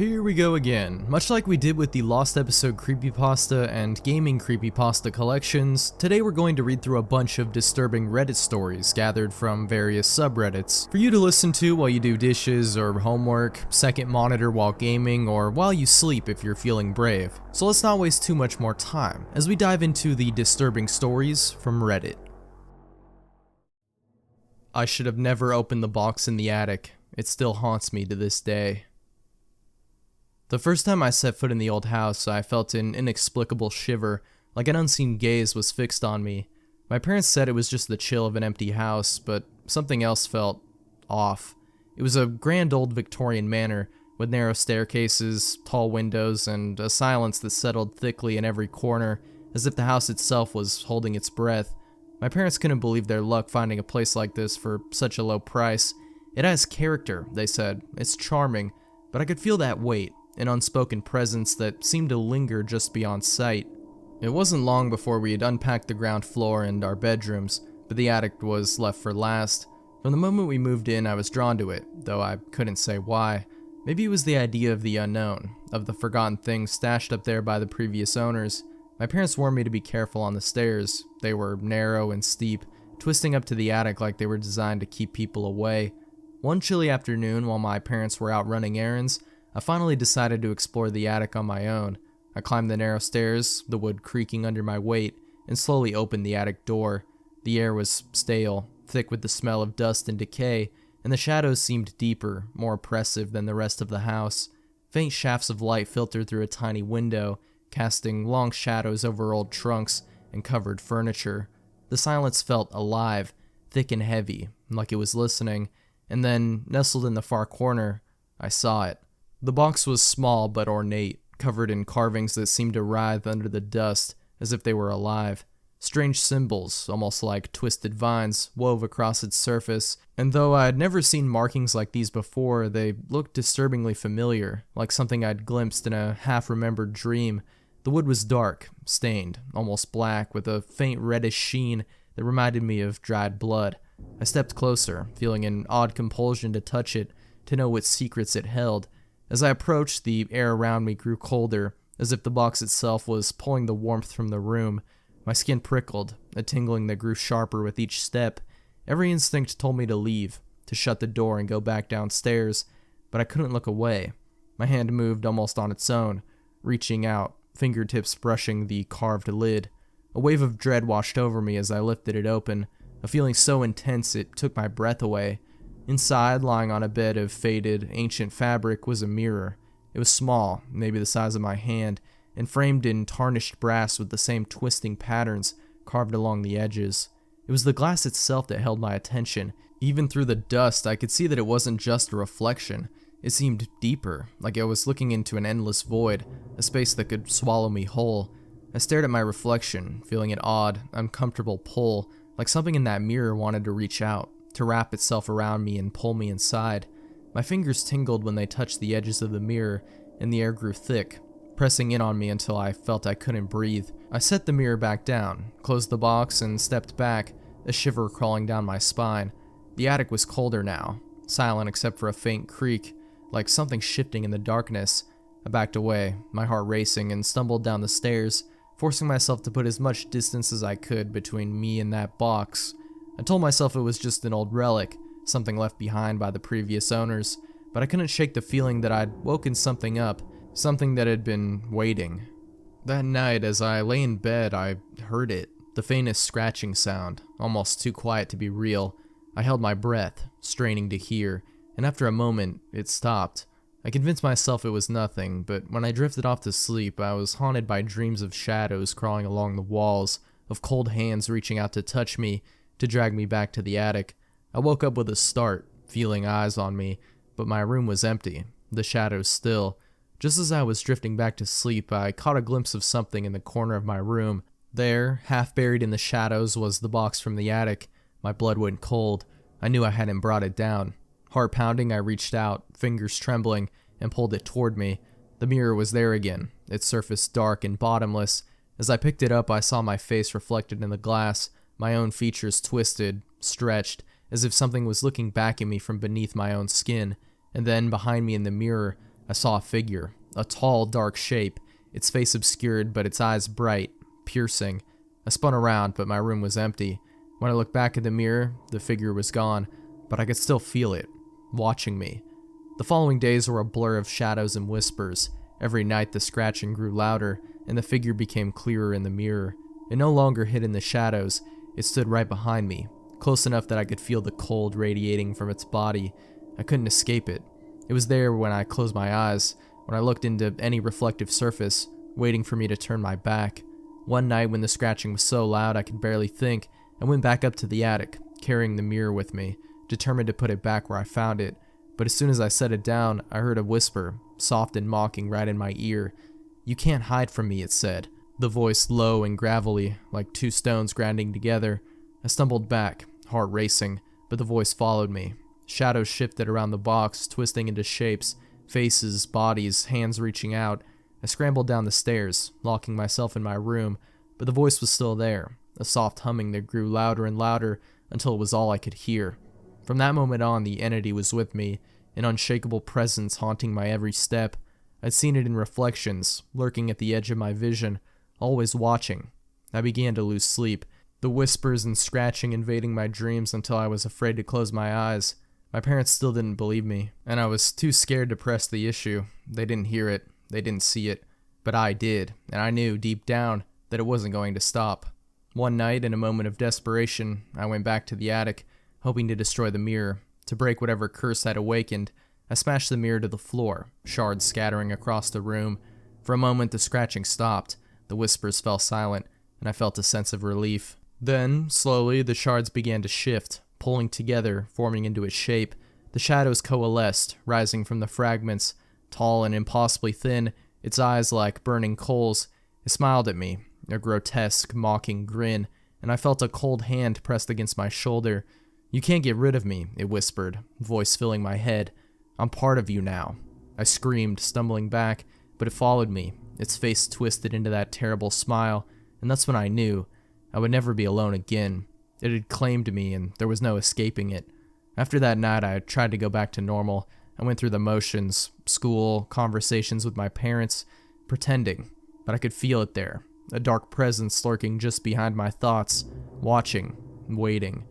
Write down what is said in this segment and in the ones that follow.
Here we go again. Much like we did with the Lost Episode Creepypasta and Gaming Creepypasta collections, today we're going to read through a bunch of disturbing Reddit stories gathered from various subreddits for you to listen to while you do dishes or homework, second monitor while gaming, or while you sleep if you're feeling brave. So let's not waste too much more time as we dive into the disturbing stories from Reddit. I should have never opened the box in the attic. It still haunts me to this day. The first time I set foot in the old house, I felt an inexplicable shiver, like an unseen gaze was fixed on me. My parents said it was just the chill of an empty house, but something else felt off. It was a grand old Victorian manor, with narrow staircases, tall windows, and a silence that settled thickly in every corner, as if the house itself was holding its breath. My parents couldn't believe their luck finding a place like this for such a low price. It has character, they said. It's charming, but I could feel that weight. An unspoken presence that seemed to linger just beyond sight. It wasn't long before we had unpacked the ground floor and our bedrooms, but the attic was left for last. From the moment we moved in, I was drawn to it, though I couldn't say why. Maybe it was the idea of the unknown, of the forgotten things stashed up there by the previous owners. My parents warned me to be careful on the stairs. They were narrow and steep, twisting up to the attic like they were designed to keep people away. One chilly afternoon, while my parents were out running errands, I finally decided to explore the attic on my own. I climbed the narrow stairs, the wood creaking under my weight, and slowly opened the attic door. The air was stale, thick with the smell of dust and decay, and the shadows seemed deeper, more oppressive than the rest of the house. Faint shafts of light filtered through a tiny window, casting long shadows over old trunks and covered furniture. The silence felt alive, thick and heavy, like it was listening, and then, nestled in the far corner, I saw it. The box was small but ornate, covered in carvings that seemed to writhe under the dust as if they were alive. Strange symbols, almost like twisted vines, wove across its surface, and though I had never seen markings like these before, they looked disturbingly familiar, like something I'd glimpsed in a half-remembered dream. The wood was dark, stained, almost black, with a faint reddish sheen that reminded me of dried blood. I stepped closer, feeling an odd compulsion to touch it, to know what secrets it held. As I approached, the air around me grew colder, as if the box itself was pulling the warmth from the room. My skin prickled, a tingling that grew sharper with each step. Every instinct told me to leave, to shut the door and go back downstairs, but I couldn't look away. My hand moved almost on its own, reaching out, fingertips brushing the carved lid. A wave of dread washed over me as I lifted it open, a feeling so intense it took my breath away. Inside, lying on a bed of faded, ancient fabric, was a mirror. It was small, maybe the size of my hand, and framed in tarnished brass with the same twisting patterns carved along the edges. It was the glass itself that held my attention. Even through the dust, I could see that it wasn't just a reflection. It seemed deeper, like I was looking into an endless void, a space that could swallow me whole. I stared at my reflection, feeling an odd, uncomfortable pull, like something in that mirror wanted to reach out, to wrap itself around me and pull me inside. My fingers tingled when they touched the edges of the mirror, and the air grew thick, pressing in on me until I felt I couldn't breathe. I set the mirror back down, closed the box, and stepped back, a shiver crawling down my spine. The attic was colder now, silent except for a faint creak, like something shifting in the darkness. I backed away, my heart racing, and stumbled down the stairs, forcing myself to put as much distance as I could between me and that box. I told myself it was just an old relic, something left behind by the previous owners, but I couldn't shake the feeling that I'd woken something up, something that had been waiting. That night, as I lay in bed, I heard it, the faintest scratching sound, almost too quiet to be real. I held my breath, straining to hear, and after a moment, it stopped. I convinced myself it was nothing, but when I drifted off to sleep, I was haunted by dreams of shadows crawling along the walls, of cold hands reaching out to touch me, to drag me back to the attic. I woke up with a start, feeling eyes on me, but my room was empty, the shadows still. Just as I was drifting back to sleep, I caught a glimpse of something in the corner of my room. There, half buried in the shadows, was the box from the attic. My blood went cold. I knew I hadn't brought it down. Heart pounding, I reached out, fingers trembling, and pulled it toward me. The mirror was there again, its surface dark and bottomless. As I picked it up, I saw my face reflected in the glass, my own features twisted, stretched, as if something was looking back at me from beneath my own skin. And then, behind me in the mirror, I saw a figure, a tall, dark shape, its face obscured but its eyes bright, piercing. I spun around, but my room was empty. When I looked back at the mirror, the figure was gone, but I could still feel it, watching me. The following days were a blur of shadows and whispers. Every night the scratching grew louder, and the figure became clearer in the mirror. It no longer hid in the shadows, it stood right behind me, close enough that I could feel the cold radiating from its body. I couldn't escape it. It was there when I closed my eyes, when I looked into any reflective surface, waiting for me to turn my back. One night when the scratching was so loud I could barely think, I went back up to the attic, carrying the mirror with me, determined to put it back where I found it. But as soon as I set it down, I heard a whisper, soft and mocking, right in my ear. "You can't hide from me," it said, the voice low and gravelly, like two stones grinding together. I stumbled back, heart racing, but the voice followed me. Shadows shifted around the box, twisting into shapes, faces, bodies, hands reaching out. I scrambled down the stairs, locking myself in my room, but the voice was still there, a soft humming that grew louder and louder until it was all I could hear. From that moment on, the entity was with me, an unshakable presence haunting my every step. I'd seen it in reflections, lurking at the edge of my vision, always watching. I began to lose sleep, the whispers and scratching invading my dreams until I was afraid to close my eyes. My parents still didn't believe me, and I was too scared to press the issue. They didn't hear it, they didn't see it, but I did, and I knew deep down that it wasn't going to stop. One night, in a moment of desperation, I went back to the attic, hoping to destroy the mirror. To break whatever curse had awakened, I smashed the mirror to the floor, shards scattering across the room. For a moment the scratching stopped, the whispers fell silent, and I felt a sense of relief. Then, slowly, the shards began to shift, pulling together, forming into a shape. The shadows coalesced, rising from the fragments, tall and impossibly thin, its eyes like burning coals. It smiled at me, a grotesque, mocking grin, and I felt a cold hand pressed against my shoulder. "You can't get rid of me," it whispered, voice filling my head. "I'm part of you now." I screamed, stumbling back, but it followed me, its face twisted into that terrible smile, and that's when I knew I would never be alone again. It had claimed me, and there was no escaping it. After that night, I tried to go back to normal. I went through the motions, school, conversations with my parents, pretending, but I could feel it there, a dark presence lurking just behind my thoughts, watching, waiting.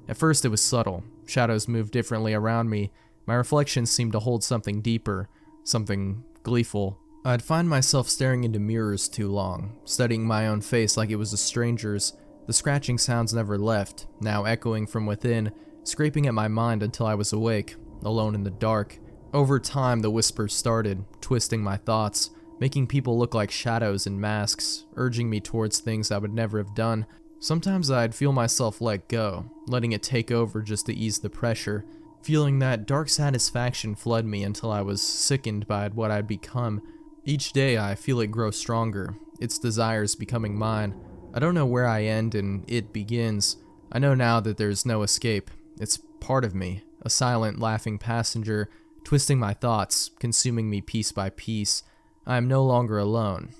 At first it was subtle. Shadows moved differently around me. My reflections seemed to hold something deeper, something gleeful. I'd find myself staring into mirrors too long, studying my own face like it was a stranger's. The scratching sounds never left, now echoing from within, scraping at my mind until I was awake, alone in the dark. Over time, the whispers started, twisting my thoughts, making people look like shadows in masks, urging me towards things I would never have done. Sometimes I'd feel myself let go, letting it take over just to ease the pressure. Feeling that dark satisfaction flood me until I was sickened by what I'd become. Each day I feel it grow stronger, its desires becoming mine. I don't know where I end and it begins. I know now that there's no escape. It's part of me, a silent, laughing passenger, twisting my thoughts, consuming me piece by piece. I am no longer alone.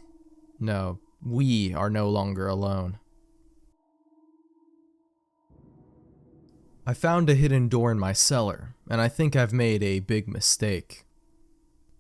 No, we are no longer alone. I found a hidden door in my cellar, and I think I've made a big mistake.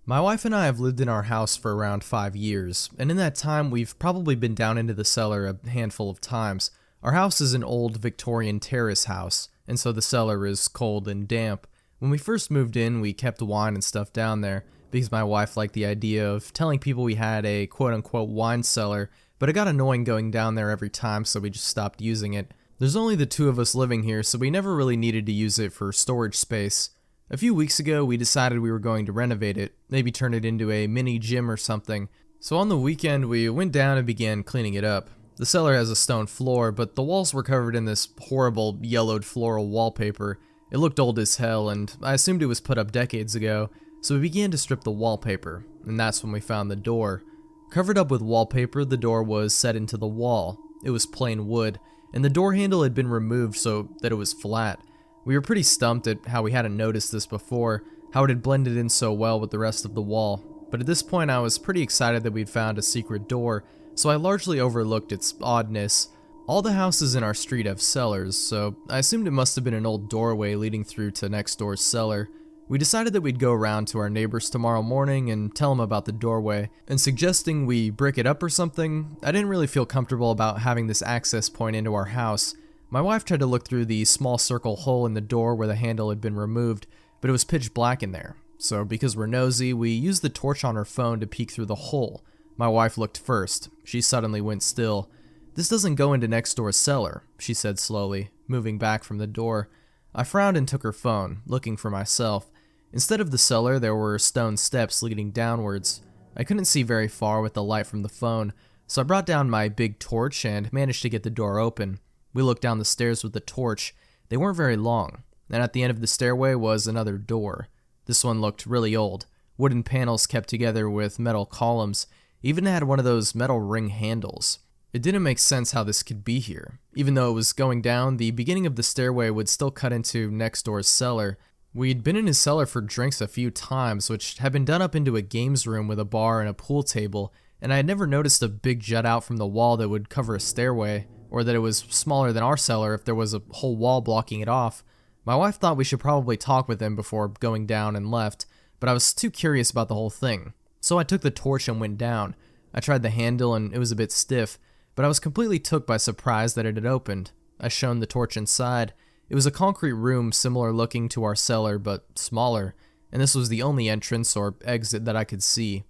My wife and I have lived in our house for around 5 years, and in that time we've probably been down into the cellar a handful of times. Our house is an old Victorian terrace house, and so the cellar is cold and damp. When we first moved in, we kept wine and stuff down there, because my wife liked the idea of telling people we had a quote-unquote wine cellar, but it got annoying going down there every time, so we just stopped using it. There's only the two of us living here, so we never really needed to use it for storage space. A few weeks ago, we decided we were going to renovate it, maybe turn it into a mini gym or something. So on the weekend, we went down and began cleaning it up. The cellar has a stone floor, but the walls were covered in this horrible yellowed floral wallpaper. It looked old as hell, and I assumed it was put up decades ago, so we began to strip the wallpaper, and that's when we found the door. Covered up with wallpaper, the door was set into the wall. It was plain wood, and the door handle had been removed so that it was flat. We were pretty stumped at how we hadn't noticed this before, how it had blended in so well with the rest of the wall. But at this point I was pretty excited that we'd found a secret door, so I largely overlooked its oddness. All the houses in our street have cellars, so I assumed it must have been an old doorway leading through to next door's cellar. We decided that we'd go around to our neighbors tomorrow morning and tell them about the doorway, and suggesting we brick it up or something. I didn't really feel comfortable about having this access point into our house. My wife tried to look through the small circle hole in the door where the handle had been removed, but it was pitch black in there. So because we're nosy, we used the torch on her phone to peek through the hole. My wife looked first. She suddenly went still. "This doesn't go into next door's cellar," she said slowly, moving back from the door. I frowned and took her phone, looking for myself. Instead of the cellar, there were stone steps leading downwards. I couldn't see very far with the light from the phone, so I brought down my big torch and managed to get the door open. We looked down the stairs with the torch. They weren't very long, and at the end of the stairway was another door. This one looked really old. Wooden panels kept together with metal columns, even had one of those metal ring handles. It didn't make sense how this could be here. Even though it was going down, the beginning of the stairway would still cut into next door's cellar. We'd been in his cellar for drinks a few times, which had been done up into a games room with a bar and a pool table, and I had never noticed a big jut out from the wall that would cover a stairway, or that it was smaller than our cellar if there was a whole wall blocking it off. My wife thought we should probably talk with him before going down and left, but I was too curious about the whole thing. So I took the torch and went down. I tried the handle and it was a bit stiff, but I was completely took by surprise that it had opened. I shone the torch inside. It was a concrete room similar looking to our cellar, but smaller, and this was the only entrance or exit that I could see.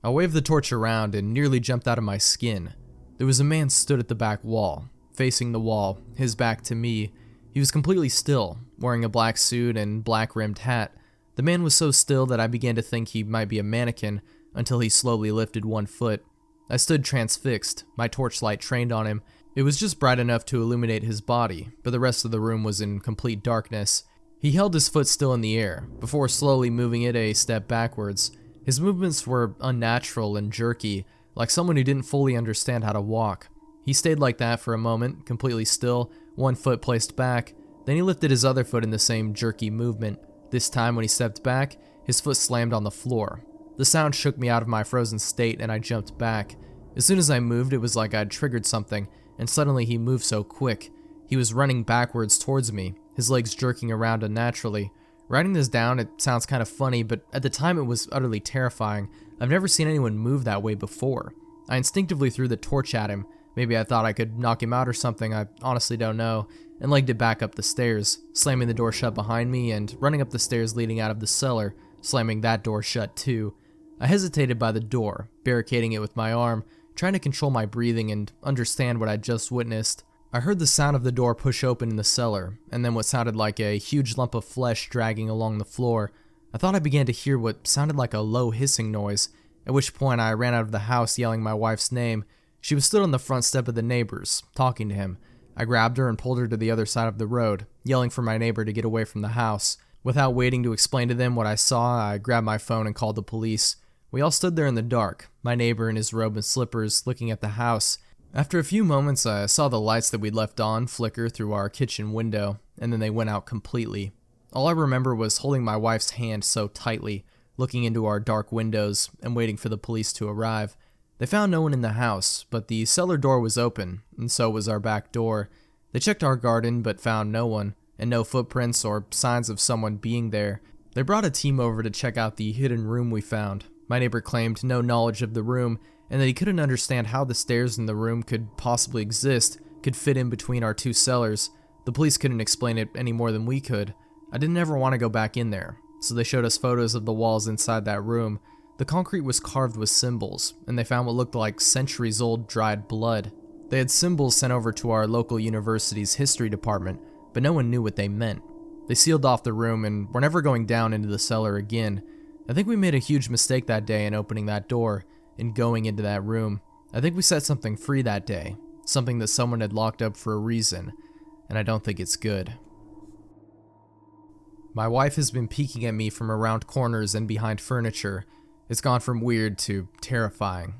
I waved the torch around and nearly jumped out of my skin. There was a man stood at the back wall, facing the wall, his back to me. He was completely still, wearing a black suit and black-rimmed hat. The man was so still that I began to think he might be a mannequin, until he slowly lifted one foot. I stood transfixed, my torchlight trained on him. It was just bright enough to illuminate his body, but the rest of the room was in complete darkness. He held his foot still in the air, before slowly moving it a step backwards. His movements were unnatural and jerky, like someone who didn't fully understand how to walk. He stayed like that for a moment, completely still, one foot placed back. Then he lifted his other foot in the same jerky movement. This time, when he stepped back, his foot slammed on the floor. The sound shook me out of my frozen state, and I jumped back. As soon as I moved, it was like I'd triggered something, and suddenly he moved so quick. He was running backwards towards me, his legs jerking around unnaturally. Writing this down, it sounds kind of funny, but at the time it was utterly terrifying. I've never seen anyone move that way before. I instinctively threw the torch at him. Maybe I thought I could knock him out or something, I honestly don't know, and legged it back up the stairs, slamming the door shut behind me and running up the stairs leading out of the cellar, slamming that door shut too. I hesitated by the door, barricading it with my arm, trying to control my breathing and understand what I'd just witnessed. I heard the sound of the door push open in the cellar, and then what sounded like a huge lump of flesh dragging along the floor. I thought I began to hear what sounded like a low hissing noise, at which point I ran out of the house yelling my wife's name. She was stood on the front step of the neighbor's, talking to him. I grabbed her and pulled her to the other side of the road, yelling for my neighbor to get away from the house. Without waiting to explain to them what I saw, I grabbed my phone and called the police. We all stood there in the dark, my neighbor in his robe and slippers, looking at the house. After a few moments, I saw the lights that we'd left on flicker through our kitchen window, and then they went out completely. All I remember was holding my wife's hand so tightly, looking into our dark windows, and waiting for the police to arrive. They found no one in the house, but the cellar door was open, and so was our back door. They checked our garden, but found no one, and no footprints or signs of someone being there. They brought a team over to check out the hidden room we found. My neighbor claimed no knowledge of the room, and that he couldn't understand how the stairs in the room could possibly exist, could fit in between our two cellars. The police couldn't explain it any more than we could. I didn't ever want to go back in there, so they showed us photos of the walls inside that room. The concrete was carved with symbols, and they found what looked like centuries-old dried blood. They had symbols sent over to our local university's history department, but no one knew what they meant. They sealed off the room and were never going down into the cellar again. I think we made a huge mistake that day in opening that door, in going into that room. I think we set something free that day, something that someone had locked up for a reason, and I don't think it's good. My wife has been peeking at me from around corners and behind furniture. It's gone from weird to terrifying.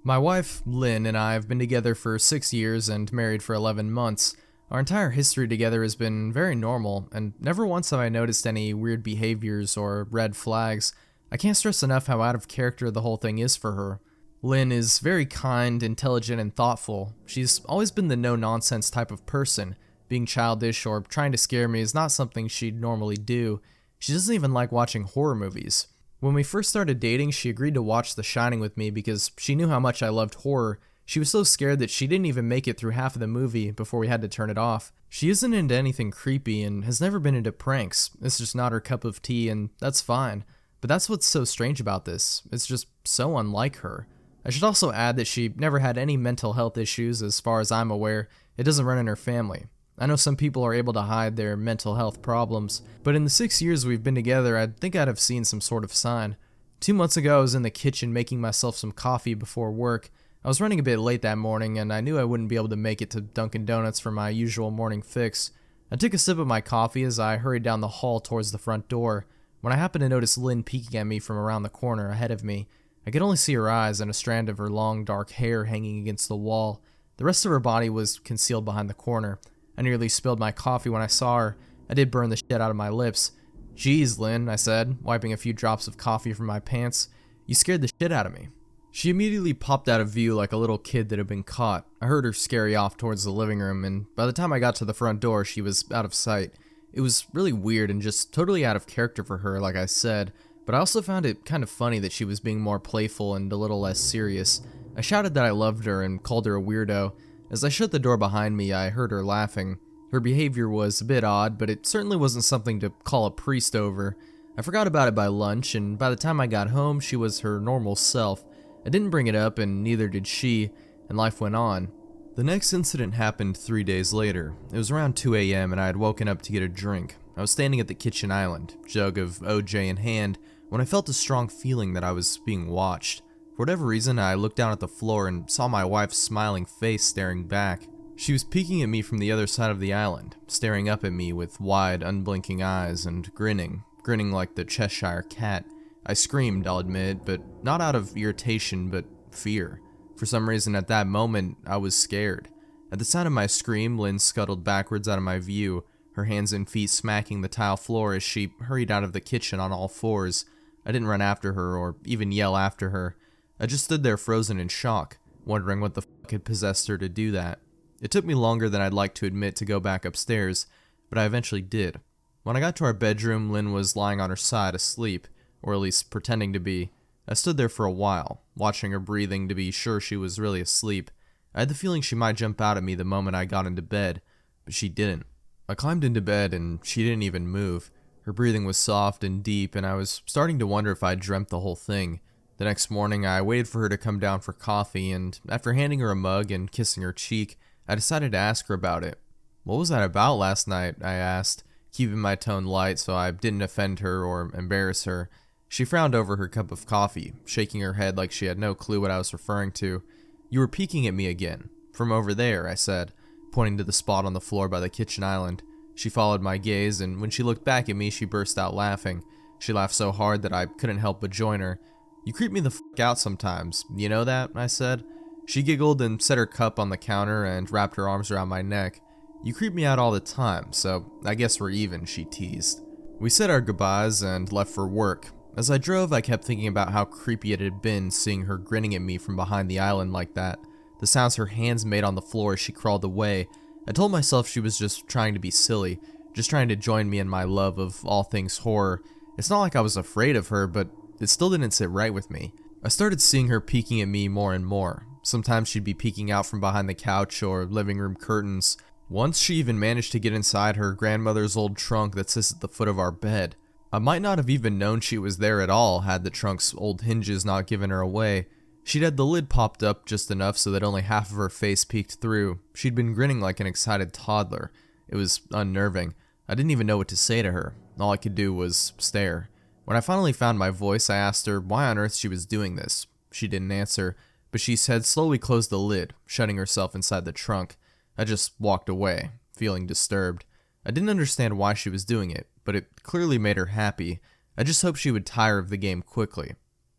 My wife, Lynn, and I have been together for 6 years and married for 11 months. Our entire history together has been very normal, and never once have I noticed any weird behaviors or red flags. I can't stress enough how out of character the whole thing is for her. Lynn is very kind, intelligent, and thoughtful. She's always been the no-nonsense type of person. Being childish or trying to scare me is not something she'd normally do. She doesn't even like watching horror movies. When we first started dating, she agreed to watch The Shining with me because she knew how much I loved horror. She was so scared that she didn't even make it through half of the movie before we had to turn it off. She isn't into anything creepy and has never been into pranks. It's just not her cup of tea, and that's fine. But that's what's so strange about this. It's just so unlike her. I should also add that she never had any mental health issues as far as I'm aware. It doesn't run in her family. I know some people are able to hide their mental health problems, but in the 6 years we've been together, I'd think I'd have seen some sort of sign. 2 months ago, I was in the kitchen making myself some coffee before work. I was running a bit late that morning, and I knew I wouldn't be able to make it to Dunkin' Donuts for my usual morning fix. I took a sip of my coffee as I hurried down the hall towards the front door, when I happened to notice Lynn peeking at me from around the corner ahead of me. I could only see her eyes and a strand of her long, dark hair hanging against the wall. The rest of her body was concealed behind the corner. I nearly spilled my coffee when I saw her. I did burn the shit out of my lips. "Geez, Lynn," I said, wiping a few drops of coffee from my pants. "You scared the shit out of me." She immediately popped out of view like a little kid that had been caught. I heard her scurry off towards the living room, and by the time I got to the front door, she was out of sight. It was really weird and just totally out of character for her, like I said, but I also found it kind of funny that she was being more playful and a little less serious. I shouted that I loved her and called her a weirdo. As I shut the door behind me, I heard her laughing. Her behavior was a bit odd, but it certainly wasn't something to call a priest over. I forgot about it by lunch, and by the time I got home, she was her normal self. I didn't bring it up, and neither did she, and life went on. The next incident happened 3 days later. It was around 2 a.m., and I had woken up to get a drink. I was standing at the kitchen island, jug of OJ in hand, when I felt a strong feeling that I was being watched. For whatever reason, I looked down at the floor and saw my wife's smiling face staring back. She was peeking at me from the other side of the island, staring up at me with wide, unblinking eyes and grinning like the Cheshire cat. I screamed, I'll admit, but not out of irritation, but fear. For some reason at that moment, I was scared. At the sound of my scream, Lynn scuttled backwards out of my view, her hands and feet smacking the tile floor as she hurried out of the kitchen on all fours. I didn't run after her or even yell after her. I just stood there frozen in shock, wondering what the fuck had possessed her to do that. It took me longer than I'd like to admit to go back upstairs, but I eventually did. When I got to our bedroom, Lynn was lying on her side asleep, or at least pretending to be. I stood there for a while, watching her breathing to be sure she was really asleep. I had the feeling she might jump out at me the moment I got into bed, but she didn't. I climbed into bed and she didn't even move. Her breathing was soft and deep, and I was starting to wonder if I'd dreamt the whole thing. The next morning, I waited for her to come down for coffee, and after handing her a mug and kissing her cheek, I decided to ask her about it. "What was that about last night?" I asked, keeping my tone light so I didn't offend her or embarrass her. She frowned over her cup of coffee, shaking her head like she had no clue what I was referring to. "You were peeking at me again. From over there," I said, pointing to the spot on the floor by the kitchen island. She followed my gaze, and when she looked back at me, she burst out laughing. She laughed so hard that I couldn't help but join her. "You creep me the fuck out sometimes, you know that?" I said. She giggled and set her cup on the counter and wrapped her arms around my neck. "You creep me out all the time, so I guess we're even," she teased. We said our goodbyes and left for work. As I drove, I kept thinking about how creepy it had been seeing her grinning at me from behind the island like that. The sounds her hands made on the floor as she crawled away. I told myself she was just trying to be silly, just trying to join me in my love of all things horror. It's not like I was afraid of her, but it still didn't sit right with me. I started seeing her peeking at me more and more. Sometimes she'd be peeking out from behind the couch or living room curtains. Once she even managed to get inside her grandmother's old trunk that sits at the foot of our bed. I might not have even known she was there at all had the trunk's old hinges not given her away. She'd had the lid popped up just enough so that only half of her face peeked through. She'd been grinning like an excited toddler. It was unnerving. I didn't even know what to say to her. All I could do was stare. When I finally found my voice, I asked her why on earth she was doing this. She didn't answer, but she had slowly closed the lid, shutting herself inside the trunk. I just walked away, feeling disturbed. I didn't understand why she was doing it, but it clearly made her happy. I just hoped she would tire of the game quickly.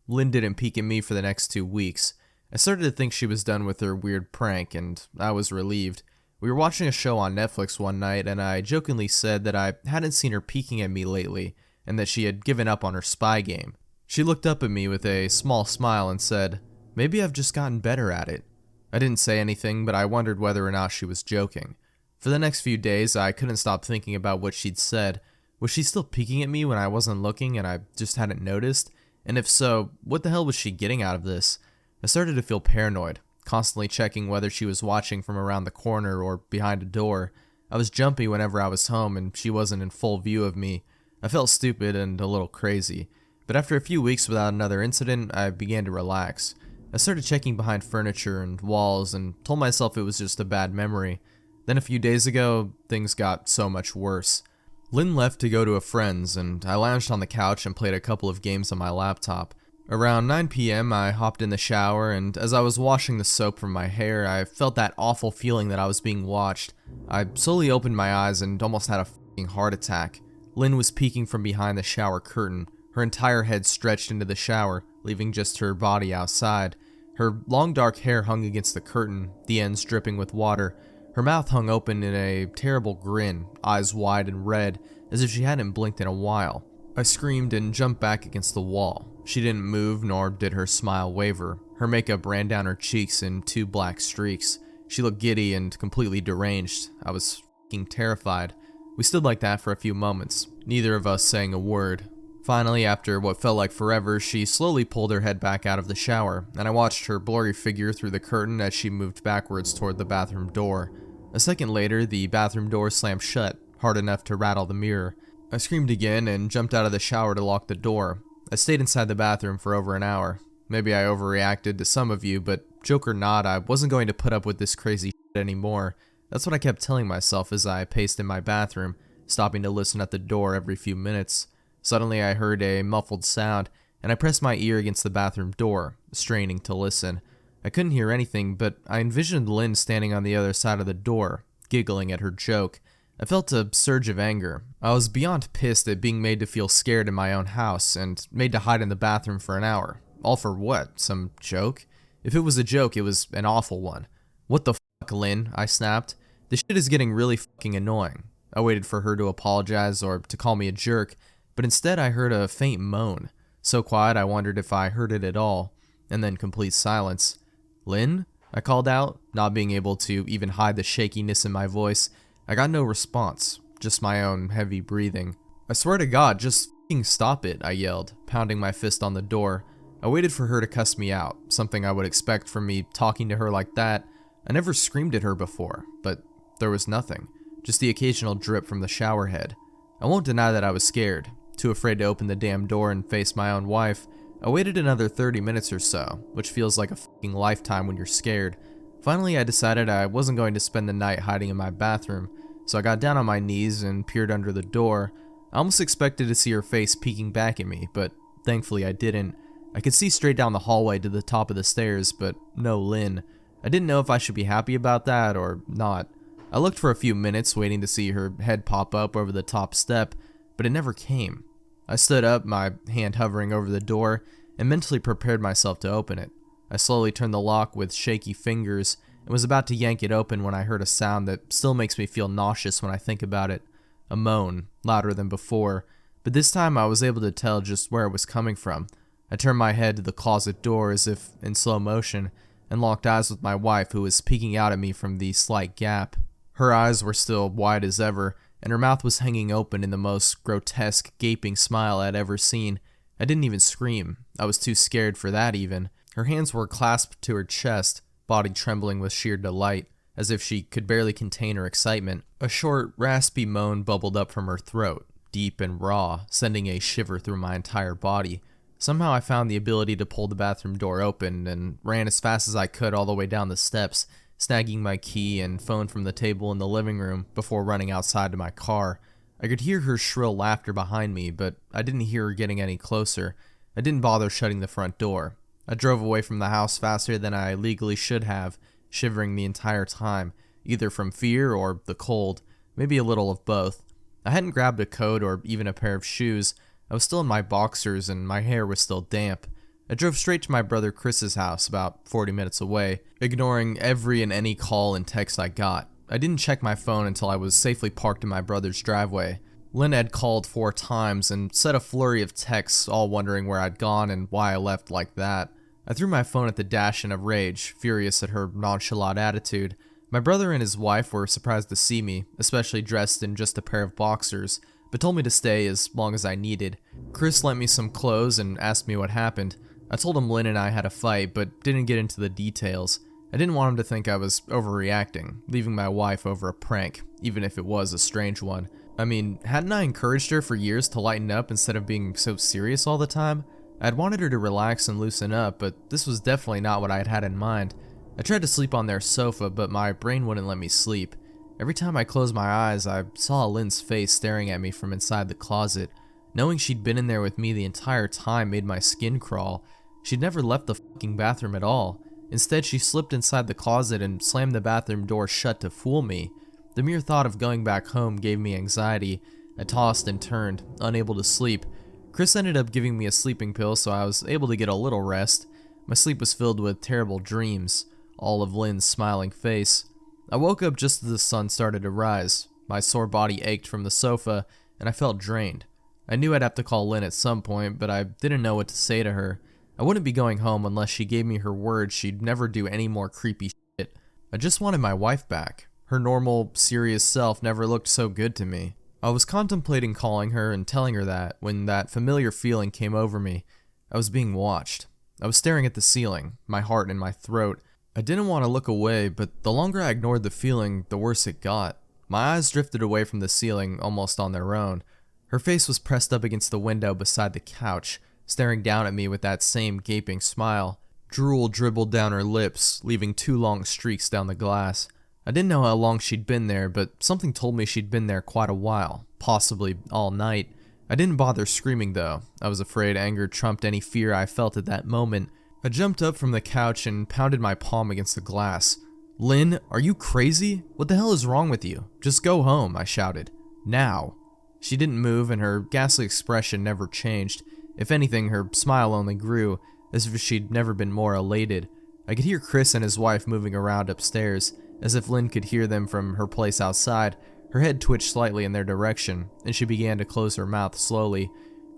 Lynn didn't peek at me for the next 2 weeks. I started to think she was done with her weird prank, and I was relieved. We were watching a show on Netflix one night, and I jokingly said that I hadn't seen her peeking at me lately, and that she had given up on her spy game. She looked up at me with a small smile and said, "Maybe I've just gotten better at it." I didn't say anything, but I wondered whether or not she was joking. For the next few days, I couldn't stop thinking about what she'd said. Was she still peeking at me when I wasn't looking and I just hadn't noticed? And if so, what the hell was she getting out of this? I started to feel paranoid, constantly checking whether she was watching from around the corner or behind a door. I was jumpy whenever I was home and she wasn't in full view of me. I felt stupid and a little crazy. But after a few weeks without another incident, I began to relax. I started checking behind furniture and walls and told myself it was just a bad memory. Then a few days ago, things got so much worse. Lynn left to go to a friend's, and I lounged on the couch and played a couple of games on my laptop. Around 9 p.m., I hopped in the shower, and as I was washing the soap from my hair, I felt that awful feeling that I was being watched. I slowly opened my eyes and almost had a f***ing heart attack. Lynn was peeking from behind the shower curtain, her entire head stretched into the shower, leaving just her body outside. Her long dark hair hung against the curtain, the ends dripping with water. Her mouth hung open in a terrible grin, eyes wide and red, as if she hadn't blinked in a while. I screamed and jumped back against the wall. She didn't move, nor did her smile waver. Her makeup ran down her cheeks in 2 black streaks. She looked giddy and completely deranged. I was f***ing terrified. We stood like that for a few moments, neither of us saying a word. Finally, after what felt like forever, she slowly pulled her head back out of the shower, and I watched her blurry figure through the curtain as she moved backwards toward the bathroom door. A second later, the bathroom door slammed shut, hard enough to rattle the mirror. I screamed again and jumped out of the shower to lock the door. I stayed inside the bathroom for over an hour. Maybe I overreacted to some of you, but joke or not, I wasn't going to put up with this crazy shit anymore. That's what I kept telling myself as I paced in my bathroom, stopping to listen at the door every few minutes. Suddenly I heard a muffled sound, and I pressed my ear against the bathroom door, straining to listen. I couldn't hear anything, but I envisioned Lynn standing on the other side of the door, giggling at her joke. I felt a surge of anger. I was beyond pissed at being made to feel scared in my own house, and made to hide in the bathroom for an hour. All for what? Some joke? If it was a joke, it was an awful one. What the fuck, Lynn? I snapped. This shit is getting really fucking annoying. I waited for her to apologize or to call me a jerk, but instead I heard a faint moan. So quiet I wondered if I heard it at all, and then complete silence. Lynn? I called out, not being able to even hide the shakiness in my voice. I got no response, just my own heavy breathing. I swear to God, just f***ing stop it, I yelled, pounding my fist on the door. I waited for her to cuss me out, something I would expect from me talking to her like that. I never screamed at her before, but there was nothing, just the occasional drip from the shower head. I won't deny that I was scared, too afraid to open the damn door and face my own wife. I waited another 30 minutes or so, which feels like a fucking lifetime when you're scared. Finally, I decided I wasn't going to spend the night hiding in my bathroom, so I got down on my knees and peered under the door. I almost expected to see her face peeking back at me, but thankfully I didn't. I could see straight down the hallway to the top of the stairs, but no Lynn. I didn't know if I should be happy about that or not. I looked for a few minutes, waiting to see her head pop up over the top step, but it never came. I stood up, my hand hovering over the door, and mentally prepared myself to open it. I slowly turned the lock with shaky fingers and was about to yank it open when I heard a sound that still makes me feel nauseous when I think about it. A moan, louder than before, but this time I was able to tell just where it was coming from. I turned my head to the closet door as if in slow motion, and locked eyes with my wife, who was peeking out at me from the slight gap. Her eyes were still wide as ever, and her mouth was hanging open in the most grotesque, gaping smile I'd ever seen. I didn't even scream. I was too scared for that even. Her hands were clasped to her chest, body trembling with sheer delight, as if she could barely contain her excitement. A short, raspy moan bubbled up from her throat, deep and raw, sending a shiver through my entire body. Somehow I found the ability to pull the bathroom door open and ran as fast as I could all the way down the steps, snagging my key and phone from the table in the living room before running outside to my car. I could hear her shrill laughter behind me, but I didn't hear her getting any closer. I didn't bother shutting the front door. I drove away from the house faster than I legally should have, shivering the entire time, either from fear or the cold, maybe a little of both. I hadn't grabbed a coat or even a pair of shoes. I was still in my boxers and my hair was still damp. I drove straight to my brother Chris's house, about 40 minutes away, ignoring every and any call and text I got. I didn't check my phone until I was safely parked in my brother's driveway. Lynn had called 4 times and sent a flurry of texts, all wondering where I'd gone and why I left like that. I threw my phone at the dash in a rage, furious at her nonchalant attitude. My brother and his wife were surprised to see me, especially dressed in just a pair of boxers, but told me to stay as long as I needed. Chris lent me some clothes and asked me what happened. I told him Lynn and I had a fight, but didn't get into the details. I didn't want him to think I was overreacting, leaving my wife over a prank, even if it was a strange one. I mean, hadn't I encouraged her for years to lighten up instead of being so serious all the time? I'd wanted her to relax and loosen up, but this was definitely not what I had had in mind. I tried to sleep on their sofa, but my brain wouldn't let me sleep. Every time I closed my eyes, I saw Lynn's face staring at me from inside the closet. Knowing she'd been in there with me the entire time made my skin crawl. She'd never left the fucking bathroom at all. Instead, she slipped inside the closet and slammed the bathroom door shut to fool me. The mere thought of going back home gave me anxiety. I tossed and turned, unable to sleep. Chris ended up giving me a sleeping pill, so I was able to get a little rest. My sleep was filled with terrible dreams, all of Lynn's smiling face. I woke up just as the sun started to rise. My sore body ached from the sofa, and I felt drained. I knew I'd have to call Lynn at some point, but I didn't know what to say to her. I wouldn't be going home unless she gave me her word she'd never do any more creepy shit. I just wanted my wife back. Her normal, serious self never looked so good to me. I was contemplating calling her and telling her that when that familiar feeling came over me. I was being watched. I was staring at the ceiling, my heart in my throat. I didn't want to look away, but the longer I ignored the feeling, the worse it got. My eyes drifted away from the ceiling almost on their own. Her face was pressed up against the window beside the couch, staring down at me with that same gaping smile. Drool dribbled down her lips, leaving 2 long streaks down the glass. I didn't know how long she'd been there, but something told me she'd been there quite a while, possibly all night. I didn't bother screaming though. I was afraid anger trumped any fear I felt at that moment. I jumped up from the couch and pounded my palm against the glass. "Lynn, are you crazy? What the hell is wrong with you? Just go home," I shouted. "Now." She didn't move and her ghastly expression never changed. If anything, her smile only grew, as if she'd never been more elated. I could hear Chris and his wife moving around upstairs. As if Lynn could hear them from her place outside, her head twitched slightly in their direction, and she began to close her mouth slowly.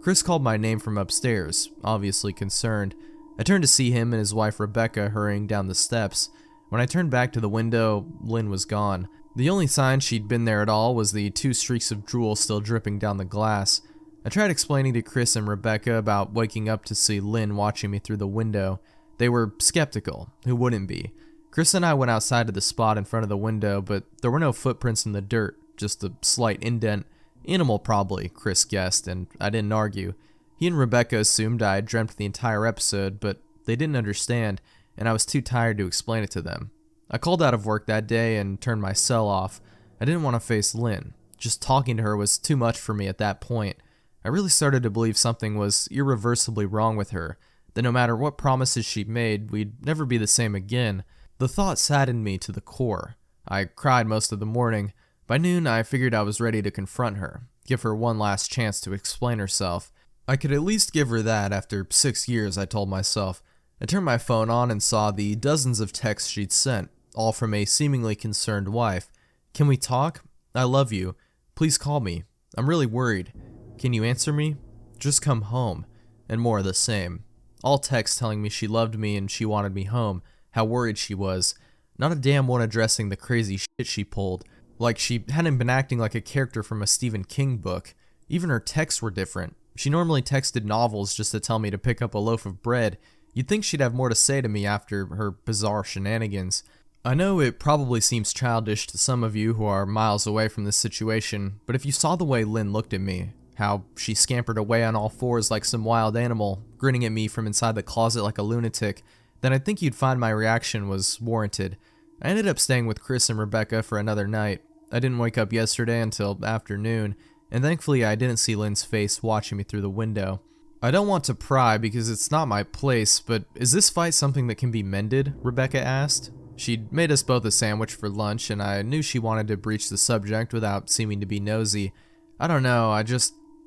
Chris called my name from upstairs, obviously concerned. I turned to see him and his wife Rebecca hurrying down the steps. When I turned back to the window, Lynn was gone. The only sign she'd been there at all was the 2 streaks of drool still dripping down the glass. I tried explaining to Chris and Rebecca about waking up to see Lynn watching me through the window. They were skeptical. Who wouldn't be? Chris and I went outside to the spot in front of the window, but there were no footprints in the dirt, just a slight indent. Animal probably, Chris guessed, and I didn't argue. He and Rebecca assumed I had dreamt the entire episode, but they didn't understand, and I was too tired to explain it to them. I called out of work that day and turned my cell off. I didn't want to face Lynn. Just talking to her was too much for me at that point. I really started to believe something was irreversibly wrong with her, that no matter what promises she made, we'd never be the same again. The thought saddened me to the core. I cried most of the morning. By noon, I figured I was ready to confront her, give her one last chance to explain herself. I could at least give her that after 6 years, I told myself. I turned my phone on and saw the dozens of texts she'd sent, all from a seemingly concerned wife. "Can we talk? I love you. Please call me. I'm really worried. Can you answer me? Just come home." And more of the same. All texts telling me she loved me and she wanted me home. How worried she was. Not a damn one addressing the crazy shit she pulled. Like she hadn't been acting like a character from a Stephen King book. Even her texts were different. She normally texted novels just to tell me to pick up a loaf of bread. You'd think she'd have more to say to me after her bizarre shenanigans. I know it probably seems childish to some of you who are miles away from this situation, but if you saw the way Lynn looked at me, how she scampered away on all fours like some wild animal, grinning at me from inside the closet like a lunatic, then I think you'd find my reaction was warranted. I ended up staying with Chris and Rebecca for another night. I didn't wake up yesterday until afternoon, and thankfully I didn't see Lynn's face watching me through the window. I don't want to pry because it's not my place, but is this fight something that can be mended? Rebecca asked. She'd made us both a sandwich for lunch, and I knew she wanted to breach the subject without seeming to be nosy. I don't know,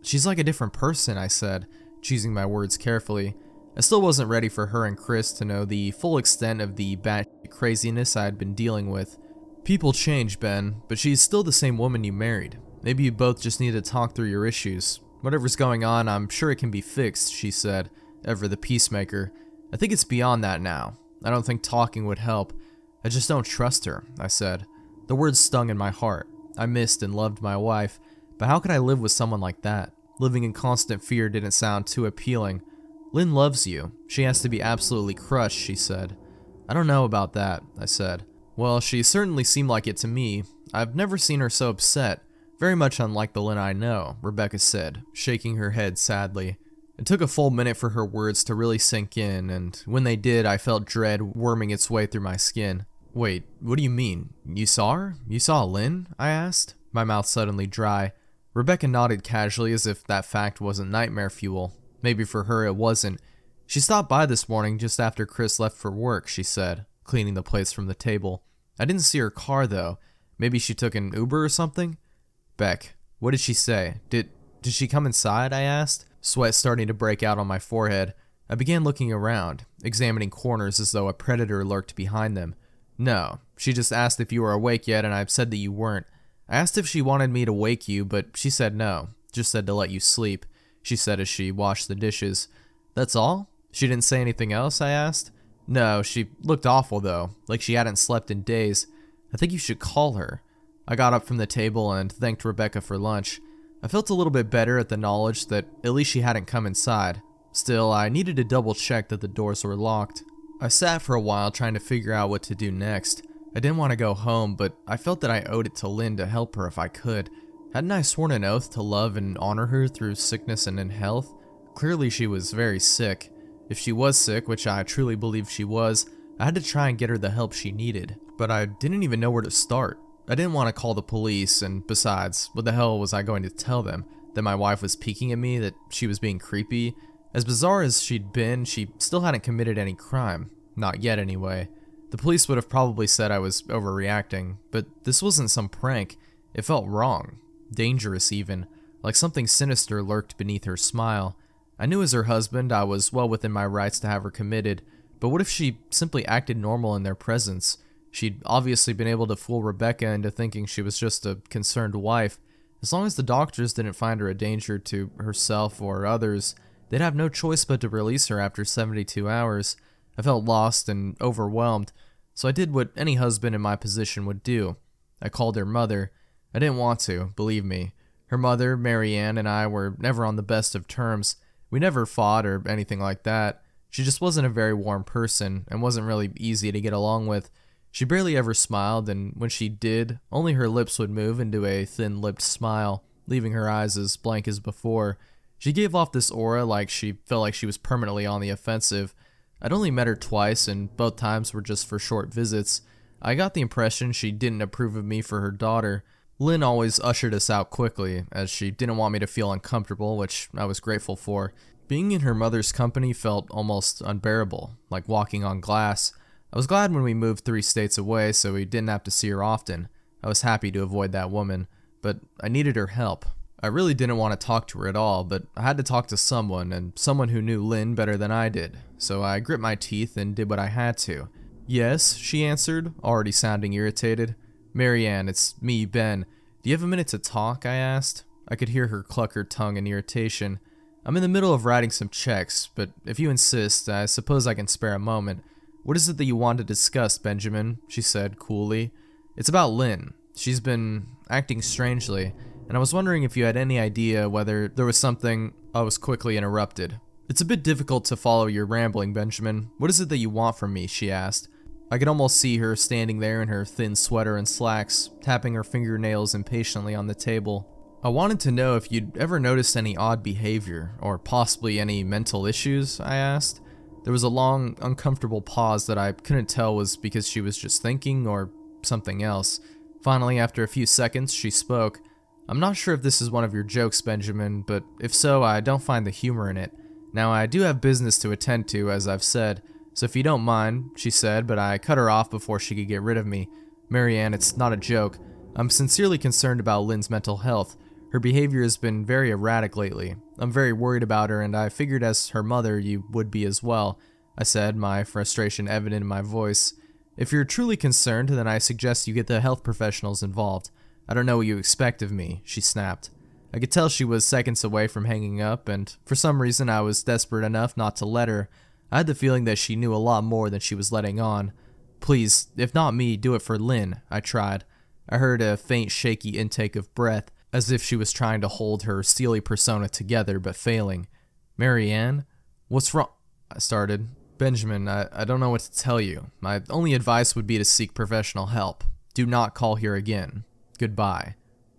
she's like a different person, I said, choosing my words carefully. I still wasn't ready for her and Chris to know the full extent of the batshit craziness I had been dealing with. People change, Ben, but she's still the same woman you married. Maybe you both just need to talk through your issues. Whatever's going on, I'm sure it can be fixed, she said, ever the peacemaker. I think it's beyond that now. I don't think talking would help. I just don't trust her, I said. The words stung in my heart. I missed and loved my wife, but how could I live with someone like that? Living in constant fear didn't sound too appealing. Lynn loves you. She has to be absolutely crushed, she said. I don't know about that, I said. Well, she certainly seemed like it to me. I've never seen her so upset. Very much unlike the Lynn I know, Rebecca said, shaking her head sadly. It took a full minute for her words to really sink in, and when they did, I felt dread worming its way through my skin. Wait, what do you mean? You saw her? You saw Lynn? I asked, my mouth suddenly dry. Rebecca nodded casually as if that fact wasn't nightmare fuel. Maybe for her it wasn't. She stopped by this morning just after Chris left for work, she said, cleaning the plates from the table. I didn't see her car though. Maybe she took an Uber or something? Beck, what did she say? Did she come inside? I asked, sweat starting to break out on my forehead. I began looking around, examining corners as though a predator lurked behind them. No, she just asked if you were awake yet and I said that you weren't. I asked if she wanted me to wake you, but she said no, just said to let you sleep, she said as she washed the dishes. That's all? She didn't say anything else? I asked. No, she looked awful though, like she hadn't slept in days. I think you should call her. I got up from the table and thanked Rebecca for lunch. I felt a little bit better at the knowledge that at least she hadn't come inside. Still, I needed to double check that the doors were locked. I sat for a while trying to figure out what to do next. I didn't want to go home, but I felt that I owed it to Lynn to help her if I could. Hadn't I sworn an oath to love and honor her through sickness and in health? Clearly she was very sick. If she was sick, which I truly believe she was, I had to try and get her the help she needed. But I didn't even know where to start. I didn't want to call the police, and besides, what the hell was I going to tell them? That my wife was peeking at me, that she was being creepy? As bizarre as she'd been, she still hadn't committed any crime. Not yet, anyway. The police would have probably said I was overreacting, but this wasn't some prank. It felt wrong. Dangerous, even. Like something sinister lurked beneath her smile. I knew as her husband I was well within my rights to have her committed, but what if she simply acted normal in their presence? She'd obviously been able to fool Rebecca into thinking she was just a concerned wife. As long as the doctors didn't find her a danger to herself or others, they'd have no choice but to release her after 72 hours. I felt lost and overwhelmed, so I did what any husband in my position would do. I called her mother. I didn't want to, believe me. Her mother, Mary Ann, and I were never on the best of terms. We never fought or anything like that. She just wasn't a very warm person and wasn't really easy to get along with. She barely ever smiled, and when she did, only her lips would move into a thin-lipped smile, leaving her eyes as blank as before. She gave off this aura like she felt like she was permanently on the offensive. I'd only met her twice, and both times were just for short visits. I got the impression she didn't approve of me for her daughter. Lynn always ushered us out quickly, as she didn't want me to feel uncomfortable, which I was grateful for. Being in her mother's company felt almost unbearable, like walking on glass. I was glad when we moved 3 states away so we didn't have to see her often. I was happy to avoid that woman, but I needed her help. I really didn't want to talk to her at all, but I had to talk to someone, and someone who knew Lynn better than I did, so I grit my teeth and did what I had to. Yes, she answered, already sounding irritated. Mary Ann, it's me, Ben. Do you have a minute to talk? I asked. I could hear her cluck her tongue in irritation. I'm in the middle of writing some checks, but if you insist, I suppose I can spare a moment. What is it that you want to discuss, Benjamin? She said coolly. It's about Lynn. She's been acting strangely, and I was wondering if you had any idea whether there was something. I was quickly interrupted. It's a bit difficult to follow your rambling, Benjamin. What is it that you want from me? She asked. I could almost see her standing there in her thin sweater and slacks, tapping her fingernails impatiently on the table. I wanted to know if you'd ever noticed any odd behavior, or possibly any mental issues, I asked. There was a long, uncomfortable pause that I couldn't tell was because she was just thinking or something else. Finally, after a few seconds, she spoke. I'm not sure if this is one of your jokes, Benjamin, but if so, I don't find the humor in it. Now, I do have business to attend to, as I've said, so if you don't mind, she said, but I cut her off before she could get rid of me. Mary Ann, it's not a joke. I'm sincerely concerned about Lynn's mental health. Her behavior has been very erratic lately. I'm very worried about her, and I figured as her mother you would be as well, I said, my frustration evident in my voice. If you're truly concerned, then I suggest you get the health professionals involved. I don't know what you expect of me, she snapped. I could tell she was seconds away from hanging up, and for some reason I was desperate enough not to let her. I had the feeling that she knew a lot more than she was letting on. Please, if not me, do it for Lynn, I tried. I heard a faint, shaky intake of breath. as if she was trying to hold her steely persona together but failing. "Marianne? What's wrong?" I started. "Benjamin, I don't know what to tell you. My only advice would be to seek professional help. Do not call here again. Goodbye."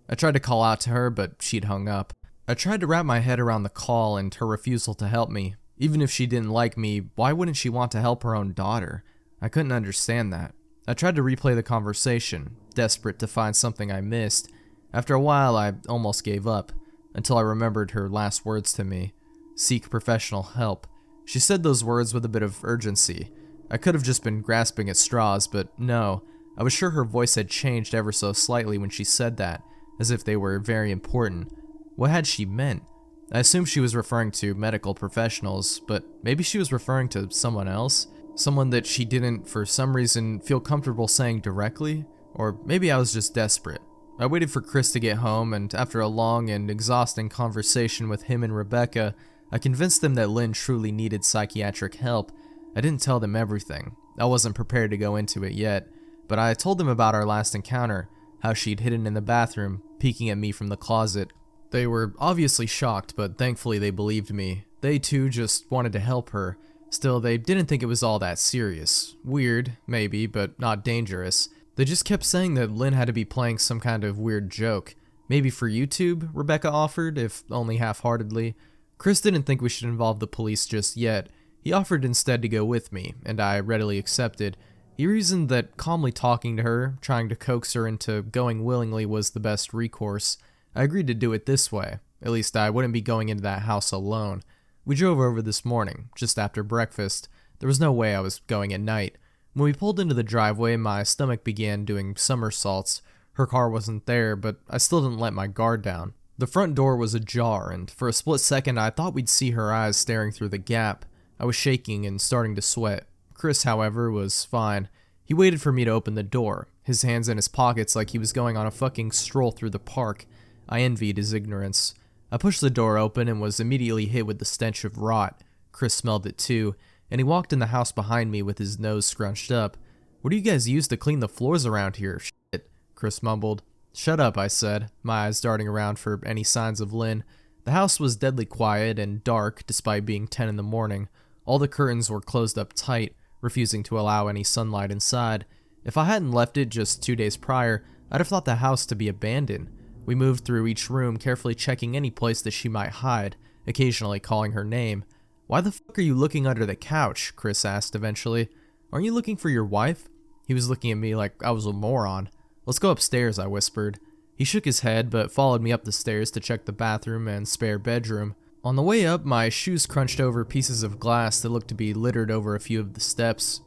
I tried to call out to her, but she'd hung up. I tried to wrap my head around the call and her refusal to help me. Even if she didn't like me, why wouldn't she want to help her own daughter? I couldn't understand that. I tried to replay the conversation, desperate to find something I missed. After a while, I almost gave up, until I remembered her last words to me. Seek professional help. She said those words with a bit of urgency. I could have just been grasping at straws, but no. I was sure her voice had changed ever so slightly when she said that, as if they were very important. What had she meant? I assumed she was referring to medical professionals, but maybe she was referring to someone else? Someone that she didn't, for some reason, feel comfortable saying directly? Or maybe I was just desperate. I waited for Chris to get home, and after a long and exhausting conversation with him and Rebecca, I convinced them that Lynn truly needed psychiatric help. I didn't tell them everything. I wasn't prepared to go into it yet, but I told them about our last encounter, how she'd hidden in the bathroom, peeking at me from the closet. They were obviously shocked, but thankfully they believed me. They too just wanted to help her. Still, they didn't think it was all that serious. Weird, maybe, but not dangerous. They just kept saying that Lynn had to be playing some kind of weird joke. Maybe for YouTube, Rebecca offered, if only half-heartedly. Chris didn't think we should involve the police just yet. He offered instead to go with me, and I readily accepted. He reasoned that calmly talking to her, trying to coax her into going willingly was the best recourse. I agreed to do it this way. At least I wouldn't be going into that house alone. We drove over this morning, just after breakfast. There was no way I was going at night. When we pulled into the driveway, my stomach began doing somersaults. Her car wasn't there, but I still didn't let my guard down. The front door was ajar, and for a split second I thought we'd see her eyes staring through the gap. I was shaking and starting to sweat. Chris, however, was fine. He waited for me to open the door, his hands in his pockets like he was going on a fucking stroll through the park. I envied his ignorance. I pushed the door open and was immediately hit with the stench of rot. Chris smelled it too, and he walked in the house behind me with his nose scrunched up. "What do you guys use to clean the floors around here?" "Shit," Chris mumbled. "Shut up," I said, my eyes darting around for any signs of Lynn. The house was deadly quiet and dark despite being 10 in the morning. All the curtains were closed up tight, refusing to allow any sunlight inside. If I hadn't left it just 2 days prior, I'd have thought the house to be abandoned. We moved through each room, carefully checking any place that she might hide, occasionally calling her name. "Why the fuck are you looking under the couch?" Chris asked eventually. "Aren't you looking for your wife?" He was looking at me like I was a moron. "Let's go upstairs," I whispered. He shook his head, but followed me up the stairs to check the bathroom and spare bedroom. On the way up, my shoes crunched over pieces of glass that looked to be littered over a few of the steps.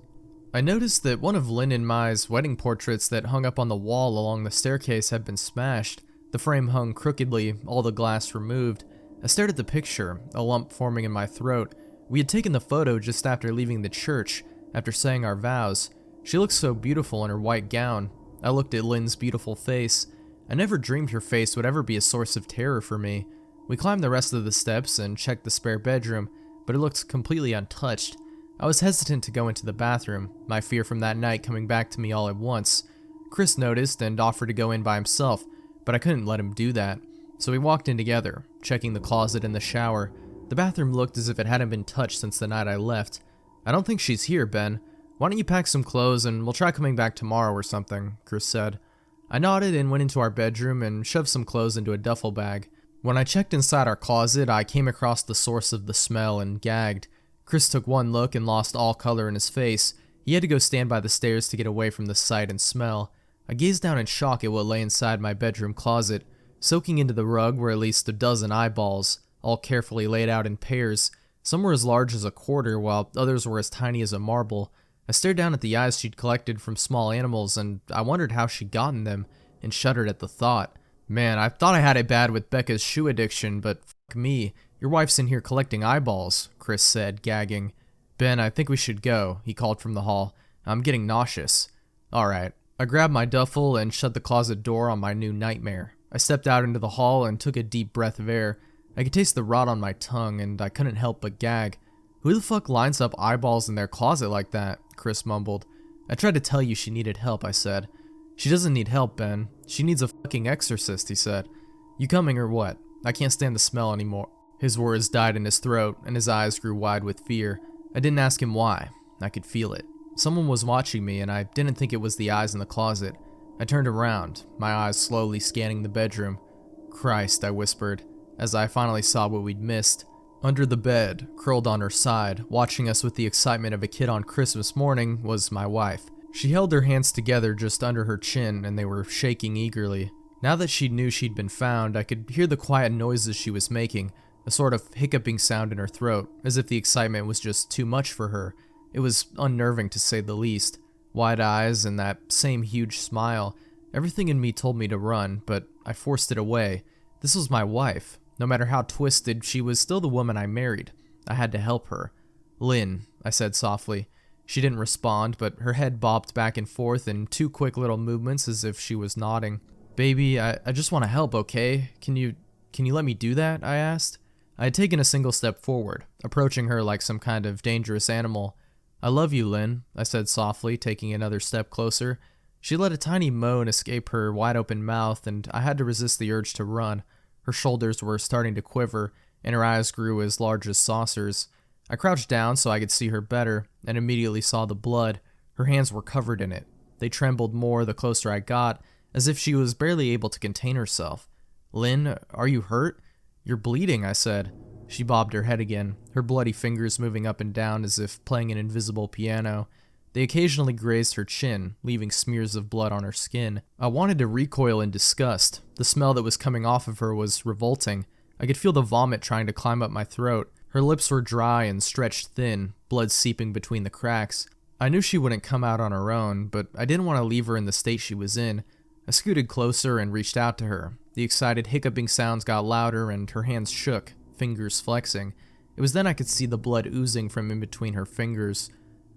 I noticed that one of Lynn and Mai's wedding portraits that hung up on the wall along the staircase had been smashed. The frame hung crookedly, all the glass removed. I stared at the picture, a lump forming in my throat. We had taken the photo just after leaving the church, after saying our vows. She looked so beautiful in her white gown. I looked at Lynn's beautiful face. I never dreamed her face would ever be a source of terror for me. We climbed the rest of the steps and checked the spare bedroom, but it looked completely untouched. I was hesitant to go into the bathroom, my fear from that night coming back to me all at once. Chris noticed and offered to go in by himself, but I couldn't let him do that. So we walked in together, checking the closet and the shower. The bathroom looked as if it hadn't been touched since the night I left. "I don't think she's here, Ben. Why don't you pack some clothes and we'll try coming back tomorrow or something," Chris said. I nodded and went into our bedroom and shoved some clothes into a duffel bag. When I checked inside our closet, I came across the source of the smell and gagged. Chris took one look and lost all color in his face. He had to go stand by the stairs to get away from the sight and smell. I gazed down in shock at what lay inside my bedroom closet. Soaking into the rug were at least a dozen eyeballs, all carefully laid out in pairs. Some were as large as a quarter, while others were as tiny as a marble. I stared down at the eyes she'd collected from small animals, and I wondered how she'd gotten them, and shuddered at the thought. Man, I thought I had it bad with Becca's shoe addiction, but fuck me. Your wife's in here collecting eyeballs, Chris said, gagging. "Ben, I think we should go," he called from the hall. "I'm getting nauseous." "Alright." I grabbed my duffel and shut the closet door on my new nightmare. I stepped out into the hall and took a deep breath of air. I could taste the rot on my tongue, and I couldn't help but gag. "Who the fuck lines up eyeballs in their closet like that?" Chris mumbled. "I tried to tell you she needed help," I said. "She doesn't need help, Ben. She needs a fucking exorcist," he said. You coming or what? I can't stand the smell anymore." His words died in his throat, and his eyes grew wide with fear. I didn't ask him why. I could feel it. Someone was watching me, and I didn't think it was the eyes in the closet. I turned around, my eyes slowly scanning the bedroom. "Christ," I whispered, as I finally saw what we'd missed. Under the bed, curled on her side, watching us with the excitement of a kid on Christmas morning, was my wife. She held her hands together just under her chin, and they were shaking eagerly. Now that she knew she'd been found, I could hear the quiet noises she was making, a sort of hiccuping sound in her throat, as if the excitement was just too much for her. It was unnerving to say the least. Wide eyes and that same huge smile. Everything in me told me to run, but I forced it away. This was my wife. No matter how twisted, she was still the woman I married. I had to help her. "Lynn," I said softly. She didn't respond, but her head bobbed back and forth in 2 quick little movements as if she was nodding. "Baby, I just want to help, okay? Can you let me do that?" I asked. I had taken a single step forward, approaching her like some kind of dangerous animal. "I love you, Lynn," I said softly, taking another step closer. She let a tiny moan escape her wide-open mouth, and I had to resist the urge to run. Her shoulders were starting to quiver, and her eyes grew as large as saucers. I crouched down so I could see her better, and immediately saw the blood. Her hands were covered in it. They trembled more the closer I got, as if she was barely able to contain herself. "Lynn, are you hurt? You're bleeding," I said. She bobbed her head again, her bloody fingers moving up and down as if playing an invisible piano. They occasionally grazed her chin, leaving smears of blood on her skin. I wanted to recoil in disgust. The smell that was coming off of her was revolting. I could feel the vomit trying to climb up my throat. Her lips were dry and stretched thin, blood seeping between the cracks. I knew she wouldn't come out on her own, but I didn't want to leave her in the state she was in. I scooted closer and reached out to her. The excited hiccuping sounds got louder and her hands shook, fingers flexing. It was then I could see the blood oozing from in between her fingers.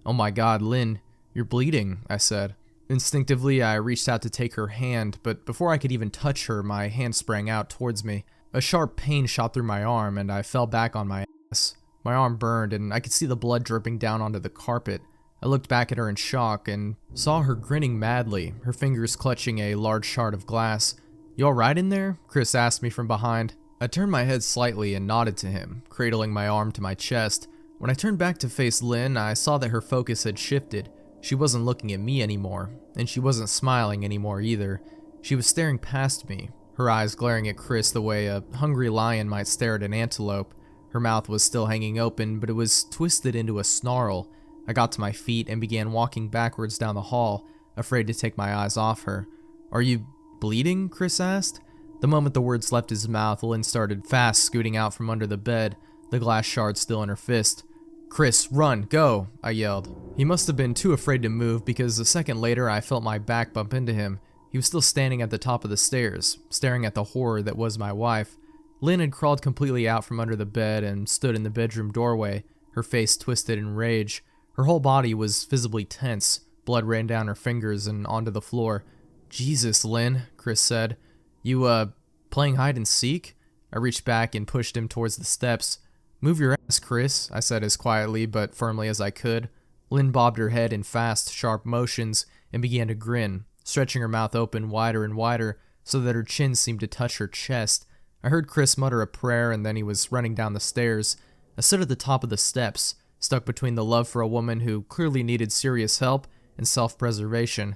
"Oh my God, Lynn, you're bleeding," I said. Instinctively, I reached out to take her hand, but before I could even touch her, my hand sprang out towards me. A sharp pain shot through my arm, and I fell back on my ass. My arm burned, and I could see the blood dripping down onto the carpet. I looked back at her in shock and saw her grinning madly, her fingers clutching a large shard of glass. "You alright in there?" Chris asked me from behind. I turned my head slightly and nodded to him, cradling my arm to my chest. When I turned back to face Lynn, I saw that her focus had shifted. She wasn't looking at me anymore, and she wasn't smiling anymore either. She was staring past me, her eyes glaring at Chris the way a hungry lion might stare at an antelope. Her mouth was still hanging open, but it was twisted into a snarl. I got to my feet and began walking backwards down the hall, afraid to take my eyes off her. "Are you bleeding?" Chris asked. The moment the words left his mouth, Lynn started fast scooting out from under the bed, the glass shard still in her fist. "Chris, run, go," I yelled. He must have been too afraid to move because a second later I felt my back bump into him. He was still standing at the top of the stairs, staring at the horror that was my wife. Lynn had crawled completely out from under the bed and stood in the bedroom doorway, her face twisted in rage. Her whole body was visibly tense. Blood ran down her fingers and onto the floor. "Jesus, Lynn," Chris said. You, playing hide and seek?" I reached back and pushed him towards the steps. "Move your ass, Chris," I said as quietly but firmly as I could. Lynn bobbed her head in fast, sharp motions and began to grin, stretching her mouth open wider and wider so that her chin seemed to touch her chest. I heard Chris mutter a prayer and then he was running down the stairs. I stood at the top of the steps, stuck between the love for a woman who clearly needed serious help and self-preservation.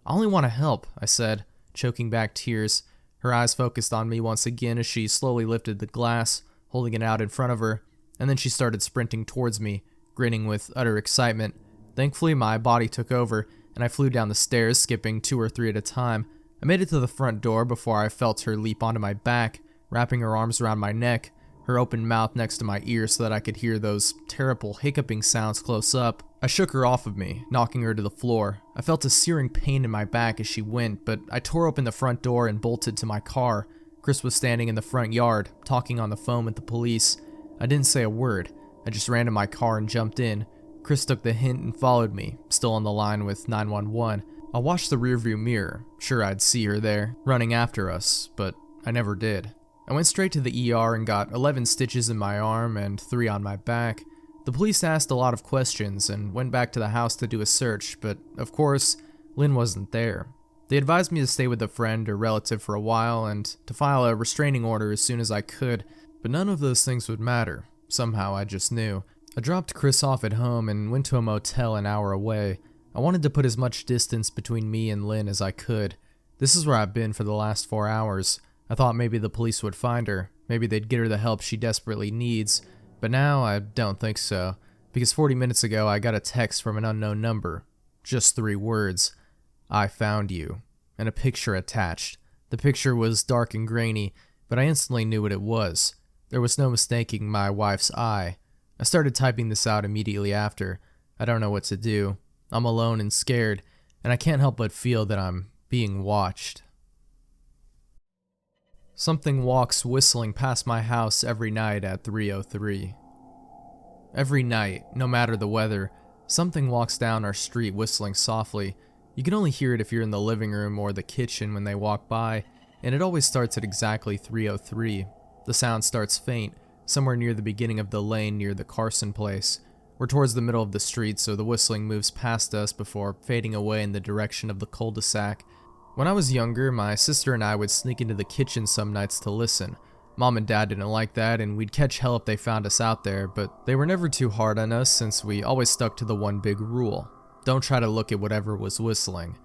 "I only want to help," I said, choking back tears. Her eyes focused on me once again as she slowly lifted the glass, holding it out in front of her, and then she started sprinting towards me, grinning with utter excitement. Thankfully, my body took over, and I flew down the stairs, skipping 2 or 3 at a time. I made it to the front door before I felt her leap onto my back, wrapping her arms around my neck, her open mouth next to my ear so that I could hear those terrible hiccuping sounds close up. I shook her off of me, knocking her to the floor. I felt a searing pain in my back as she went, but I tore open the front door and bolted to my car. Chris was standing in the front yard, talking on the phone with the police. I didn't say a word. I just ran to my car and jumped in. Chris took the hint and followed me, still on the line with 911. I watched the rearview mirror, sure I'd see her there, running after us, but I never did. I went straight to the ER and got 11 stitches in my arm and 3 on my back. The police asked a lot of questions and went back to the house to do a search, but of course, Lynn wasn't there. They advised me to stay with a friend or relative for a while and to file a restraining order as soon as I could, but none of those things would matter. Somehow I just knew. I dropped Chris off at home and went to a motel an hour away. I wanted to put as much distance between me and Lynn as I could. This is where I've been for the last 4 hours. I thought maybe the police would find her. Maybe they'd get her the help she desperately needs. But now I don't think so. Because 40 minutes ago I got a text from an unknown number. Just 3 words. I found you. And a picture attached. The picture was dark and grainy, but I instantly knew what it was. There was no mistaking my wife's eye. I started typing this out immediately after. I don't know what to do. I'm alone and scared, and I can't help but feel that I'm being watched. Something walks whistling past my house every night at 3:03. Every night, no matter the weather, something walks down our street whistling softly. You can only hear it if you're in the living room or the kitchen when they walk by, and it always starts at exactly 3:03. The sound starts faint, somewhere near the beginning of the lane near the Carson place. We're towards the middle of the street, so the whistling moves past us before fading away in the direction of the cul-de-sac. When I was younger, my sister and I would sneak into the kitchen some nights to listen. Mom and Dad didn't like that, and we'd catch hell if they found us out there, but they were never too hard on us since we always stuck to the one big rule. Don't try to look at whatever was whistling.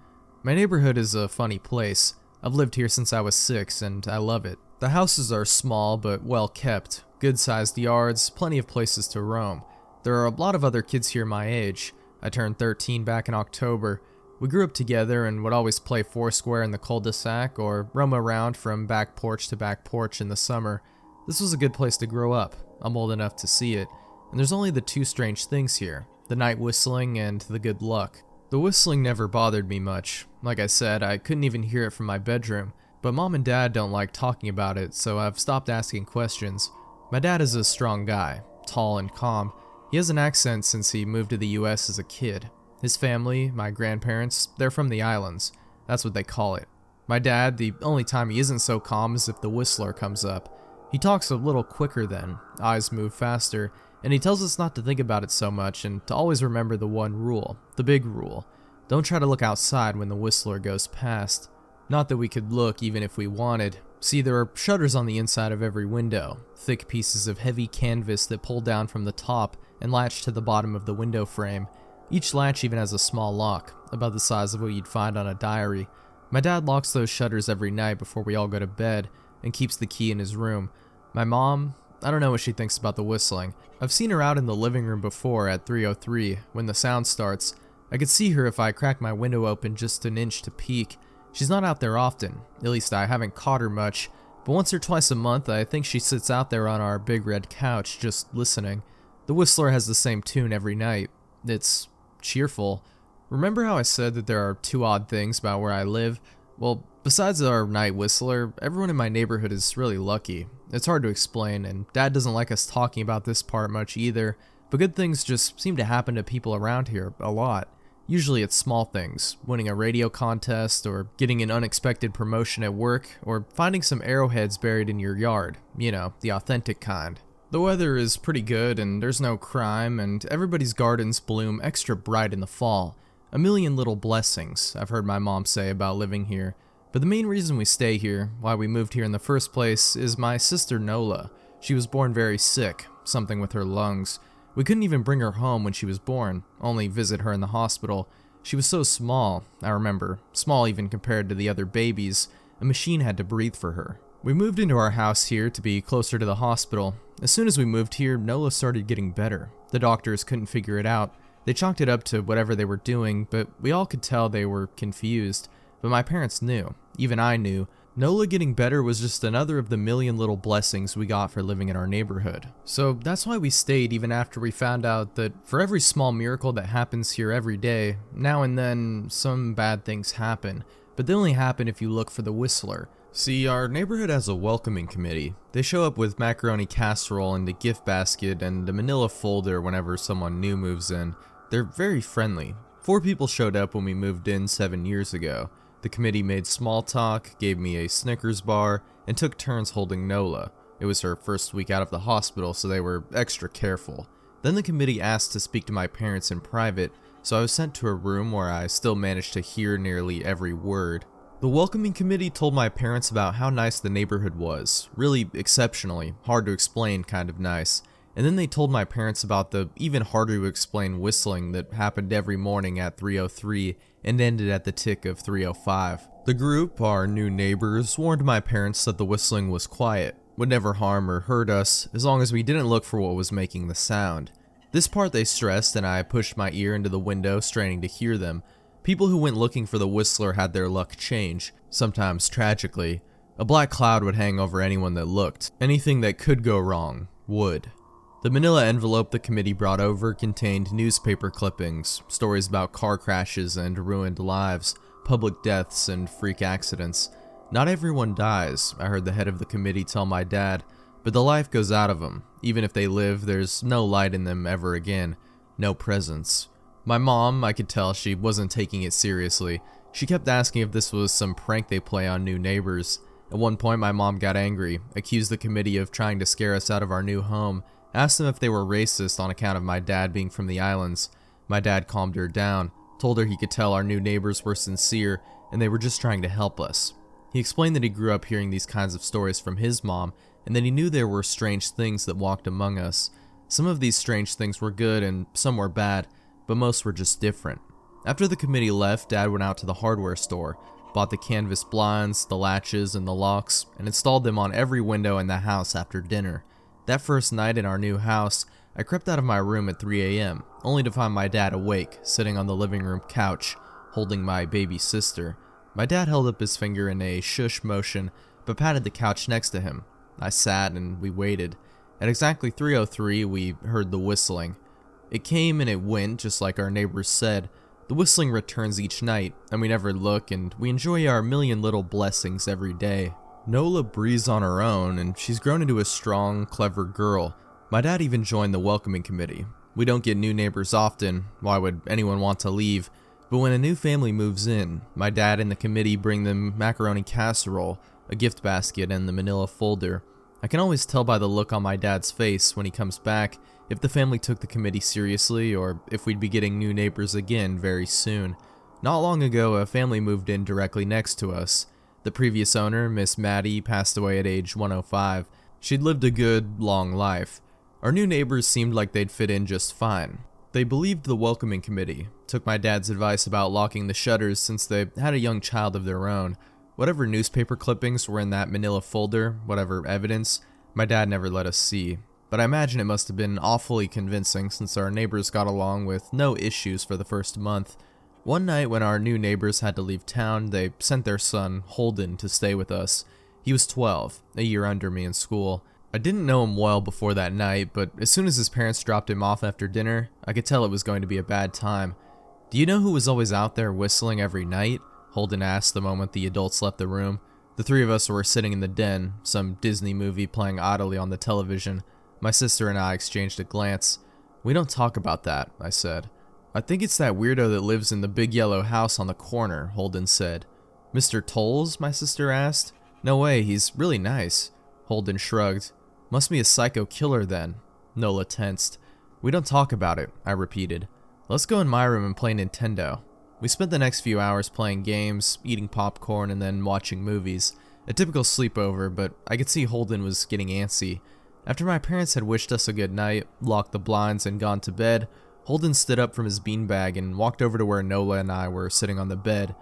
My neighborhood is a funny place. I've lived here since I was 6, and I love it. The houses are small but well kept, good-sized yards, plenty of places to roam. There are a lot of other kids here my age. I turned 13 back in October. We grew up together and would always play foursquare in the cul-de-sac or roam around from back porch to back porch in the summer. This was a good place to grow up. I'm old enough to see it. And there's only the 2 strange things here, the night whistling and the good luck. The whistling never bothered me much. Like I said, I couldn't even hear it from my bedroom. But Mom and Dad don't like talking about it, so I've stopped asking questions. My dad is a strong guy, tall and calm. He has an accent since he moved to the US as a kid. His family, my grandparents, they're from the islands. That's what they call it. My dad, the only time he isn't so calm is if the whistler comes up. He talks a little quicker then, eyes move faster, and he tells us not to think about it so much and to always remember the one rule, the big rule. Don't try to look outside when the whistler goes past. Not that we could look even if we wanted. See, there are shutters on the inside of every window, thick pieces of heavy canvas that pull down from the top and latch to the bottom of the window frame. Each latch even has a small lock, about the size of what you'd find on a diary. My dad locks those shutters every night before we all go to bed and keeps the key in his room. My mom, I don't know what she thinks about the whistling. I've seen her out in the living room before at 3:03 when the sound starts. I could see her if I cracked my window open just an inch to peek. She's not out there often, at least I haven't caught her much, but once or twice a month I think she sits out there on our big red couch just listening. The whistler has the same tune every night. It's cheerful. Remember how I said that there are 2 odd things about where I live? Well, besides our night whistler, everyone in my neighborhood is really lucky. It's hard to explain, and Dad doesn't like us talking about this part much either, but good things just seem to happen to people around here a lot. Usually it's small things, winning a radio contest, or getting an unexpected promotion at work, or finding some arrowheads buried in your yard. You know, the authentic kind. The weather is pretty good, and there's no crime, and everybody's gardens bloom extra bright in the fall. A million little blessings, I've heard my mom say about living here. But the main reason we stay here, why we moved here in the first place, is my sister Nola. She was born very sick, something with her lungs. We couldn't even bring her home when she was born, only visit her in the hospital. She was so small, I remember, small even compared to the other babies. A machine had to breathe for her. We moved into our house here to be closer to the hospital. As soon as we moved here, Nola started getting better. The doctors couldn't figure it out. They chalked it up to whatever they were doing, but we all could tell they were confused. But my parents knew. Even I knew. Nola getting better was just another of the million little blessings we got for living in our neighborhood. So that's why we stayed even after we found out that for every small miracle that happens here every day, now and then some bad things happen. But they only happen if you look for the whistler. See, our neighborhood has a welcoming committee. They show up with macaroni casserole and a gift basket and a manila folder whenever someone new moves in. They're very friendly. 4 people showed up when we moved in 7 years ago. The committee made small talk, gave me a Snickers bar, and took turns holding Nola. It was her first week out of the hospital, so they were extra careful. Then the committee asked to speak to my parents in private, so I was sent to a room where I still managed to hear nearly every word. The welcoming committee told my parents about how nice the neighborhood was, really exceptionally, hard to explain kind of nice. And then they told my parents about the even harder to explain whistling that happened every morning at 3:03 and ended at the tick of 3:05. The group, our new neighbors, warned my parents that the whistling was quiet, would never harm or hurt us as long as we didn't look for what was making the sound. This part they stressed, and I pushed my ear into the window, straining to hear them. People who went looking for the whistler had their luck change, sometimes tragically. A black cloud would hang over anyone that looked. Anything that could go wrong would. The manila envelope the committee brought over contained newspaper clippings, stories about car crashes and ruined lives, public deaths and freak accidents. Not everyone dies, I heard the head of the committee tell my dad, but the life goes out of them. Even if they live, there's no light in them ever again, no presence. My mom, I could tell she wasn't taking it seriously. She kept asking if this was some prank they play on new neighbors. At one point, my mom got angry, accused the committee of trying to scare us out of our new home, asked them if they were racist on account of my dad being from the islands. My dad calmed her down, told her he could tell our new neighbors were sincere and they were just trying to help us. He explained that he grew up hearing these kinds of stories from his mom and that he knew there were strange things that walked among us. Some of these strange things were good and some were bad, but most were just different. After the committee left, Dad went out to the hardware store, bought the canvas blinds, the latches, and the locks, and installed them on every window in the house after dinner. That first night in our new house, I crept out of my room at 3 a.m., only to find my dad awake, sitting on the living room couch, holding my baby sister. My dad held up his finger in a shush motion, but patted the couch next to him. I sat and we waited. At exactly 3:03, we heard the whistling. It came and it went, just like our neighbors said. The whistling returns each night, and we never look, and we enjoy our million little blessings every day. Nola breathes on her own, and she's grown into a strong, clever girl. My dad even joined the welcoming committee. We don't get new neighbors often, why would anyone want to leave? But when a new family moves in, my dad and the committee bring them macaroni casserole, a gift basket, and the manila folder. I can always tell by the look on my dad's face when he comes back if the family took the committee seriously or if we'd be getting new neighbors again very soon. Not long ago, a family moved in directly next to us. The previous owner, Miss Maddie, passed away at age 105. She'd lived a good, long life. Our new neighbors seemed like they'd fit in just fine. They believed the welcoming committee, took my dad's advice about locking the shutters since they had a young child of their own. Whatever newspaper clippings were in that manila folder, whatever evidence, my dad never let us see. But I imagine it must have been awfully convincing since our neighbors got along with no issues for the first month. One night when our new neighbors had to leave town, they sent their son, Holden, to stay with us. He was 12, a year under me in school. I didn't know him well before that night, but as soon as his parents dropped him off after dinner, I could tell it was going to be a bad time. "Do you know who was always out there whistling every night?" Holden asked the moment the adults left the room. The three of us were sitting in the den, some Disney movie playing idly on the television. My sister and I exchanged a glance. "We don't talk about that," I said. "I think it's that weirdo that lives in the big yellow house on the corner," Holden said. "Mr. Tolles?" my sister asked. "No way, he's really nice." Holden shrugged. "Must be a psycho killer then." Nola tensed. "We don't talk about it," I repeated. "Let's go in my room and play Nintendo." We spent the next few hours playing games, eating popcorn, and then watching movies. A typical sleepover, but I could see Holden was getting antsy. After my parents had wished us a good night, locked the blinds, and gone to bed, Holden stood up from his beanbag and walked over to where Nola and I were sitting on the bed.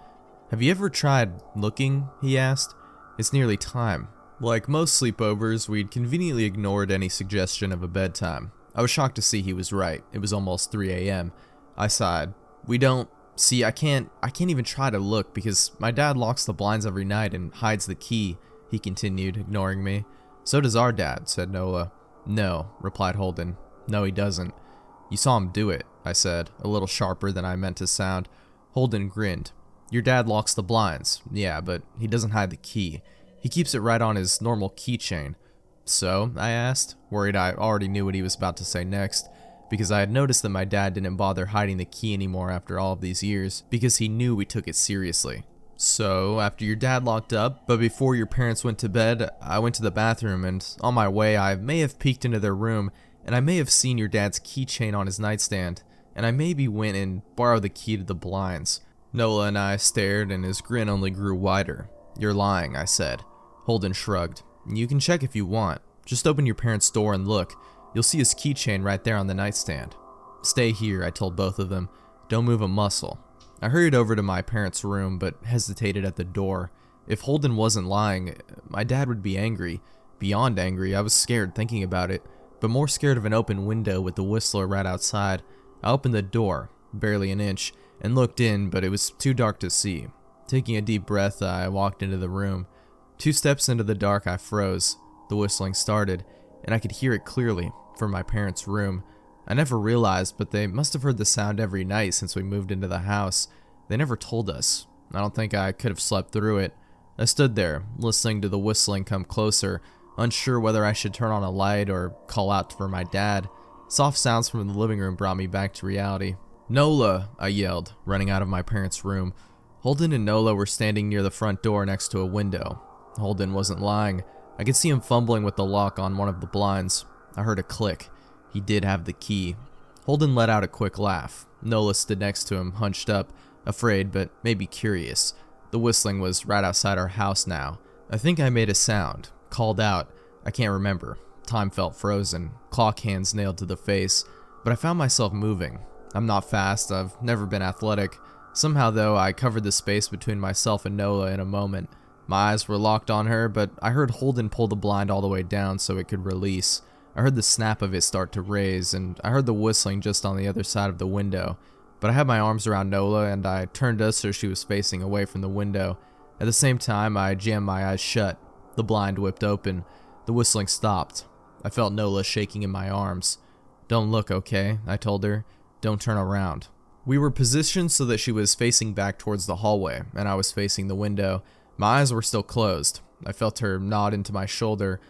"Have you ever tried looking?" he asked. "It's nearly time." Like most sleepovers, we'd conveniently ignored any suggestion of a bedtime. I was shocked to see he was right. It was almost 3 a.m. I sighed. "We don't... See, I can't even try to look because my dad locks the blinds every night and hides the key," he continued, ignoring me. "So does our dad," said Nola. "No," replied Holden. "No, he doesn't." "You saw him do it," I said, a little sharper than I meant to sound. Holden grinned. "Your dad locks the blinds. Yeah, but he doesn't hide the key. He keeps it right on his normal keychain." "So?" I asked, worried I already knew what he was about to say next, because I had noticed that my dad didn't bother hiding the key anymore after all of these years, because he knew we took it seriously. "So, after your dad locked up, but before your parents went to bed, I went to the bathroom, and on my way I may have peeked into their room, and I may have seen your dad's keychain on his nightstand, and I maybe went and borrowed the key to the blinds." Nola and I stared, and his grin only grew wider. "You're lying," I said. Holden shrugged. "You can check if you want. Just open your parents' door and look. You'll see his keychain right there on the nightstand." "Stay here," I told both of them. "Don't move a muscle." I hurried over to my parents' room, but hesitated at the door. If Holden wasn't lying, my dad would be angry. Beyond angry, I was scared thinking about it, but more scared of an open window with the whistler right outside. I opened the door, barely an inch, and looked in, but it was too dark to see. Taking a deep breath, I walked into the room. 2 steps into the dark, I froze. The whistling started, and I could hear it clearly from my parents' room. I never realized, but they must have heard the sound every night since we moved into the house. They never told us. I don't think I could have slept through it. I stood there, listening to the whistling come closer, unsure whether I should turn on a light or call out for my dad. Soft sounds from the living room brought me back to reality. "Nola!" I yelled, running out of my parents' room. Holden and Nola were standing near the front door next to a window. Holden wasn't lying. I could see him fumbling with the lock on one of the blinds. I heard a click. He did have the key. Holden let out a quick laugh. Nola stood next to him, hunched up, afraid but maybe curious. The whistling was right outside our house now. I think I made a sound, called out. I can't remember. Time felt frozen, clock hands nailed to the face, but I found myself moving. I'm not fast, I've never been athletic. Somehow though, I covered the space between myself and Nola in a moment. My eyes were locked on her, but I heard Holden pull the blind all the way down so it could release. I heard the snap of it start to raise, and I heard the whistling just on the other side of the window. But I had my arms around Nola, and I turned us so she was facing away from the window. At the same time, I jammed my eyes shut. The blind whipped open. The whistling stopped. I felt Nola shaking in my arms. "Don't look, okay?" I told her. "Don't turn around." We were positioned so that she was facing back towards the hallway, and I was facing the window. My eyes were still closed. I felt her nod into my shoulder.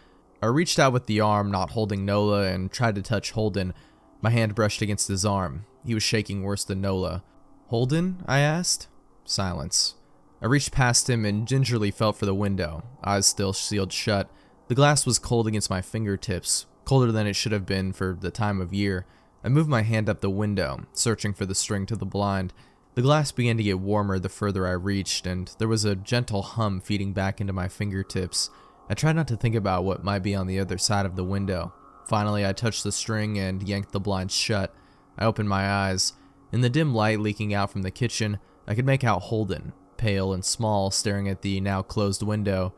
I reached out with the arm, not holding Nola, and tried to touch Holden. My hand brushed against his arm. He was shaking worse than Nola. "Holden?" I asked. Silence. I reached past him and gingerly felt for the window, eyes still sealed shut. The glass was cold against my fingertips, colder than it should have been for the time of year. I moved my hand up the window, searching for the string to the blind. The glass began to get warmer the further I reached, and there was a gentle hum feeding back into my fingertips. I tried not to think about what might be on the other side of the window. Finally, I touched the string and yanked the blinds shut. I opened my eyes. In the dim light leaking out from the kitchen, I could make out Holden, pale and small, staring at the now closed window.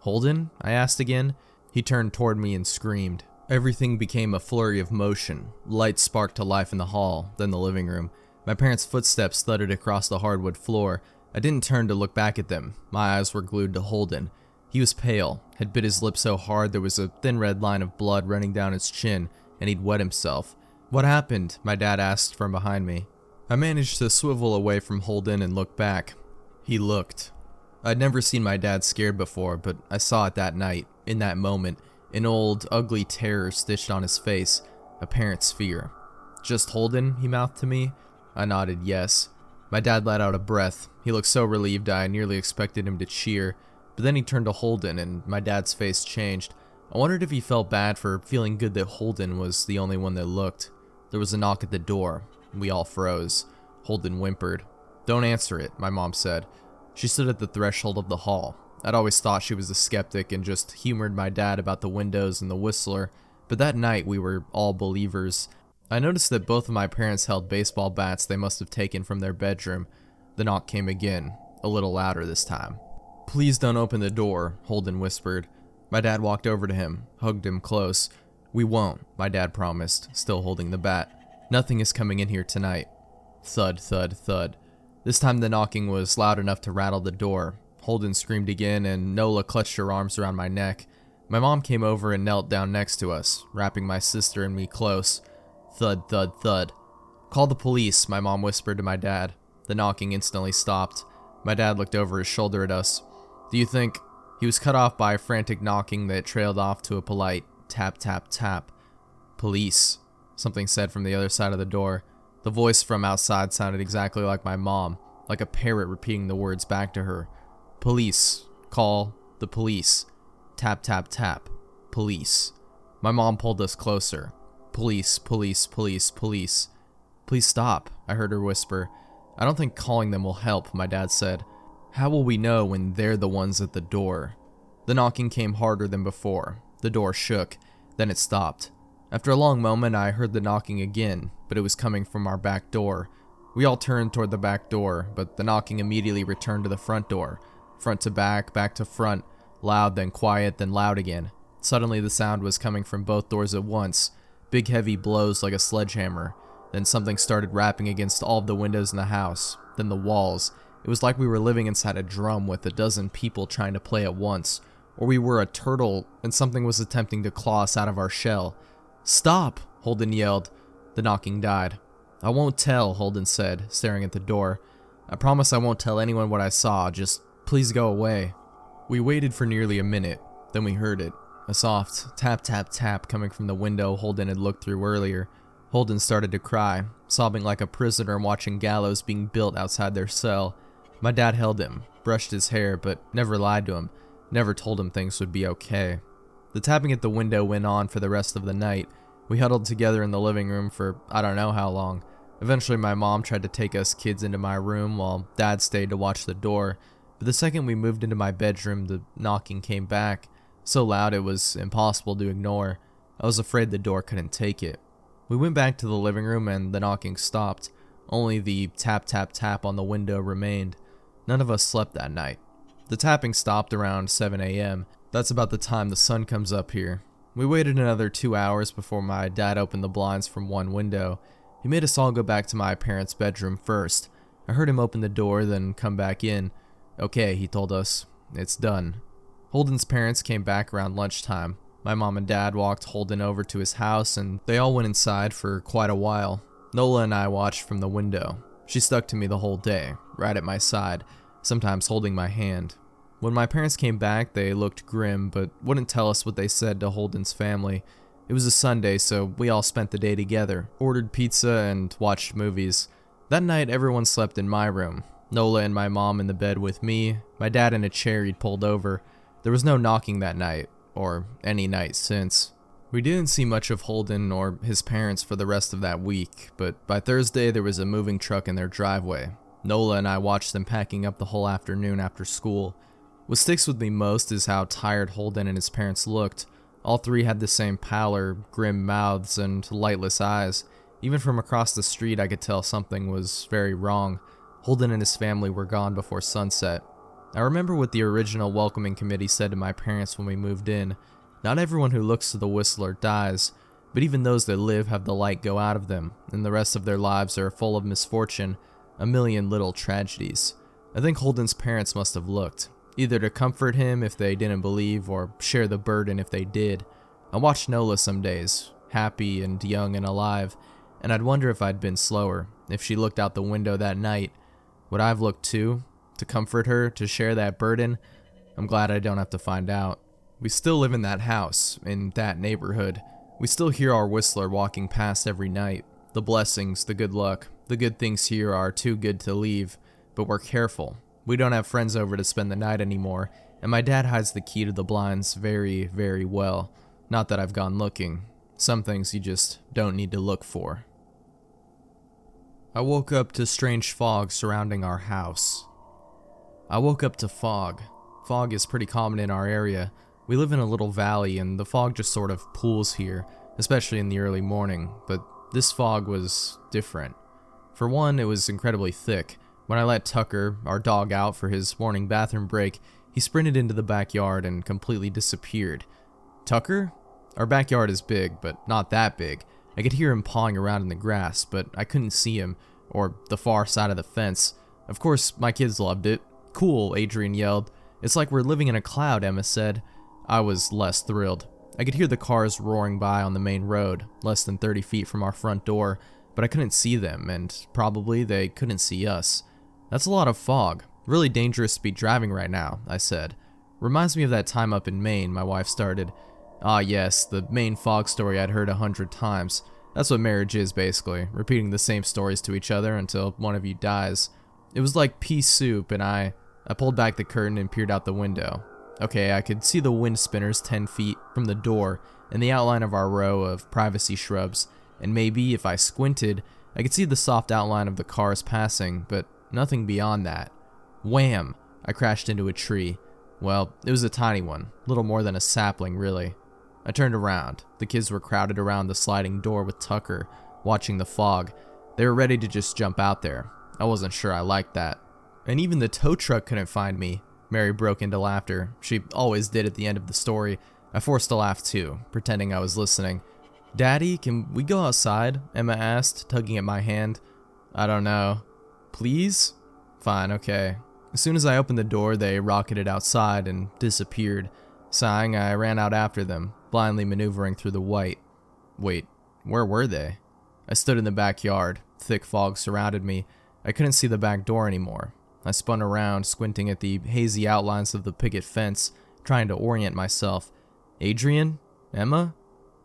"Holden?" I asked again. He turned toward me and screamed. Everything became a flurry of motion. Lights sparked to life in the hall, then the living room. My parents' footsteps thudded across the hardwood floor. I didn't turn to look back at them. My eyes were glued to Holden. He was pale, had bit his lip so hard there was a thin red line of blood running down his chin, and he'd wet himself. "What happened?" my dad asked from behind me. I managed to swivel away from Holden and look back. He looked. I'd never seen my dad scared before, but I saw it that night, in that moment, an old, ugly terror stitched on his face, a parent's fear. "Just Holden?" he mouthed to me. I nodded yes. My dad let out a breath. He looked so relieved I nearly expected him to cheer, but then he turned to Holden and my dad's face changed. I wondered if he felt bad for feeling good that Holden was the only one that looked. There was a knock at the door. We all froze. Holden whimpered. "Don't answer it," my mom said. She stood at the threshold of the hall. I'd always thought she was a skeptic and just humored my dad about the windows and the whistler, but that night we were all believers. I noticed that both of my parents held baseball bats they must have taken from their bedroom. The knock came again, a little louder this time. "Please don't open the door," Holden whispered. My dad walked over to him, hugged him close. "We won't," my dad promised, still holding the bat. "Nothing is coming in here tonight." Thud, thud, thud. This time the knocking was loud enough to rattle the door. Holden screamed again, and Nola clutched her arms around my neck. My mom came over and knelt down next to us, wrapping my sister and me close. Thud, thud, thud. "Call the police," my mom whispered to my dad. The knocking instantly stopped. My dad looked over his shoulder at us. "Do you think—" He was cut off by a frantic knocking that trailed off to a polite tap, tap, tap. "Police," something said from the other side of the door. The voice from outside sounded exactly like my mom, like a parrot repeating the words back to her. "Police. Call the police. Tap, tap, tap. Police." My mom pulled us closer. "Police, police, police, police." "Please stop," I heard her whisper. I don't think calling them will help, my dad said. How will we know when they're the ones at the door? The knocking came harder than before. The door shook, then it stopped. After a long moment, I heard the knocking again, but it was coming from our back door. We all turned toward the back door, but the knocking immediately returned to the front door. Front to back to front, loud then quiet then loud again. Suddenly the sound was coming from both doors at once, big heavy blows like a sledgehammer. Then something started rapping against all of the windows in the house, then the walls. It was like we were living inside a drum with a dozen people trying to play at once, or we were a turtle and something was attempting to claw us out of our shell. "Stop!" Holden yelled. The knocking died. "I won't tell," Holden said, staring at the door. "I promise I won't tell anyone what I saw, just please go away." We waited for nearly a minute, then we heard it. A soft tap tap tap coming from the window Holden had looked through earlier. Holden started to cry, sobbing like a prisoner watching gallows being built outside their cell. My dad held him, brushed his hair, but never lied to him, never told him things would be okay. The tapping at the window went on for the rest of the night. We huddled together in the living room for I don't know how long. Eventually my mom tried to take us kids into my room while dad stayed to watch the door, but the second we moved into my bedroom, the knocking came back, so loud it was impossible to ignore. I was afraid the door couldn't take it. We went back to the living room and the knocking stopped. Only the tap tap tap on the window remained. None of us slept that night. The tapping stopped around 7 a.m. That's about the time the sun comes up here. We waited another 2 hours before my dad opened the blinds from one window. He made us all go back to my parents' bedroom first. I heard him open the door, then come back in. "Okay," he told us, "it's done." Holden's parents came back around lunchtime. My mom and dad walked Holden over to his house, and they all went inside for quite a while. Nola and I watched from the window. She stuck to me the whole day, right at my side, sometimes holding my hand. When my parents came back, they looked grim, but wouldn't tell us what they said to Holden's family. It was a Sunday, so we all spent the day together, ordered pizza, and watched movies. That night, everyone slept in my room. Nola and my mom in the bed with me, my dad in a chair he'd pulled over. There was no knocking that night, or any night since. We didn't see much of Holden or his parents for the rest of that week, but by Thursday there was a moving truck in their driveway. Nola and I watched them packing up the whole afternoon after school. What sticks with me most is how tired Holden and his parents looked. All three had the same pallor, grim mouths, and lightless eyes. Even from across the street I could tell something was very wrong. Holden and his family were gone before sunset. I remember what the original welcoming committee said to my parents when we moved in. Not everyone who looks to the Whistler dies, but even those that live have the light go out of them, and the rest of their lives are full of misfortune, a million little tragedies. I think Holden's parents must have looked, either to comfort him if they didn't believe, or share the burden if they did. I watched Nola some days, happy and young and alive, and I'd wonder if I'd been slower, if she looked out the window that night. Would I have looked too? To comfort her, to share that burden? I'm glad I don't have to find out. We still live in that house, in that neighborhood. We still hear our Whistler walking past every night. The blessings, the good luck, the good things here are too good to leave, but we're careful. We don't have friends over to spend the night anymore, and my dad hides the key to the blinds very, very well. Not that I've gone looking. Some things you just don't need to look for. I woke up to strange fog surrounding our house. I woke up to fog. Fog is pretty common in our area. We live in a little valley and the fog just sort of pools here, especially in the early morning, but this fog was different. For one, it was incredibly thick. When I let Tucker, our dog, out for his morning bathroom break, he sprinted into the backyard and completely disappeared. Tucker? Our backyard is big, but not that big. I could hear him pawing around in the grass, but I couldn't see him, or the far side of the fence. Of course, my kids loved it. "Cool," Adrian yelled. "It's like we're living in a cloud," Emma said. I was less thrilled. I could hear the cars roaring by on the main road, less than 30 feet from our front door, but I couldn't see them, and probably they couldn't see us. "That's a lot of fog. Really dangerous to be driving right now," I said. "Reminds me of that time up in Maine," my wife started. Ah yes, the Maine fog story I'd heard 100 times. That's what marriage is, basically, repeating the same stories to each other until one of you dies. It was like pea soup, and I pulled back the curtain and peered out the window. Okay, I could see the wind spinners 10 feet from the door and the outline of our row of privacy shrubs, and maybe, if I squinted, I could see the soft outline of the cars passing, but nothing beyond that. Wham! I crashed into a tree. Well, it was a tiny one, little more than a sapling, really. I turned around. The kids were crowded around the sliding door with Tucker, watching the fog. They were ready to just jump out there. I wasn't sure I liked that. And even the tow truck couldn't find me. Mary broke into laughter. She always did at the end of the story. I forced a laugh too, pretending I was listening. "Daddy, can we go outside?" Emma asked, tugging at my hand. "I don't know." "Please?" "Fine, okay." As soon as I opened the door, they rocketed outside and disappeared. Sighing, I ran out after them, blindly maneuvering through the white. Wait, where were they? I stood in the backyard. Thick fog surrounded me. I couldn't see the back door anymore. I spun around, squinting at the hazy outlines of the picket fence, trying to orient myself. "Adrian? Emma?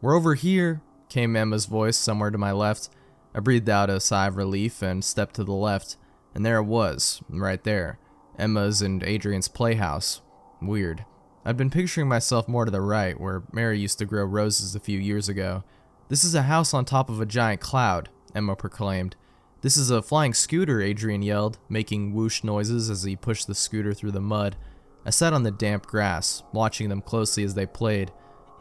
We're over here," came Emma's voice somewhere to my left. I breathed out a sigh of relief and stepped to the left, and there it was, right there. Emma's and Adrian's playhouse. Weird. I'd been picturing myself more to the right, where Mary used to grow roses a few years ago. "This is a house on top of a giant cloud," Emma proclaimed. "This is a flying scooter," Adrian yelled, making whoosh noises as he pushed the scooter through the mud. I sat on the damp grass, watching them closely as they played.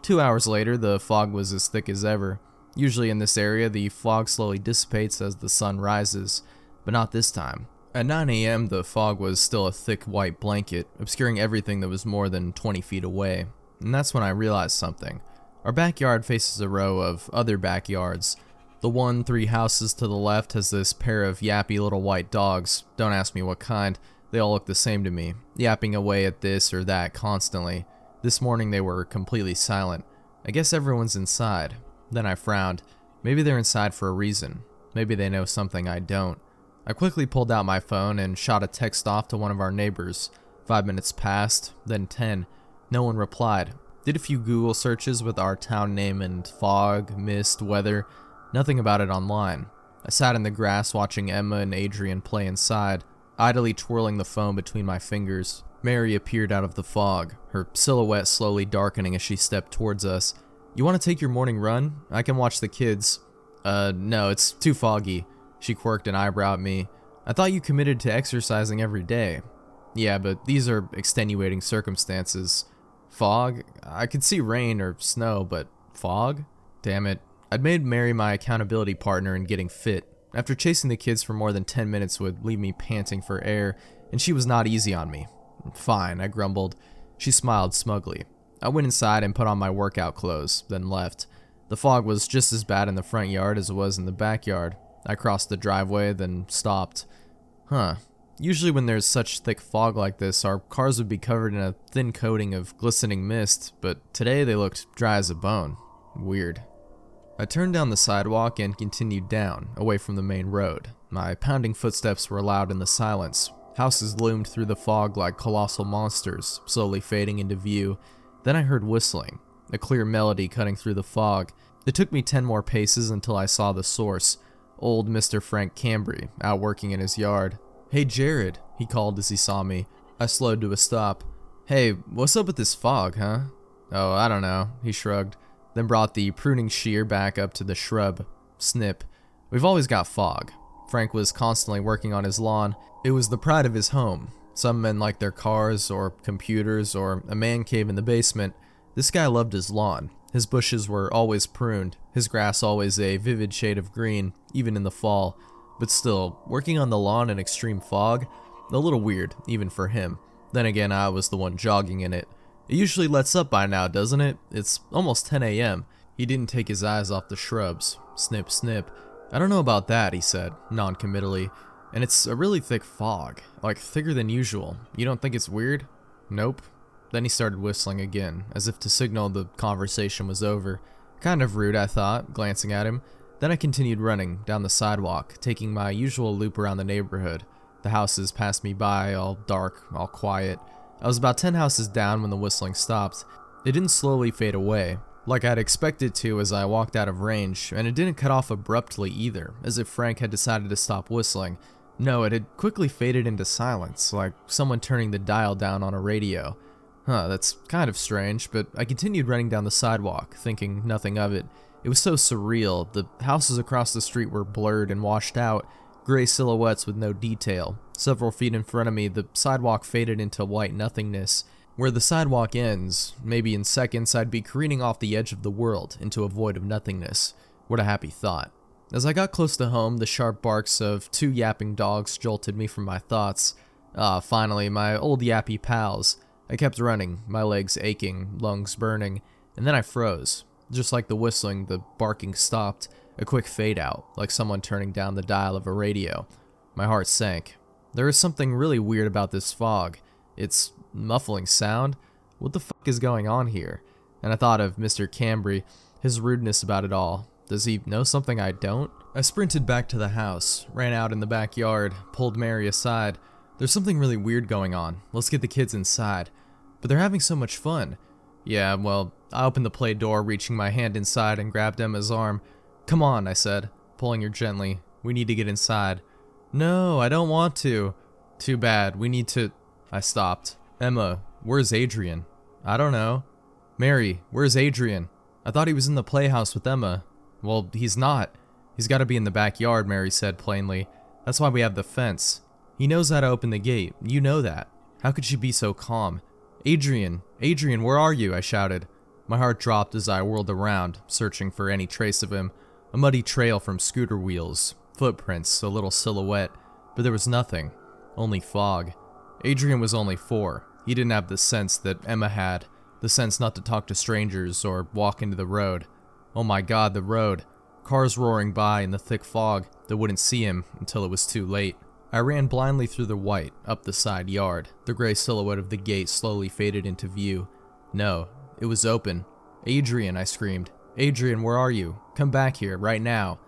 2 hours later, the fog was as thick as ever. Usually in this area, the fog slowly dissipates as the sun rises, but not this time. At 9 a.m., the fog was still a thick white blanket, obscuring everything that was more than 20 feet away. And that's when I realized something. Our backyard faces a row of other backyards. The one 3 houses to the left has this pair of yappy little white dogs. Don't ask me what kind. They all look the same to me, yapping away at this or that constantly. This morning they were completely silent. I guess everyone's inside. Then I frowned. Maybe they're inside for a reason. Maybe they know something I don't. I quickly pulled out my phone and shot a text off to one of our neighbors. 5 minutes passed, then 10. No one replied. Did a few Google searches with our town name and fog, mist, weather. Nothing about it online. I sat in the grass watching Emma and Adrian play inside, idly twirling the phone between my fingers. Mary appeared out of the fog, her silhouette slowly darkening as she stepped towards us. "You want to take your morning run? I can watch the kids." No, it's too foggy." She quirked an eyebrow at me. "I thought you committed to exercising every day." "Yeah, but these are extenuating circumstances." "Fog? I could see rain or snow, but fog? Damn it. I'd made Mary my accountability partner in getting fit. After chasing the kids for more than 10 minutes would leave me panting for air, and she was not easy on me. "Fine," I grumbled. She smiled smugly. I went inside and put on my workout clothes, then left. The fog was just as bad in the front yard as it was in the backyard. I crossed the driveway, then stopped. Usually when there's such thick fog like this, our cars would be covered in a thin coating of glistening mist, but today they looked dry as a bone. Weird. I turned down the sidewalk and continued down, away from the main road. My pounding footsteps were loud in the silence. Houses loomed through the fog like colossal monsters, slowly fading into view. Then I heard whistling, a clear melody cutting through the fog. It took me 10 more paces until I saw the source. Old Mr. Frank Cambry, out working in his yard. "Hey Jared," he called as he saw me. I slowed to a stop. "Hey, what's up with this fog, huh?" "Oh, I don't know," he shrugged, then brought the pruning shear back up to the shrub. Snip. "We've always got fog." Frank was constantly working on his lawn. It was the pride of his home. Some men like their cars, or computers, or a man cave in the basement. This guy loved his lawn. His bushes were always pruned, his grass always a vivid shade of green, even in the fall. But still, working on the lawn in extreme fog? A little weird, even for him. Then again, I was the one jogging in it. It usually lets up by now, doesn't it? It's almost 10 a.m. He didn't take his eyes off the shrubs. Snip, snip. "I don't know about that," he said, non-committally. "And it's a really thick fog, like thicker than usual. You don't think it's weird?" "Nope." Then he started whistling again, as if to signal the conversation was over. Kind of rude, I thought, glancing at him. Then I continued running down the sidewalk, taking my usual loop around the neighborhood. The houses passed me by, all dark, all quiet. I was about 10 houses down when the whistling stopped. It didn't slowly fade away, like I'd expected to as I walked out of range, and it didn't cut off abruptly either, as if Frank had decided to stop whistling. No, it had quickly faded into silence, like someone turning the dial down on a radio. That's kind of strange, but I continued running down the sidewalk, thinking nothing of it. It was so surreal. The houses across the street were blurred and washed out, gray silhouettes with no detail. Several feet in front of me, the sidewalk faded into white nothingness. Where the sidewalk ends, maybe in seconds, I'd be careening off the edge of the world into a void of nothingness. What a happy thought. As I got close to home, the sharp barks of 2 yapping dogs jolted me from my thoughts. Finally, my old yappy pals. I kept running, my legs aching, lungs burning, and then I froze. Just like the whistling, the barking stopped. A quick fade out, like someone turning down the dial of a radio. My heart sank. There is something really weird about this fog. It's muffling sound. What the fuck is going on here? And I thought of Mr. Cambry, his rudeness about it all. Does he know something I don't? I sprinted back to the house, ran out in the backyard, pulled Mary aside. There's something really weird going on. Let's get the kids inside. But they're having so much fun. Yeah, well, I opened the play door, reaching my hand inside and grabbed Emma's arm. Come on, I said, pulling her gently. We need to get inside. No, I don't want to. Too bad, we need to... I stopped. Emma, where's Adrian? I don't know. Mary, where's Adrian? I thought he was in the playhouse with Emma. Well, he's not. He's gotta be in the backyard, Mary said plainly. That's why we have the fence. He knows how to open the gate. You know that. How could she be so calm? Adrian, Adrian, where are you? I shouted. My heart dropped as I whirled around, searching for any trace of him. A muddy trail from scooter wheels, footprints, a little silhouette, but there was nothing. Only fog. Adrian was only 4. He didn't have the sense that Emma had, the sense not to talk to strangers or walk into the road. Oh my god, the road. Cars roaring by in the thick fog that wouldn't see him until it was too late. I ran blindly through the white, up the side yard. The gray silhouette of the gate slowly faded into view. No, it was open. Adrian, I screamed. Adrian, where are you? Come back here, right now.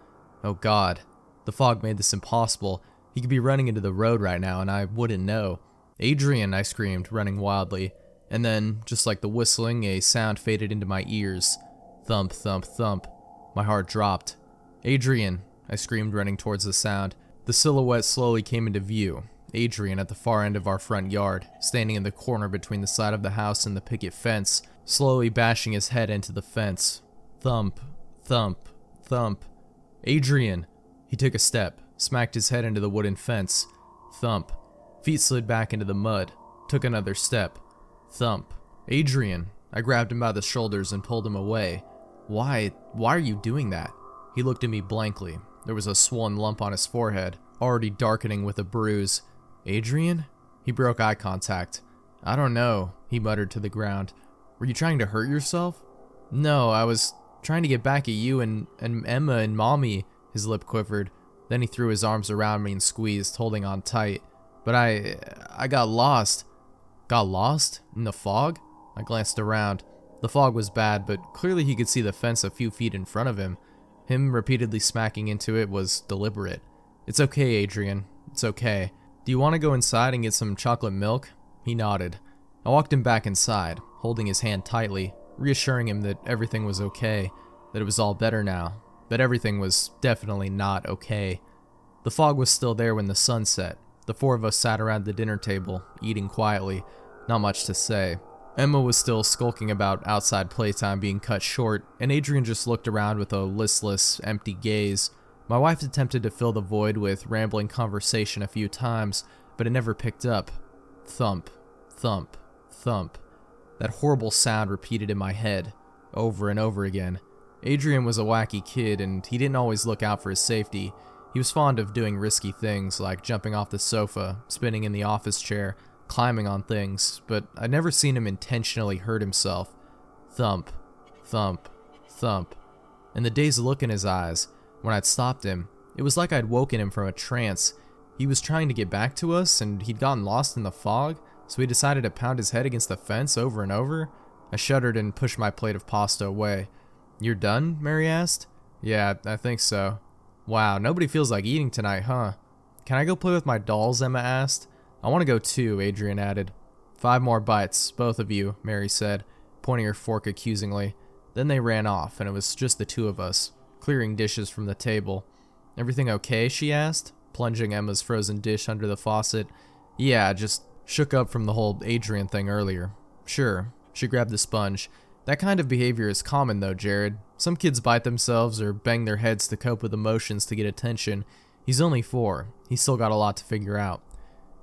Oh god. The fog made this impossible. He could be running into the road right now and I wouldn't know. Adrian, I screamed, running wildly. And then, just like the whistling, a sound faded into my ears. Thump, thump, thump. My heart dropped. Adrian, I screamed, running towards the sound. The silhouette slowly came into view. Adrian at the far end of our front yard, standing in the corner between the side of the house and the picket fence, slowly bashing his head into the fence. Thump, thump, thump. Adrian! He took a step, smacked his head into the wooden fence. Thump. Feet slid back into the mud. Took another step. Thump. Adrian! I grabbed him by the shoulders and pulled him away. Why are you doing that? He looked at me blankly. There was a swollen lump on his forehead, already darkening with a bruise. Adrian? He broke eye contact. I don't know, he muttered to the ground. Were you trying to hurt yourself? No, I was trying to get back at you and Emma and Mommy, his lip quivered. Then he threw his arms around me and squeezed, holding on tight. But I got lost. Got lost? In the fog? I glanced around. The fog was bad, but clearly he could see the fence a few feet in front of him. Him repeatedly smacking into it was deliberate. It's okay, Adrian. It's okay. Do you want to go inside and get some chocolate milk? He nodded. I walked him back inside, holding his hand tightly, reassuring him that everything was okay, that it was all better now, that everything was definitely not okay. The fog was still there when the sun set. The 4 of us sat around the dinner table, eating quietly, not much to say. Emma was still skulking about outside playtime being cut short, and Adrian just looked around with a listless, empty gaze. My wife attempted to fill the void with rambling conversation a few times, but it never picked up. Thump, thump, thump. That horrible sound repeated in my head, over and over again. Adrian was a wacky kid, and he didn't always look out for his safety. He was fond of doing risky things, like jumping off the sofa, spinning in the office chair, climbing on things, but I'd never seen him intentionally hurt himself. Thump, thump, thump. And the dazed look in his eyes, when I'd stopped him, it was like I'd woken him from a trance. He was trying to get back to us, and he'd gotten lost in the fog, so he decided to pound his head against the fence over and over. I shuddered and pushed my plate of pasta away. You're done? Mary asked. Yeah, I think so. Wow, nobody feels like eating tonight, huh? Can I go play with my dolls? Emma asked. I want to go too, Adrian added. 5 more bites, both of you, Mary said, pointing her fork accusingly. Then they ran off, and it was just the 2 of us, clearing dishes from the table. Everything okay? She asked, plunging Emma's frozen dish under the faucet. Yeah, just shook up from the whole Adrian thing earlier. Sure. She grabbed the sponge. That kind of behavior is common though, Jared. Some kids bite themselves or bang their heads to cope with emotions to get attention. He's only 4. He's still got a lot to figure out.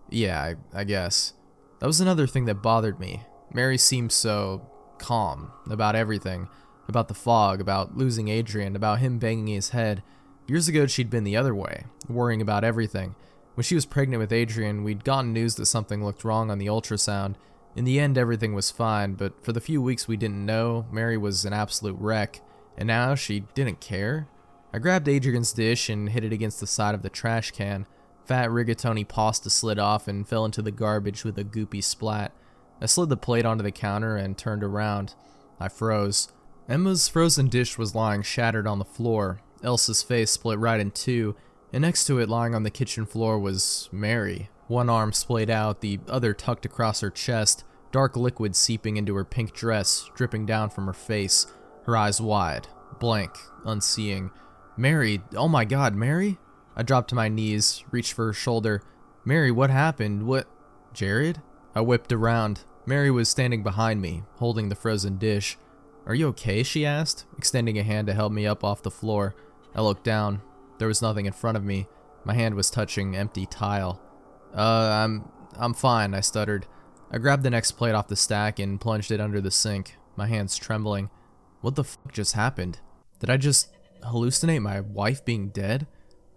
Yeah, I guess. That was another thing that bothered me. Mary seemed so calm about everything. About the fog, about losing Adrian, about him banging his head. Years ago, she'd been the other way, worrying about everything. When she was pregnant with Adrian, we'd gotten news that something looked wrong on the ultrasound. In the end, everything was fine, but for the few weeks we didn't know, Mary was an absolute wreck. And now she didn't care? I grabbed Adrian's dish and hit it against the side of the trash can. Fat rigatoni pasta slid off and fell into the garbage with a goopy splat. I slid the plate onto the counter and turned around. I froze. Emma's frozen dish was lying shattered on the floor. Elsa's face split right in two, and next to it lying on the kitchen floor was Mary. One arm splayed out, the other tucked across her chest, dark liquid seeping into her pink dress, dripping down from her face, her eyes wide, blank, unseeing. Mary, oh my god, Mary? I dropped to my knees, reached for her shoulder. Mary, what happened? What? Jared? I whipped around. Mary was standing behind me, holding the frozen dish. Are you okay? She asked, extending a hand to help me up off the floor. I looked down. There was nothing in front of me. My hand was touching empty tile. I'm fine, I stuttered. I grabbed the next plate off the stack and plunged it under the sink, my hands trembling. What the fuck just happened? Did I just hallucinate my wife being dead?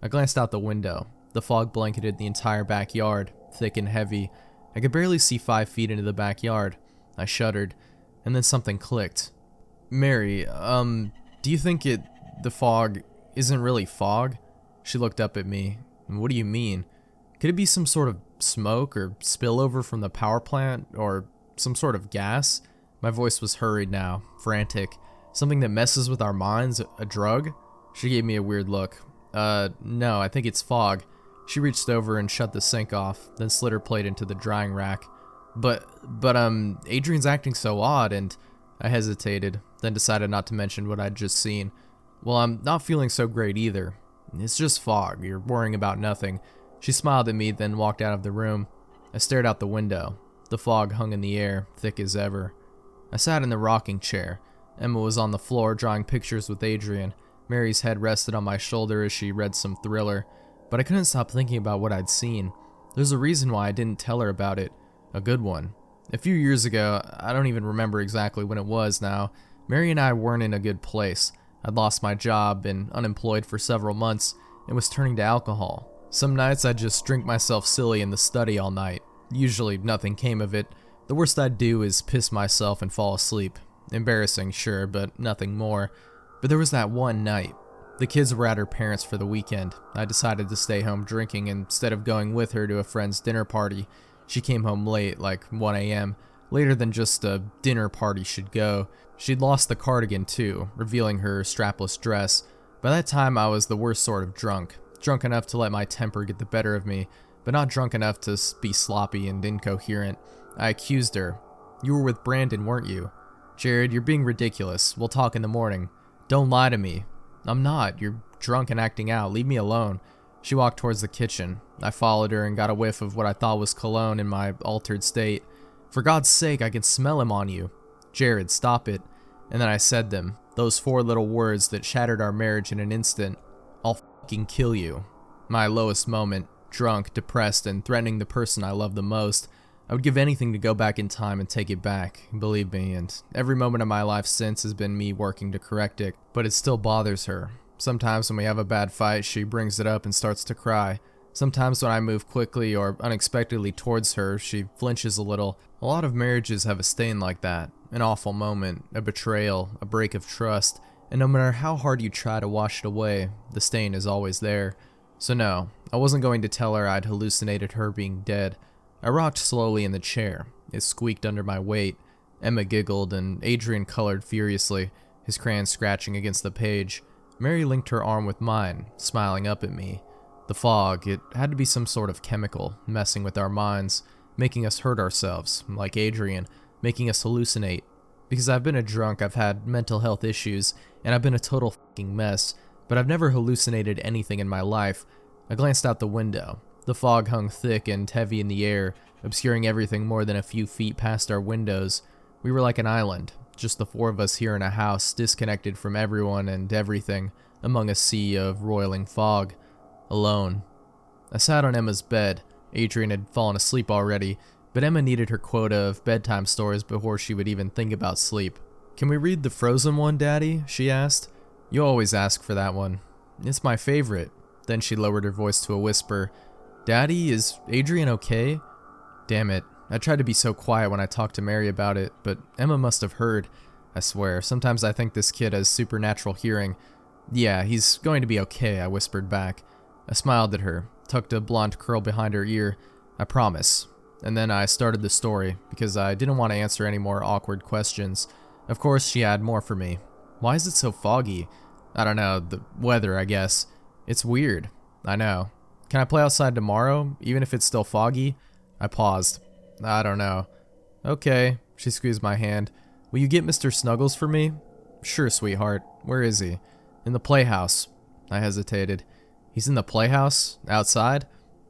I glanced out the window. The fog blanketed the entire backyard, thick and heavy. I could barely see 5 feet into the backyard. I shuddered, and then something clicked. Mary, do you think the fog isn't really fog? She looked up at me. What do you mean? Could it be some sort of smoke or spillover from the power plant or some sort of gas? My voice was hurried now, frantic. Something that messes with our minds, a drug? She gave me a weird look. No, I think it's fog. She reached over and shut the sink off, then slid her plate into the drying rack. But, Adrian's acting so odd, and I hesitated, then decided not to mention what I'd just seen. Well, I'm not feeling so great either. It's just fog. You're worrying about nothing. She smiled at me, then walked out of the room. I stared out the window. The fog hung in the air, thick as ever. I sat in the rocking chair. Emma was on the floor drawing pictures with Adrian. Mary's head rested on my shoulder as she read some thriller. But I couldn't stop thinking about what I'd seen. There's a reason why I didn't tell her about it. A good one. A few years ago, I don't even remember exactly when it was now, Mary and I weren't in a good place. I'd lost my job, been unemployed for several months, and was turning to alcohol. Some nights I'd just drink myself silly in the study all night. Usually nothing came of it. The worst I'd do is piss myself and fall asleep. Embarrassing, sure, but nothing more. But there was that one night. The kids were at her parents' for the weekend. I decided to stay home drinking instead of going with her to a friend's dinner party. She came home late, like 1 a.m., later than just a dinner party should go. She'd lost the cardigan too, revealing her strapless dress. By that time I was the worst sort of drunk. Drunk enough to let my temper get the better of me, but not drunk enough to be sloppy and incoherent. I accused her. You were with Brandon, weren't you? Jared, you're being ridiculous. We'll talk in the morning. Don't lie to me. I'm not. You're drunk and acting out. Leave me alone. She walked towards the kitchen. I followed her and got a whiff of what I thought was cologne in my altered state. For God's sake, I can smell him on you. Jared, stop it. And then I said them. Those 4 little words that shattered our marriage in an instant. I'll fucking kill you. My lowest moment. Drunk, depressed, and threatening the person I love the most. I would give anything to go back in time and take it back, believe me, and every moment of my life since has been me working to correct it, but it still bothers her. Sometimes when we have a bad fight, she brings it up and starts to cry. Sometimes when I move quickly or unexpectedly towards her, she flinches a little. A lot of marriages have a stain like that, an awful moment, a betrayal, a break of trust, and no matter how hard you try to wash it away, the stain is always there. So no, I wasn't going to tell her I'd hallucinated her being dead. I rocked slowly in the chair. It squeaked under my weight. Emma giggled, and Adrian colored furiously, his crayon scratching against the page. Mary linked her arm with mine, smiling up at me. The fog, it had to be some sort of chemical, messing with our minds, making us hurt ourselves, like Adrian, making us hallucinate. Because I've been a drunk, I've had mental health issues, and I've been a total fucking mess, but I've never hallucinated anything in my life. I glanced out the window. The fog hung thick and heavy in the air, obscuring everything more than a few feet past our windows. We were like an island, Just the four of us here in a house, disconnected from everyone and everything, among a sea of roiling fog. Alone. I sat on Emma's bed. Adrian had fallen asleep already, but Emma needed her quota of bedtime stories before she would even think about sleep. "Can we read the Frozen one, Daddy?" she asked. "You always ask for that one." "It's my favorite." Then she lowered her voice to a whisper. "Daddy, is Adrian okay?" Damn it. I tried to be so quiet when I talked to Mary about it, but Emma must have heard. I swear, sometimes I think this kid has supernatural hearing. "Yeah, he's going to be okay," I whispered back. I smiled at her, tucked a blonde curl behind her ear. "I promise." And then I started the story, because I didn't want to answer any more awkward questions. Of course, she had more for me. "Why is it so foggy?" "I don't know, the weather, I guess." "It's weird." "I know." "Can I play outside tomorrow, even if it's still foggy?" I paused. "I don't know." "Okay." She squeezed my hand. "Will you get Mr. Snuggles for me?" "Sure, sweetheart. Where is he?" "In the playhouse." I hesitated. "He's in the playhouse? Outside?"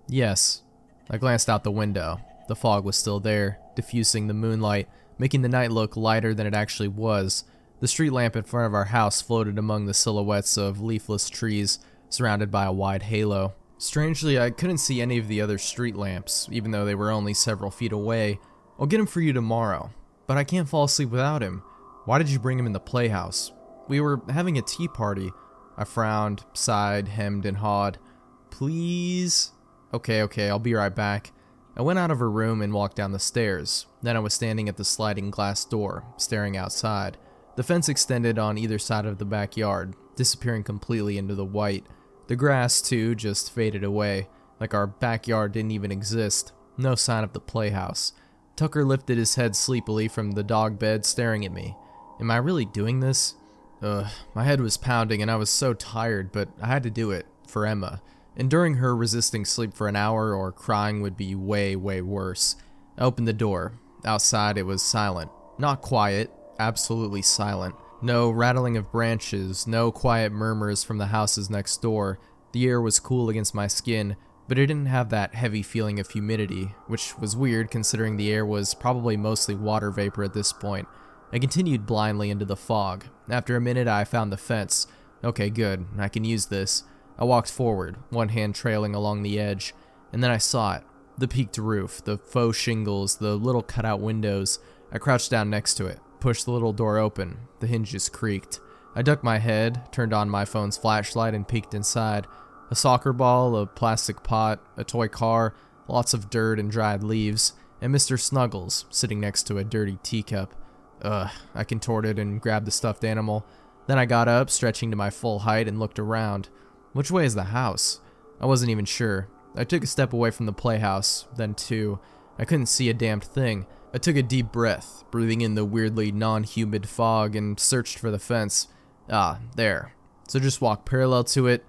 "Yes." I glanced out the window. The fog was still there, diffusing the moonlight, making the night look lighter than it actually was. The street lamp in front of our house floated among the silhouettes of leafless trees, surrounded by a wide halo. Strangely, I couldn't see any of the other street lamps, even though they were only several feet away. "I'll get him for you tomorrow." "But I can't fall asleep without him." "Why did you bring him in the playhouse?" "We were having a tea party." I frowned, sighed, hemmed, and hawed. "Please?" Okay, I'll be right back." I went out of her room and walked down the stairs. Then I was standing at the sliding glass door, staring outside. The fence extended on either side of the backyard, disappearing completely into the white. The grass, too, just faded away, like our backyard didn't even exist. No sign of the playhouse. Tucker lifted his head sleepily from the dog bed, staring at me. Am I really doing this? My head was pounding and I was so tired, but I had to do it, for Emma. Enduring her resisting sleep for an hour or crying would be way, way worse. I opened the door. Outside it was silent. Not quiet, absolutely silent. No rattling of branches, no quiet murmurs from the houses next door. The air was cool against my skin, but it didn't have that heavy feeling of humidity, which was weird considering the air was probably mostly water vapor at this point. I continued blindly into the fog. After a minute, I found the fence. Okay, good. I can use this. I walked forward, one hand trailing along the edge, and then I saw it. The peaked roof, the faux shingles, the little cutout windows. I crouched down next to it, pushed the little door open. The hinges creaked. I ducked my head, turned on my phone's flashlight, and peeked inside. A soccer ball, a plastic pot, a toy car, lots of dirt and dried leaves, and Mr. Snuggles sitting next to a dirty teacup. I contorted and grabbed the stuffed animal. Then I got up, stretching to my full height, and looked around. Which way is the house? I wasn't even sure. I took a step away from the playhouse, then two. I couldn't see a damned thing. I took a deep breath, breathing in the weirdly non-humid fog, and searched for the fence. Ah, there. So just walked parallel to it.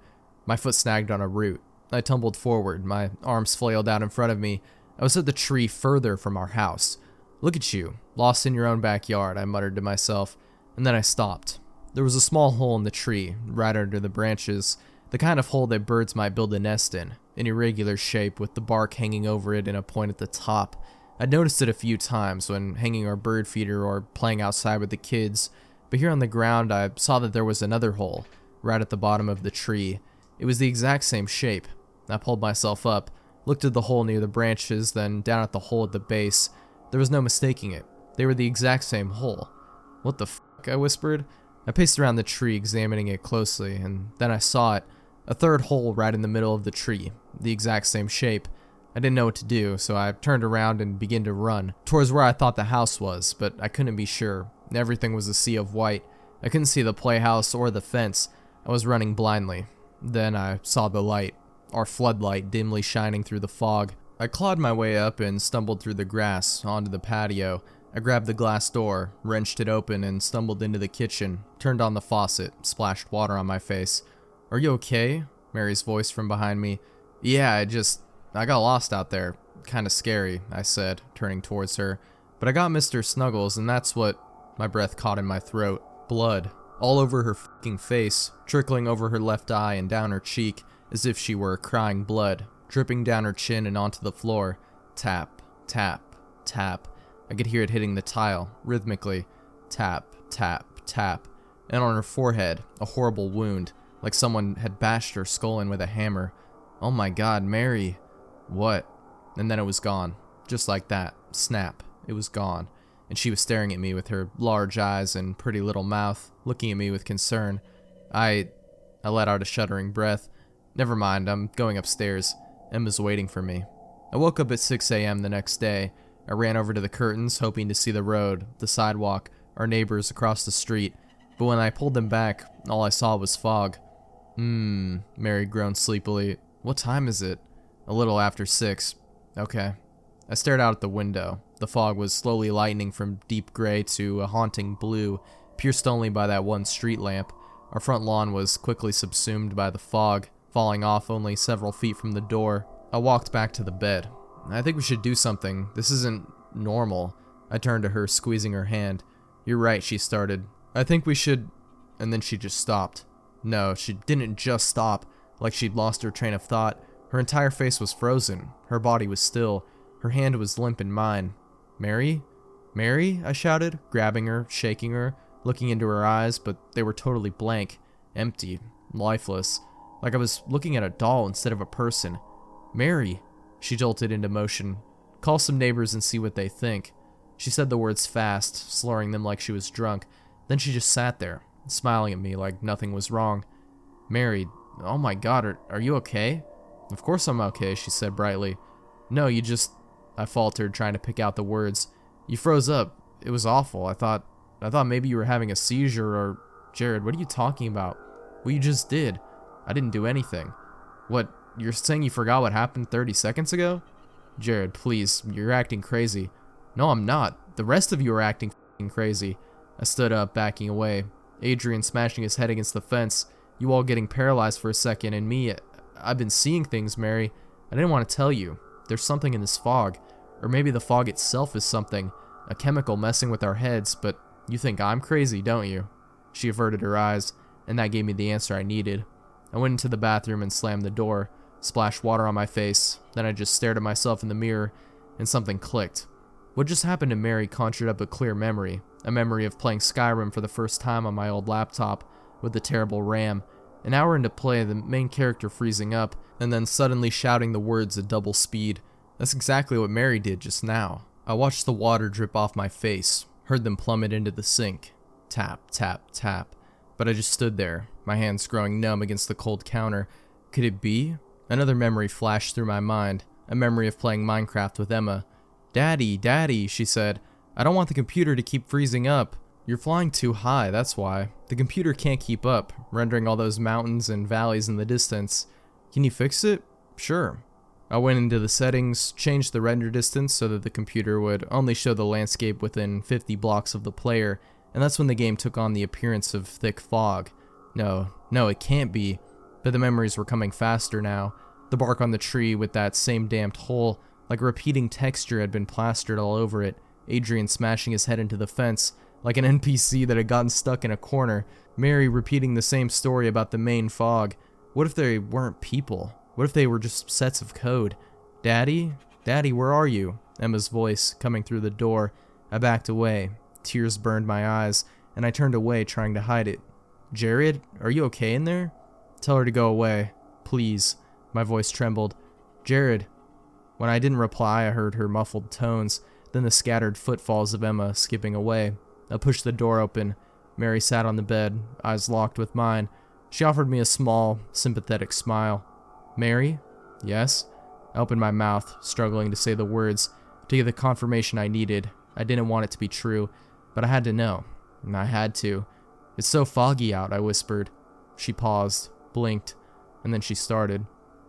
My foot snagged on a root. I tumbled forward, my arms flailed out in front of me. I was at the tree further from our house. "Look at you, lost in your own backyard," I muttered to myself, and then I stopped. There was a small hole in the tree, right under the branches, the kind of hole that birds might build a nest in, an irregular shape with the bark hanging over it and a point at the top. I'd noticed it a few times when hanging our bird feeder or playing outside with the kids, but here on the ground I saw that there was another hole, right at the bottom of the tree. It was the exact same shape. I pulled myself up, looked at the hole near the branches, then down at the hole at the base. There was no mistaking it. They were the exact same hole. "What the fuck?" I whispered. I paced around the tree, examining it closely, and then I saw it. A third hole right in the middle of the tree, the exact same shape. I didn't know what to do, so I turned around and began to run, towards where I thought the house was, but I couldn't be sure. Everything was a sea of white. I couldn't see the playhouse or the fence. I was running blindly. Then I saw the light, our floodlight dimly shining through the fog. I clawed my way up and stumbled through the grass, onto the patio. I grabbed the glass door, wrenched it open, and stumbled into the kitchen, turned on the faucet, splashed water on my face. "Are you okay?" Mary's voice from behind me. "Yeah, I got lost out there. Kinda scary," I said, turning towards her. "But I got Mr. Snuggles, and that's what—" My breath caught in my throat. Blood. All over her fucking face, trickling over her left eye and down her cheek, as if she were crying blood, dripping down her chin and onto the floor. Tap, tap, tap. I could hear it hitting the tile, rhythmically. Tap, tap, tap. And on her forehead, a horrible wound, like someone had bashed her skull in with a hammer. Oh my God, Mary. What? And then it was gone. Just like that. Snap. It was gone. And she was staring at me with her large eyes and pretty little mouth, looking at me with concern. I let out a shuddering breath. Never mind, I'm going upstairs. Emma's waiting for me. I woke up at 6 a.m. the next day. I ran over to the curtains, hoping to see the road, the sidewalk, our neighbors across the street. But when I pulled them back, all I saw was fog. Mary groaned sleepily. What time is it? A little after 6. Okay. I stared out at the window. The fog was slowly lightening from deep gray to a haunting blue, pierced only by that one street lamp. Our front lawn was quickly subsumed by the fog, falling off only several feet from the door. I walked back to the bed. I think we should do something. This isn't normal. I turned to her, squeezing her hand. You're right, she started. I think we should... And then she just stopped. No, she didn't just stop, like she'd lost her train of thought. Her entire face was frozen. Her body was still. Her hand was limp in mine. Mary? Mary? I shouted, grabbing her, shaking her, looking into her eyes, but they were totally blank, empty, lifeless, like I was looking at a doll instead of a person. Mary! She jolted into motion. Call some neighbors and see what they think. She said the words fast, slurring them like she was drunk. Then she just sat there, smiling at me like nothing was wrong. Mary, oh my God, are you okay? Of course I'm okay, she said brightly. No, you just... I faltered, trying to pick out the words. You froze up. It was awful. I thought maybe you were having a seizure or... Jared, what are you talking about? Well, you just did. I didn't do anything. What, you're saying you forgot what happened 30 seconds ago? Jared, please, you're acting crazy. No, I'm not. The rest of you are acting f***ing crazy. I stood up, backing away. Adrian smashing his head against the fence. You all getting paralyzed for a second, and me... I've been seeing things, Mary. I didn't want to tell you. There's something in this fog. Or maybe the fog itself is something. A chemical messing with our heads, but you think I'm crazy, don't you? She averted her eyes, and that gave me the answer I needed. I went into the bathroom and slammed the door, splashed water on my face, then I just stared at myself in the mirror, and something clicked. What just happened to Mary conjured up a clear memory, a memory of playing Skyrim for the first time on my old laptop, with the terrible RAM. An hour into play, the main character freezing up, and then suddenly shouting the words at double speed. That's exactly what Mary did just now. I watched the water drip off my face, heard them plummet into the sink. Tap, tap, tap. But I just stood there, my hands growing numb against the cold counter. Could it be? Another memory flashed through my mind, a memory of playing Minecraft with Emma. Daddy, Daddy, she said, I don't want the computer to keep freezing up. You're flying too high, that's why. The computer can't keep up, rendering all those mountains and valleys in the distance. Can you fix it? Sure. I went into the settings, changed the render distance so that the computer would only show the landscape within 50 blocks of the player, and that's when the game took on the appearance of thick fog. No, it can't be. But the memories were coming faster now. The bark on the tree with that same damped hole, like a repeating texture had been plastered all over it. Adrian smashing his head into the fence, like an NPC that had gotten stuck in a corner. Mary repeating the same story about the main fog. What if they weren't people? What if they were just sets of code? Daddy? Daddy, where are you? Emma's voice coming through the door. I backed away. Tears burned my eyes, and I turned away, trying to hide it. Jared, are you okay in there? Tell her to go away. Please. My voice trembled. Jared. When I didn't reply, I heard her muffled tones, then the scattered footfalls of Emma skipping away. I pushed the door open. Mary sat on the bed, eyes locked with mine. She offered me a small, sympathetic smile. Mary? Yes? I opened my mouth, struggling to say the words, to get the confirmation I needed. I didn't want it to be true, but I had to know. And I had to. It's so foggy out, I whispered. She paused, blinked, and then she started.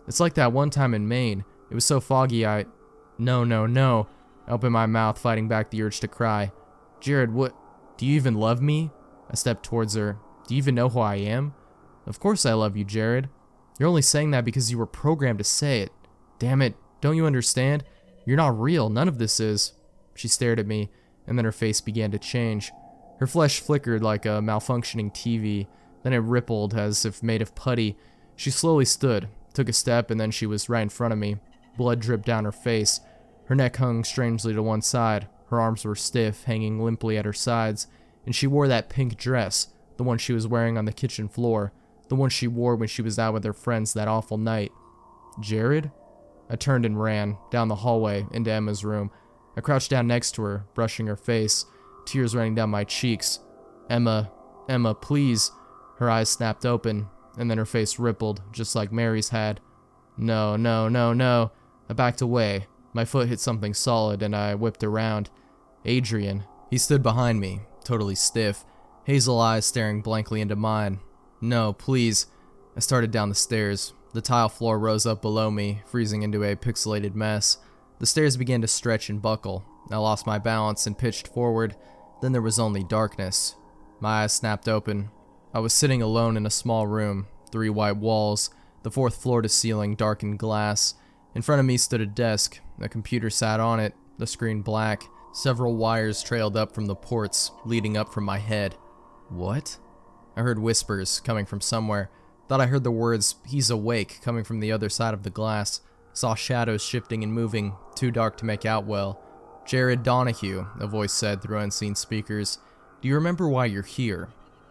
It's like that one time in Maine. It was so foggy No. I opened my mouth, fighting back the urge to cry. Jared, what? Do you even love me? I stepped towards her. Do you even know who I am? Of course I love you, Jared. You're only saying that because you were programmed to say it. Damn it, don't you understand? You're not real, none of this is. She stared at me, and then her face began to change. Her flesh flickered like a malfunctioning TV, then it rippled as if made of putty. She slowly stood, took a step, and then she was right in front of me. Blood dripped down her face. Her neck hung strangely to one side. Her arms were stiff, hanging limply at her sides. and she wore that pink dress, the one she was wearing on the kitchen floor, the one she wore when she was out with her friends that awful night. Jared? I turned and ran down the hallway into Emma's room. I crouched down next to her, brushing her face, tears running down my cheeks. Emma, please. Her eyes snapped open, and then her face rippled, just like Mary's had. No. I backed away. My foot hit something solid, and I whipped around. Adrian. He stood behind me, totally stiff, hazel eyes staring blankly into mine. No, please. I started down the stairs. The tile floor rose up below me, freezing into a pixelated mess. The stairs began to stretch and buckle. I lost my balance and pitched forward. Then there was only darkness. My eyes snapped open. I was sitting alone in a small room, 3 white walls, the 4th floor to ceiling darkened glass. In front of me stood a desk. A computer sat on it, the screen black. Several wires trailed up from the ports, leading up from my head. What? I heard whispers coming from somewhere. Thought I heard the words, "He's awake," coming from the other side of the glass. Saw shadows shifting and moving, too dark to make out well. "Jared Donahue," a voice said through unseen speakers. "Do you remember why you're here?"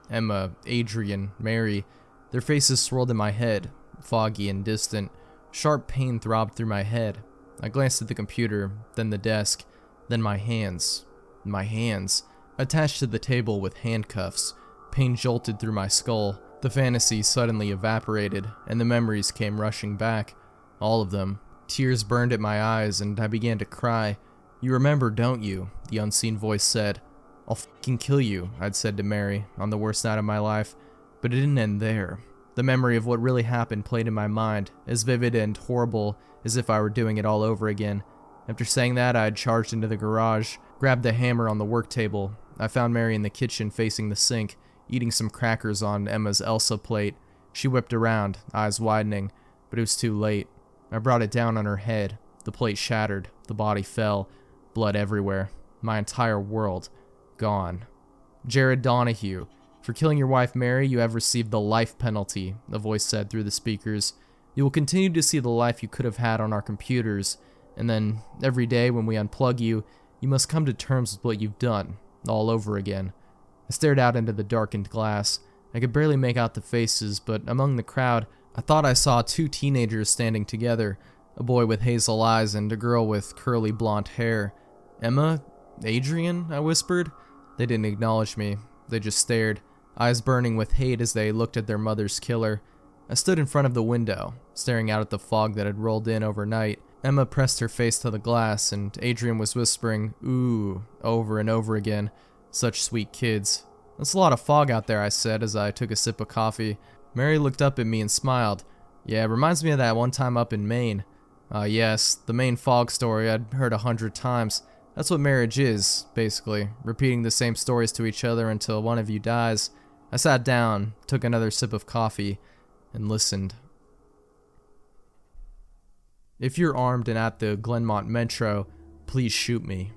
Emma, Adrian, Mary. Their faces swirled in my head, foggy and distant. Sharp pain throbbed through my head. I glanced at the computer, then the desk, then my hands. My hands. Attached to the table with handcuffs. Pain jolted through my skull. The fantasy suddenly evaporated, and the memories came rushing back. All of them. Tears burned at my eyes, and I began to cry. "You remember, don't you?" the unseen voice said. "I'll fucking kill you," I'd said to Mary, on the worst night of my life. But it didn't end there. The memory of what really happened played in my mind, as vivid and horrible as if I were doing it all over again. After saying that, I charged into the garage, grabbed the hammer on the work table. I found Mary in the kitchen facing the sink, eating some crackers on Emma's Elsa plate. She whipped around, eyes widening, but it was too late. I brought it down on her head. The plate shattered, the body fell, blood everywhere. My entire world gone. "Jared Donahue, for killing your wife Mary, you have received the life penalty," the voice said through the speakers. "You will continue to see the life you could have had on our computers, and then every day when we unplug you, you must come to terms with what you've done, all over again." I stared out into the darkened glass. I could barely make out the faces, but among the crowd, I thought I saw 2 teenagers standing together, a boy with hazel eyes and a girl with curly blonde hair. "Emma? Adrian?" I whispered. They didn't acknowledge me. They just stared, eyes burning with hate as they looked at their mother's killer. I stood in front of the window, staring out at the fog that had rolled in overnight. Emma pressed her face to the glass, and Adrian was whispering, "Ooh," over and over again. Such sweet kids. "That's a lot of fog out there," I said as I took a sip of coffee. Mary looked up at me and smiled. "Yeah, it reminds me of that one time up in Maine." Yes, the Maine fog story I'd heard 100 times. That's what marriage is, basically, repeating the same stories to each other until one of you dies. I sat down, took another sip of coffee, and listened. "If you're armed and at the Glenmont Metro, please shoot me.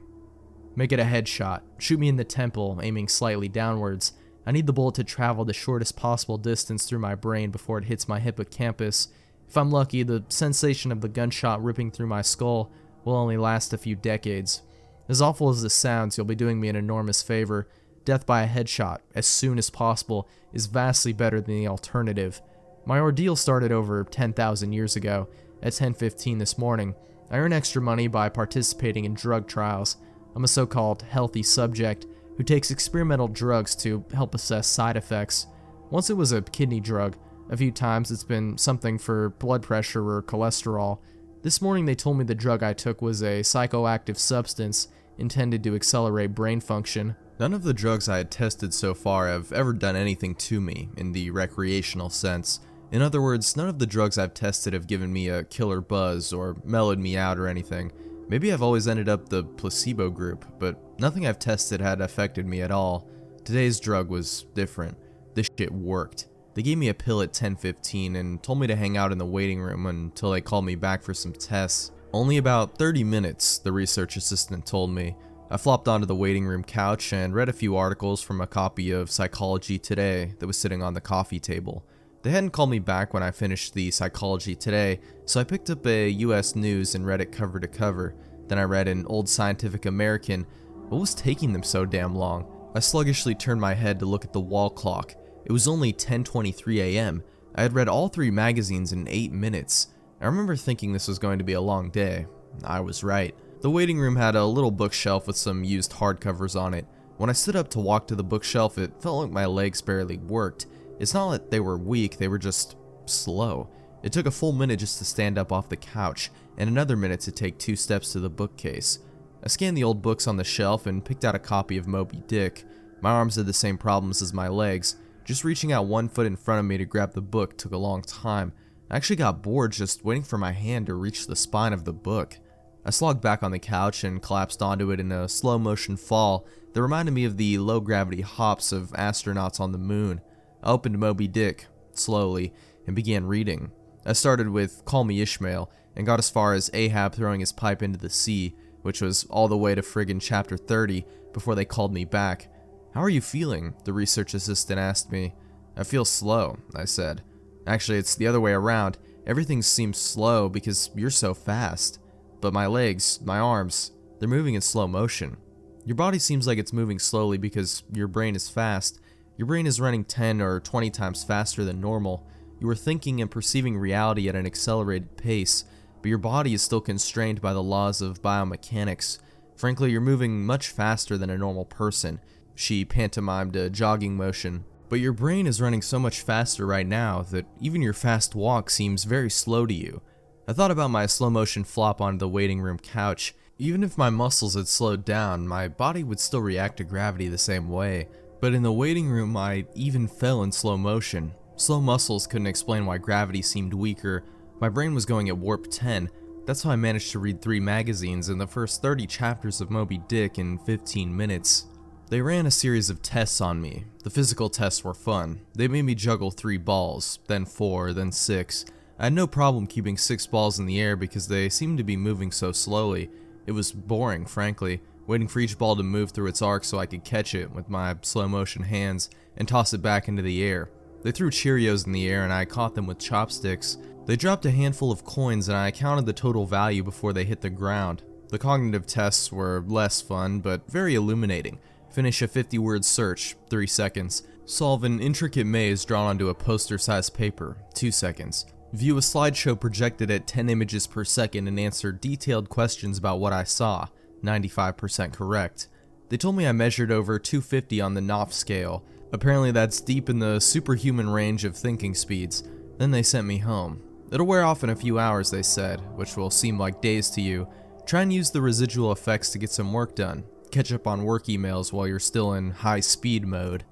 Make it a headshot. Shoot me in the temple, aiming slightly downwards. I need the bullet to travel the shortest possible distance through my brain before it hits my hippocampus. If I'm lucky, the sensation of the gunshot ripping through my skull will only last a few decades. As awful as this sounds, you'll be doing me an enormous favor. Death by a headshot, as soon as possible, is vastly better than the alternative. My ordeal started over 10,000 years ago. At 10:15 this morning, I earn extra money by participating in drug trials. I'm a so-called healthy subject who takes experimental drugs to help assess side effects. Once it was a kidney drug. A few times it's been something for blood pressure or cholesterol. This morning they told me the drug I took was a psychoactive substance intended to accelerate brain function. None of the drugs I had tested so far have ever done anything to me in the recreational sense. In other words, none of the drugs I've tested have given me a killer buzz or mellowed me out or anything. Maybe I've always ended up the placebo group, but nothing I've tested had affected me at all. Today's drug was different. This shit worked. They gave me a pill at 10:15 and told me to hang out in the waiting room until they called me back for some tests. Only about 30 minutes, the research assistant told me. I flopped onto the waiting room couch and read a few articles from a copy of Psychology Today that was sitting on the coffee table. They hadn't called me back when I finished the Psychology Today, so I picked up a US News and read it cover to cover. Then I read an old Scientific American. What was taking them so damn long? I sluggishly turned my head to look at the wall clock. It was only 10:23 a.m. I had read all 3 magazines in 8 minutes. I remember thinking this was going to be a long day. I was right. The waiting room had a little bookshelf with some used hardcovers on it. When I stood up to walk to the bookshelf, it felt like my legs barely worked. It's not that they were weak, they were just slow. It took a full minute just to stand up off the couch, and another minute to take 2 steps to the bookcase. I scanned the old books on the shelf and picked out a copy of Moby Dick. My arms had the same problems as my legs. Just reaching out 1 foot in front of me to grab the book took a long time. I actually got bored just waiting for my hand to reach the spine of the book. I slogged back on the couch and collapsed onto it in a slow motion fall that reminded me of the low gravity hops of astronauts on the moon. I opened Moby Dick, slowly, and began reading. I started with Call Me Ishmael, and got as far as Ahab throwing his pipe into the sea, which was all the way to friggin' chapter 30, before they called me back. "How are you feeling?" the research assistant asked me. "I feel slow," I said. "Actually, it's the other way around. Everything seems slow because you're so fast. But my legs, my arms, they're moving in slow motion. Your body seems like it's moving slowly because your brain is fast. Your brain is running 10 or 20 times faster than normal. You are thinking and perceiving reality at an accelerated pace, but your body is still constrained by the laws of biomechanics. Frankly, you're moving much faster than a normal person." She pantomimed a jogging motion. "But your brain is running so much faster right now that even your fast walk seems very slow to you." I thought about my slow motion flop onto the waiting room couch. Even if my muscles had slowed down, my body would still react to gravity the same way. But in the waiting room, I even fell in slow motion. Slow muscles couldn't explain why gravity seemed weaker. My brain was going at warp 10. That's how I managed to read 3 magazines and the first 30 chapters of Moby Dick in 15 minutes. They ran a series of tests on me. The physical tests were fun. They made me juggle 3 balls, then 4, then 6. I had no problem keeping 6 balls in the air because they seemed to be moving so slowly. It was boring, frankly, waiting for each ball to move through its arc so I could catch it with my slow motion hands and toss it back into the air. They threw Cheerios in the air and I caught them with chopsticks. They dropped a handful of coins and I counted the total value before they hit the ground. The cognitive tests were less fun, but very illuminating. Finish a 50-word search, 3 seconds. Solve an intricate maze drawn onto a poster-sized paper, 2 seconds. View a slideshow projected at 10 images per second and answer detailed questions about what I saw, 95% correct. They told me I measured over 250 on the Knopf scale. Apparently that's deep in the superhuman range of thinking speeds. Then they sent me home. It'll wear off in a few hours, they said, which will seem like days to you. Try and use the residual effects to get some work done. Catch up on work emails while you're still in high speed mode.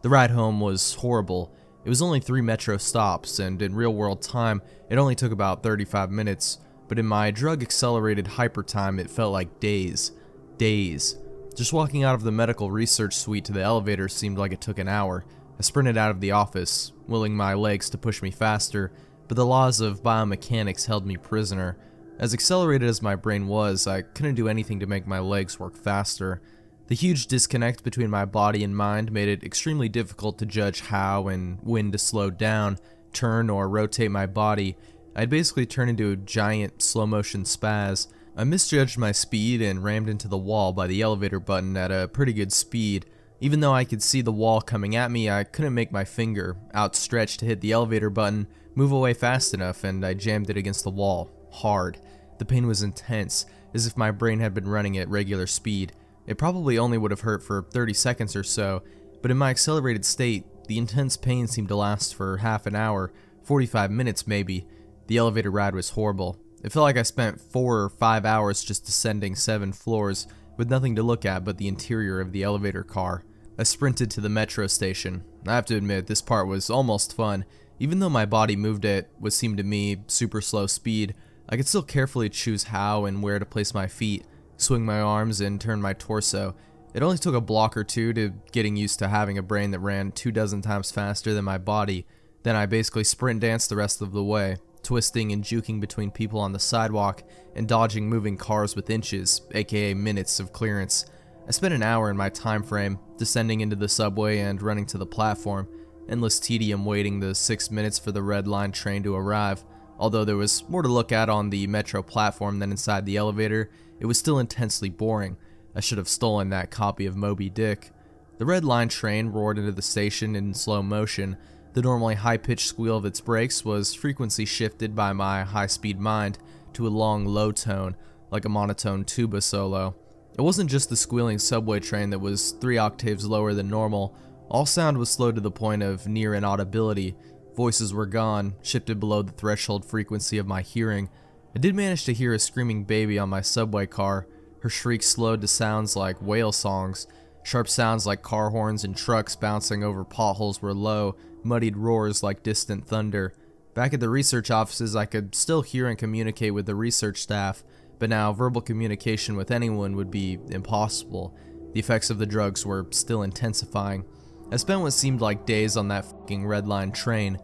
The ride home was horrible. It was only 3 metro stops, and in real-world time, it only took about 35 minutes, but in my drug-accelerated hyper time, it felt like days. Days. Just walking out of the medical research suite to the elevator seemed like it took an hour. I sprinted out of the office, willing my legs to push me faster, but the laws of biomechanics held me prisoner. As accelerated as my brain was, I couldn't do anything to make my legs work faster. The huge disconnect between my body and mind made it extremely difficult to judge how and when to slow down, turn, or rotate my body. I'd basically turned into a giant slow-motion spaz. I misjudged my speed and rammed into the wall by the elevator button at a pretty good speed. Even though I could see the wall coming at me, I couldn't make my finger, outstretched to hit the elevator button, move away fast enough, and I jammed it against the wall, hard. The pain was intense, as if my brain had been running at regular speed. It probably only would have hurt for 30 seconds or so, but in my accelerated state, the intense pain seemed to last for half an hour, 45 minutes maybe. The elevator ride was horrible. It felt like I spent 4 or 5 hours just descending 7 floors, with nothing to look at but the interior of the elevator car. I sprinted to the metro station. I have to admit, this part was almost fun. Even though my body moved at what seemed to me super slow speed, I could still carefully choose how and where to place my feet, swing my arms, and turn my torso. It only took a block or two to getting used to having a brain that ran 24 times faster than my body. Then I basically sprint danced the rest of the way, twisting and juking between people on the sidewalk and dodging moving cars with inches, aka minutes, of clearance. I spent an hour in my time frame, descending into the subway and running to the platform. Endless tedium waiting the 6 minutes for the red line train to arrive. Although there was more to look at on the metro platform than inside the elevator, it was still intensely boring. I should have stolen that copy of Moby Dick. The The red line train roared into the station in slow motion. The normally high-pitched squeal of its brakes was frequency shifted by my high-speed mind to a long, low tone, like a monotone tuba solo. It wasn't just the squealing subway train that was 3 octaves lower than normal. All sound was slowed to the point of near inaudibility. Voices were gone, shifted below the threshold frequency of my hearing. I did manage to hear a screaming baby on my subway car. Her shrieks slowed to sounds like whale songs. Sharp sounds like car horns and trucks bouncing over potholes were low, muddied roars like distant thunder. Back at the research offices, I could still hear and communicate with the research staff, but now verbal communication with anyone would be impossible. The effects of the drugs were still intensifying. I spent what seemed like days on that fucking red line train.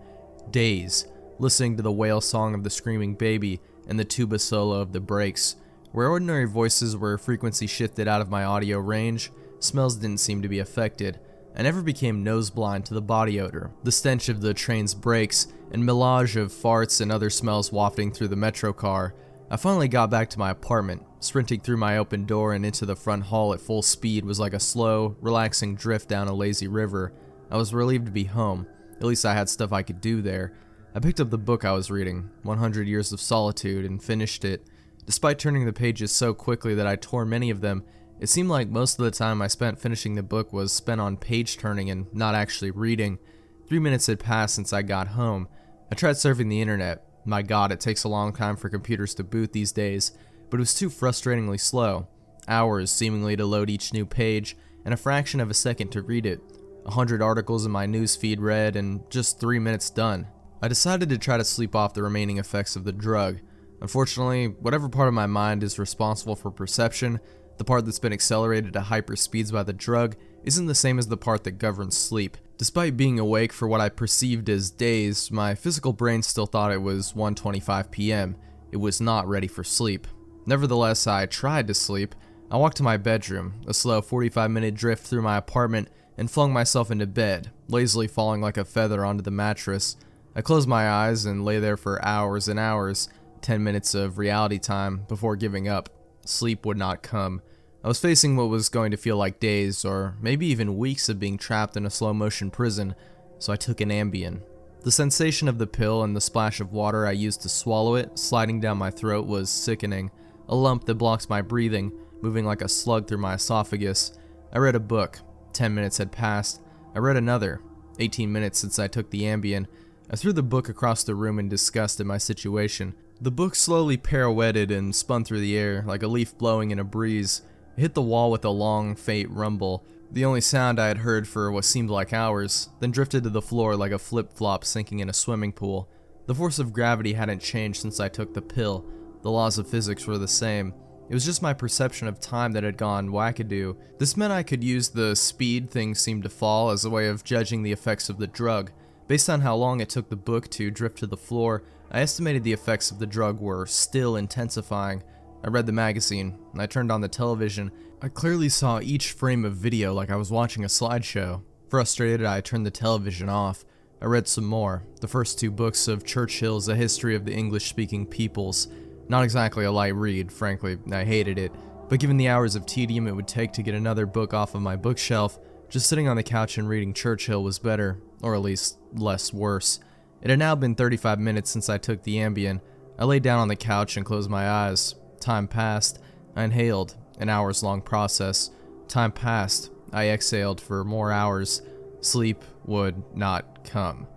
Days, listening to the whale song of the screaming baby and the tuba solo of the brakes. Where ordinary voices were frequency shifted out of my audio range, smells didn't seem to be affected. I never became nose-blind to the body odor, the stench of the train's brakes, and melange of farts and other smells wafting through the metro car. I finally got back to my apartment. Sprinting through my open door and into the front hall at full speed was like a slow, relaxing drift down a lazy river. I was relieved to be home. At least I had stuff I could do there. I picked up the book I was reading, 100 Years of Solitude, and finished it. Despite turning the pages so quickly that I tore many of them, it seemed like most of the time I spent finishing the book was spent on page turning and not actually reading. 3 minutes had passed since I got home. I tried surfing the internet. My god, it takes a long time for computers to boot these days, but it was too frustratingly slow. Hours seemingly to load each new page, and a fraction of a second to read it. 100 articles in my news feed read, and just 3 minutes done. I decided to try to sleep off the remaining effects of the drug. Unfortunately, whatever part of my mind is responsible for perception, the part that's been accelerated to hyper speeds by the drug, isn't the same as the part that governs sleep. Despite being awake for what I perceived as days, my physical brain still thought it was 1:25 p.m. It was not ready for sleep. Nevertheless, I tried to sleep. I walked to my bedroom, a slow 45-minute drift through my apartment, and flung myself into bed, lazily falling like a feather onto the mattress. I closed my eyes and lay there for hours and hours, 10 minutes of reality time, before giving up. Sleep would not come. I was facing what was going to feel like days, or maybe even weeks of being trapped in a slow-motion prison, so I took an Ambien. The sensation of the pill and the splash of water I used to swallow it sliding down my throat was sickening, a lump that blocks my breathing, moving like a slug through my esophagus. I read a book. 10 minutes had passed. I read another. 18 minutes since I took the Ambien. I threw the book across the room in disgust at my situation. The book slowly pirouetted and spun through the air like a leaf blowing in a breeze. It hit the wall with a long, faint rumble, the only sound I had heard for what seemed like hours, then drifted to the floor like a flip-flop sinking in a swimming pool. The force of gravity hadn't changed since I took the pill. The laws of physics were the same. It was just my perception of time that had gone wackadoo. This meant I could use the speed things seemed to fall as a way of judging the effects of the drug. Based on how long it took the book to drift to the floor, I estimated the effects of the drug were still intensifying. I read the magazine, and I turned on the television. I clearly saw each frame of video like I was watching a slideshow. Frustrated, I turned the television off. I read some more, the first 2 books of Churchill's A History of the English-Speaking Peoples. Not exactly a light read, frankly, I hated it, but given the hours of tedium it would take to get another book off of my bookshelf, just sitting on the couch and reading Churchill was better, or at least less worse. It had now been 35 minutes since I took the Ambien. I lay down on the couch and closed my eyes. Time passed. I inhaled, an hours-long process. Time passed. I exhaled for more hours. Sleep would not come.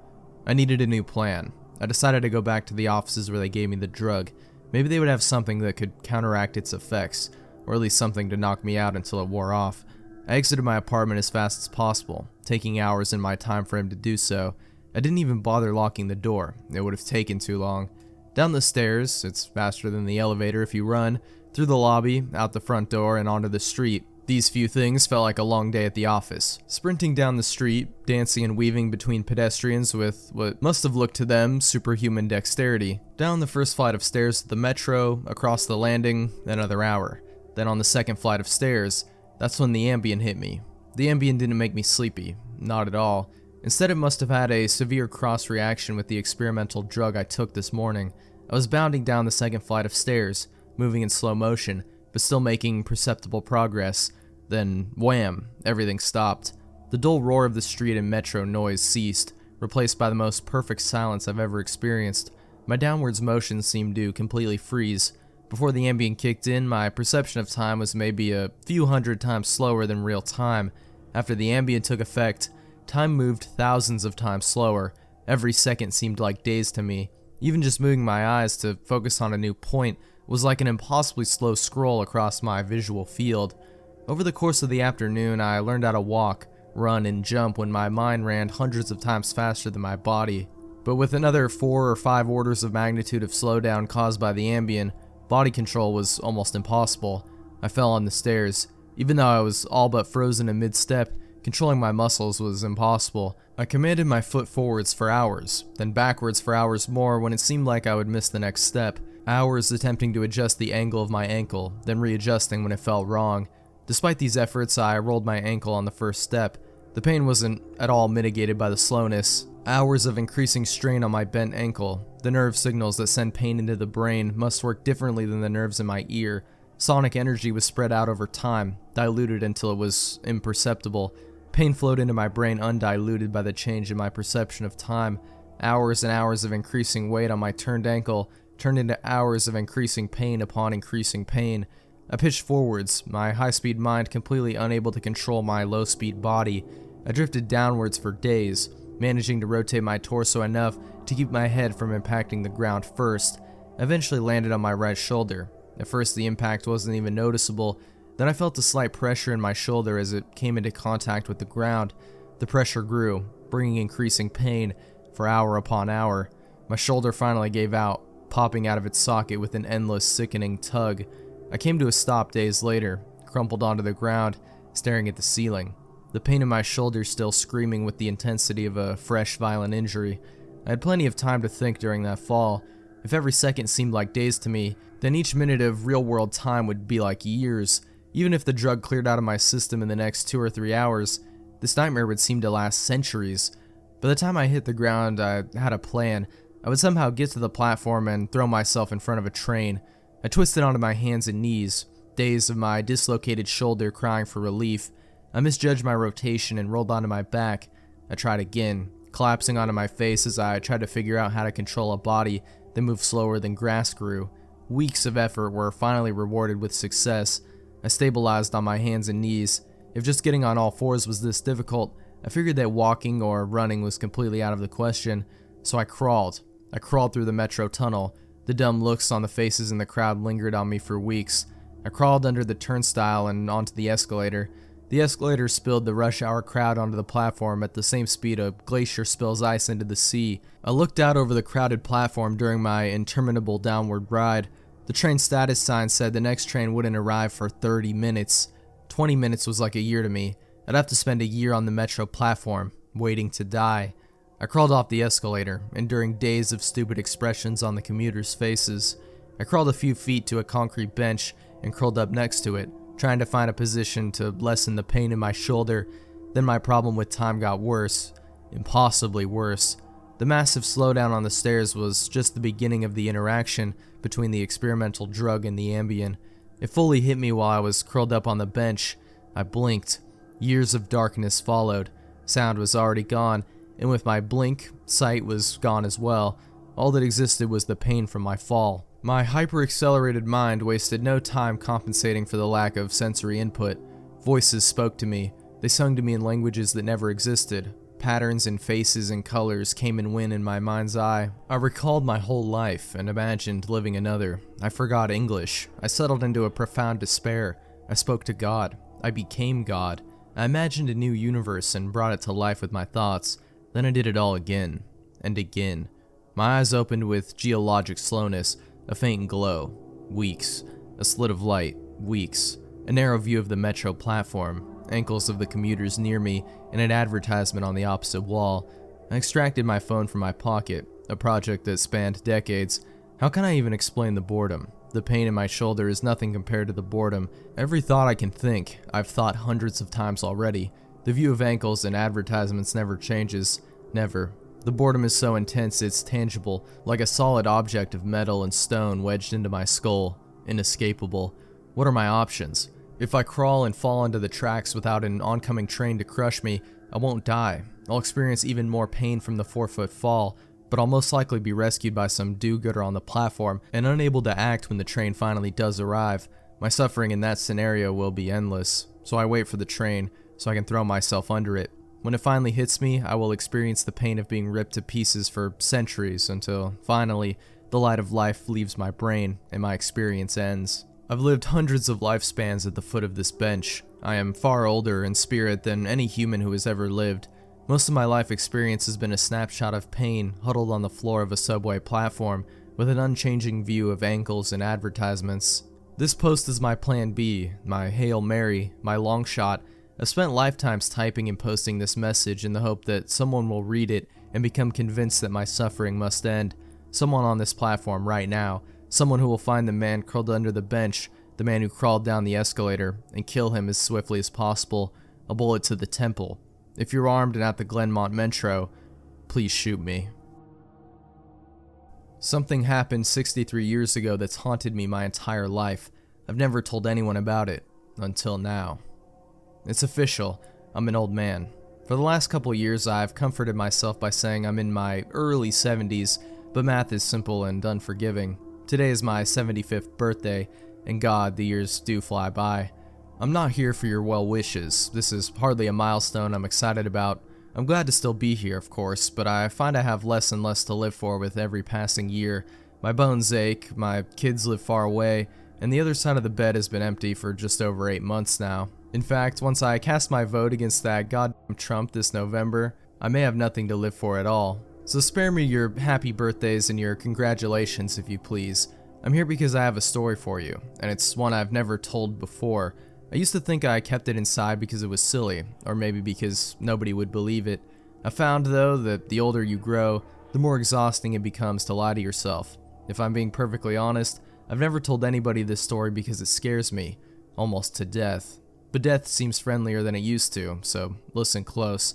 I needed a new plan. I decided to go back to the offices where they gave me the drug. Maybe they would have something that could counteract its effects, or at least something to knock me out until it wore off. I exited my apartment as fast as possible, taking hours in my time frame to do so. I didn't even bother locking the door. It would have taken too long. Down the stairs, it's faster than the elevator if you run, through the lobby, out the front door, and onto the street. These few things felt like a long day at the office. Sprinting down the street, dancing and weaving between pedestrians with what must have looked to them superhuman dexterity. Down the first flight of stairs to the metro, across the landing, another hour. Then on the second flight of stairs, that's when the Ambien hit me. The Ambien didn't make me sleepy, not at all. Instead, it must have had a severe cross-reaction with the experimental drug I took this morning. I was bounding down the second flight of stairs, moving in slow motion, but still making perceptible progress. Then, wham, everything stopped. The dull roar of the street and metro noise ceased, replaced by the most perfect silence I've ever experienced. My downwards motion seemed to completely freeze. Before the ambient kicked in, my perception of time was maybe a few hundred times slower than real time. After the ambient took effect, time moved thousands of times slower. Every second seemed like days to me. Even just moving my eyes to focus on a new point was like an impossibly slow scroll across my visual field. Over the course of the afternoon, I learned how to walk, run, and jump when my mind ran hundreds of times faster than my body. But with another 4 or 5 orders of magnitude of slowdown caused by the ambient, body control was almost impossible. I fell on the stairs. Even though I was all but frozen in mid-step, controlling my muscles was impossible. I commanded my foot forwards for hours, then backwards for hours more when it seemed like I would miss the next step. Hours attempting to adjust the angle of my ankle, then readjusting when it felt wrong. Despite these efforts, I rolled my ankle on the first step. The pain wasn't at all mitigated by the slowness. Hours of increasing strain on my bent ankle. The nerve signals that send pain into the brain must work differently than the nerves in my ear. Sonic energy was spread out over time, diluted until it was imperceptible. Pain flowed into my brain undiluted by the change in my perception of time. Hours and hours of increasing weight on my turned ankle turned into hours of increasing pain upon increasing pain. I pitched forwards, my high-speed mind completely unable to control my low-speed body. I drifted downwards for days, managing to rotate my torso enough to keep my head from impacting the ground first. I eventually landed on my right shoulder. At first the impact wasn't even noticeable, then I felt a slight pressure in my shoulder as it came into contact with the ground. The pressure grew, bringing increasing pain for hour upon hour. My shoulder finally gave out, popping out of its socket with an endless, sickening tug. I came to a stop days later, crumpled onto the ground, staring at the ceiling. The pain in my shoulder still screaming with the intensity of a fresh, violent injury. I had plenty of time to think during that fall. If every second seemed like days to me, then each minute of real-world time would be like years. Even if the drug cleared out of my system in the next 2 or 3 hours, this nightmare would seem to last centuries. By the time I hit the ground, I had a plan. I would somehow get to the platform and throw myself in front of a train. I twisted onto my hands and knees, dazed of my dislocated shoulder crying for relief. I misjudged my rotation and rolled onto my back. I tried again, collapsing onto my face as I tried to figure out how to control a body that moved slower than grass grew. Weeks of effort were finally rewarded with success. I stabilized on my hands and knees. If just getting on all fours was this difficult, I figured that walking or running was completely out of the question, so I crawled. I crawled through the metro tunnel. The dumb looks on the faces in the crowd lingered on me for weeks. I crawled under the turnstile and onto the escalator. The escalator spilled the rush hour crowd onto the platform at the same speed a glacier spills ice into the sea. I looked out over the crowded platform during my interminable downward ride. The train status sign said the next train wouldn't arrive for 30 minutes. 20 minutes was like a year to me. I'd have to spend a year on the metro platform, waiting to die. I crawled off the escalator, enduring days of stupid expressions on the commuters' faces. I crawled a few feet to a concrete bench and curled up next to it, trying to find a position to lessen the pain in my shoulder. Then my problem with time got worse, impossibly worse. The massive slowdown on the stairs was just the beginning of the interaction between the experimental drug and the Ambien. It fully hit me while I was curled up on the bench. I blinked. Years of darkness followed. Sound was already gone, and with my blink, sight was gone as well. All that existed was the pain from my fall. My hyper-accelerated mind wasted no time compensating for the lack of sensory input. Voices spoke to me. They sung to me in languages that never existed. Patterns and faces and colors came and went in my mind's eye. I recalled my whole life and imagined living another. I forgot English. I settled into a profound despair. I spoke to God. I became God. I imagined a new universe and brought it to life with my thoughts. Then I did it all again, and again. My eyes opened with geologic slowness, a faint glow. Weeks. A slit of light. Weeks. A narrow view of the metro platform. Ankles of the commuters near me, and an advertisement on the opposite wall. I extracted my phone from my pocket, a project that spanned decades. How can I even explain the boredom? The pain in my shoulder is nothing compared to the boredom. Every thought I can think, I've thought hundreds of times already. The view of ankles and advertisements never changes. Never. The boredom is so intense it's tangible, like a solid object of metal and stone wedged into my skull. Inescapable. What are my options? If I crawl and fall into the tracks without an oncoming train to crush me, I won't die. I'll experience even more pain from the 4-foot fall, but I'll most likely be rescued by some do-gooder on the platform and unable to act when the train finally does arrive. My suffering in that scenario will be endless, so I wait for the train so I can throw myself under it. When it finally hits me, I will experience the pain of being ripped to pieces for centuries until, finally, the light of life leaves my brain and my experience ends. I've lived hundreds of lifespans at the foot of this bench. I am far older in spirit than any human who has ever lived. Most of my life experience has been a snapshot of pain huddled on the floor of a subway platform with an unchanging view of ankles and advertisements. This post is my plan B, my Hail Mary, my long shot. I've spent lifetimes typing and posting this message in the hope that someone will read it and become convinced that my suffering must end. Someone on this platform right now. Someone who will find the man curled under the bench, the man who crawled down the escalator, and kill him as swiftly as possible. A bullet to the temple. If you're armed and at the Glenmont Metro, please shoot me. Something happened 63 years ago that's haunted me my entire life. I've never told anyone about it, until now. It's official, I'm an old man. For the last couple years I've comforted myself by saying I'm in my early 70s, but math is simple and unforgiving. Today is my 75th birthday, and God, the years do fly by. I'm not here for your well wishes. This is hardly a milestone I'm excited about. I'm glad to still be here, of course, but I find I have less and less to live for with every passing year. My bones ache, my kids live far away, and the other side of the bed has been empty for just over 8 months now. In fact, once I cast my vote against that goddamn Trump this November, I may have nothing to live for at all. So spare me your happy birthdays and your congratulations, if you please. I'm here because I have a story for you, and it's one I've never told before. I used to think I kept it inside because it was silly, or maybe because nobody would believe it. I found, though, that the older you grow, the more exhausting it becomes to lie to yourself. If I'm being perfectly honest, I've never told anybody this story because it scares me, almost to death. But death seems friendlier than it used to, so listen close.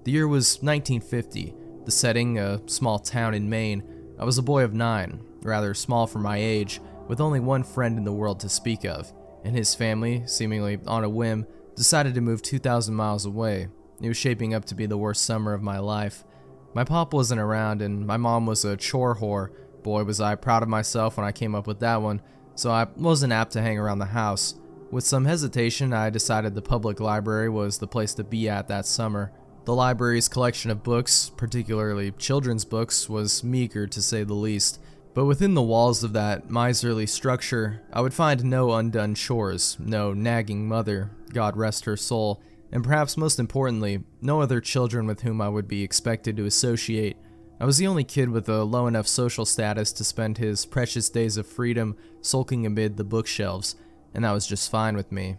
The year was 1950, the setting, a small town in Maine. I was a boy of 9, rather small for my age, with only one friend in the world to speak of, and his family, seemingly on a whim, decided to move 2,000 miles away. It was shaping up to be the worst summer of my life. My pop wasn't around, and my mom was a chore whore. Boy, was I proud of myself when I came up with that one, so I wasn't apt to hang around the house. With some hesitation, I decided the public library was the place to be at that summer. The library's collection of books, particularly children's books, was meager to say the least. But within the walls of that miserly structure, I would find no undone chores, no nagging mother, God rest her soul, and perhaps most importantly, no other children with whom I would be expected to associate. I was the only kid with a low enough social status to spend his precious days of freedom sulking amid the bookshelves, and that was just fine with me.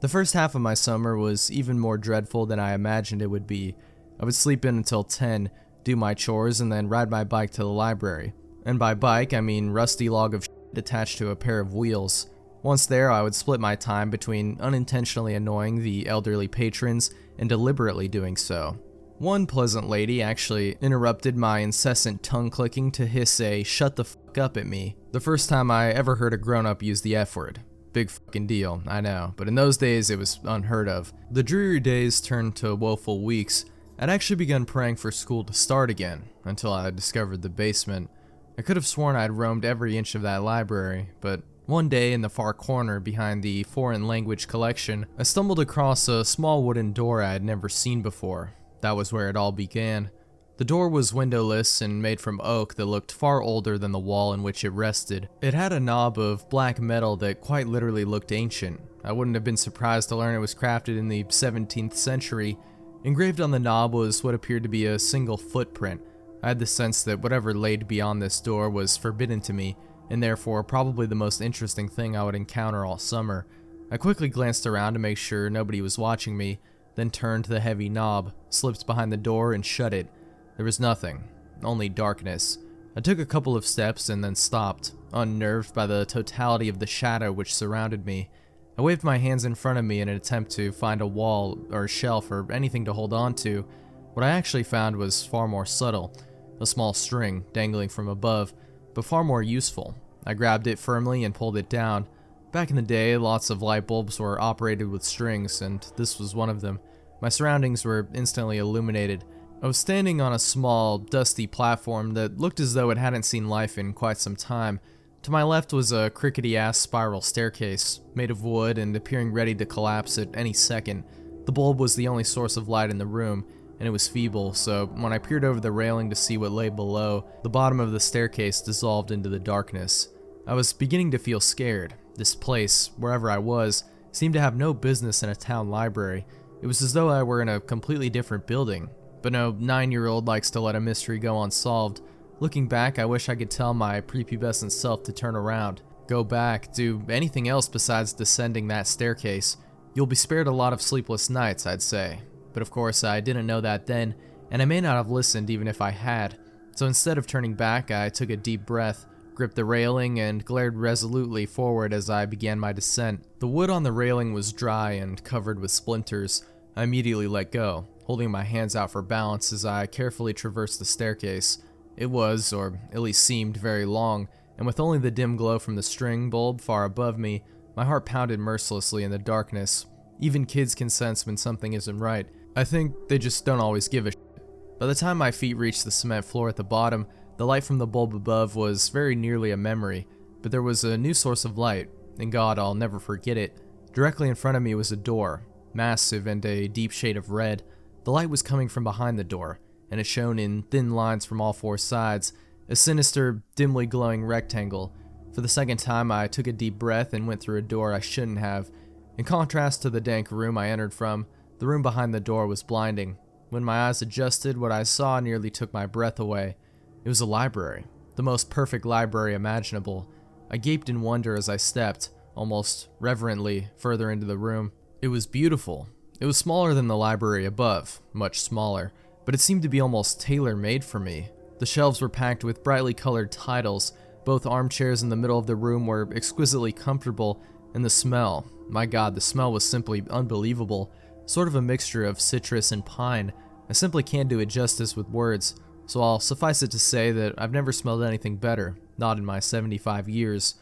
The first half of my summer was even more dreadful than I imagined it would be. I would sleep in until 10, do my chores, and then ride my bike to the library. And by bike, I mean rusty log of shit attached to a pair of wheels. Once there, I would split my time between unintentionally annoying the elderly patrons and deliberately doing so. One pleasant lady actually interrupted my incessant tongue clicking to hiss a "shut the fuck up" at me. The first time I ever heard a grown-up use the F word. Big fucking deal, I know, but in those days it was unheard of. The dreary days turned to woeful weeks. I'd actually begun praying for school to start again, until I discovered the basement. I could have sworn I'd roamed every inch of that library, but one day in the far corner behind the foreign language collection, I stumbled across a small wooden door I had never seen before. That was where it all began. The door was windowless and made from oak that looked far older than the wall in which it rested. It had a knob of black metal that quite literally looked ancient. I wouldn't have been surprised to learn it was crafted in the 17th century. Engraved on the knob was what appeared to be a single footprint. I had the sense that whatever laid beyond this door was forbidden to me, and therefore probably the most interesting thing I would encounter all summer. I quickly glanced around to make sure nobody was watching me, then turned the heavy knob, slipped behind the door, and shut it. There was nothing, only darkness. I took a couple of steps and then stopped, unnerved by the totality of the shadow which surrounded me. I waved my hands in front of me in an attempt to find a wall or a shelf or anything to hold on to. What I actually found was far more subtle, a small string dangling from above, but far more useful. I grabbed it firmly and pulled it down. Back in the day, lots of light bulbs were operated with strings, and this was one of them. My surroundings were instantly illuminated. I was standing on a small, dusty platform that looked as though it hadn't seen life in quite some time. To my left was a crickety-ass spiral staircase, made of wood and appearing ready to collapse at any second. The bulb was the only source of light in the room, and it was feeble, so when I peered over the railing to see what lay below, the bottom of the staircase dissolved into the darkness. I was beginning to feel scared. This place, wherever I was, seemed to have no business in a town library. It was as though I were in a completely different building. But no 9-year-old likes to let a mystery go unsolved. Looking back, I wish I could tell my prepubescent self to turn around, go back, do anything else besides descending that staircase. You'll be spared a lot of sleepless nights, I'd say. But of course, I didn't know that then, and I may not have listened even if I had. So instead of turning back, I took a deep breath, gripped the railing, and glared resolutely forward as I began my descent. The wood on the railing was dry and covered with splinters. I immediately let go, holding my hands out for balance as I carefully traversed the staircase. It was, or at least seemed, very long, and with only the dim glow from the string bulb far above me, my heart pounded mercilessly in the darkness. Even kids can sense when something isn't right. I think they just don't always give a shit. By the time my feet reached the cement floor at the bottom, the light from the bulb above was very nearly a memory, but there was a new source of light, and God, I'll never forget it. Directly in front of me was a door, massive and a deep shade of red. The light was coming from behind the door, and it shone in thin lines from all four sides, a sinister, dimly glowing rectangle. For the second time, I took a deep breath and went through a door I shouldn't have. In contrast to the dank room I entered from, the room behind the door was blinding. When my eyes adjusted, what I saw nearly took my breath away. It was a library, the most perfect library imaginable. I gaped in wonder as I stepped, almost reverently, further into the room. It was beautiful. It was smaller than the library above, much smaller, but it seemed to be almost tailor-made for me. The shelves were packed with brightly colored titles. Both armchairs in the middle of the room were exquisitely comfortable, and the smell, my God, the smell was simply unbelievable. Sort of a mixture of citrus and pine. I simply can't do it justice with words. So I'll suffice it to say that I've never smelled anything better, not in my 75 years.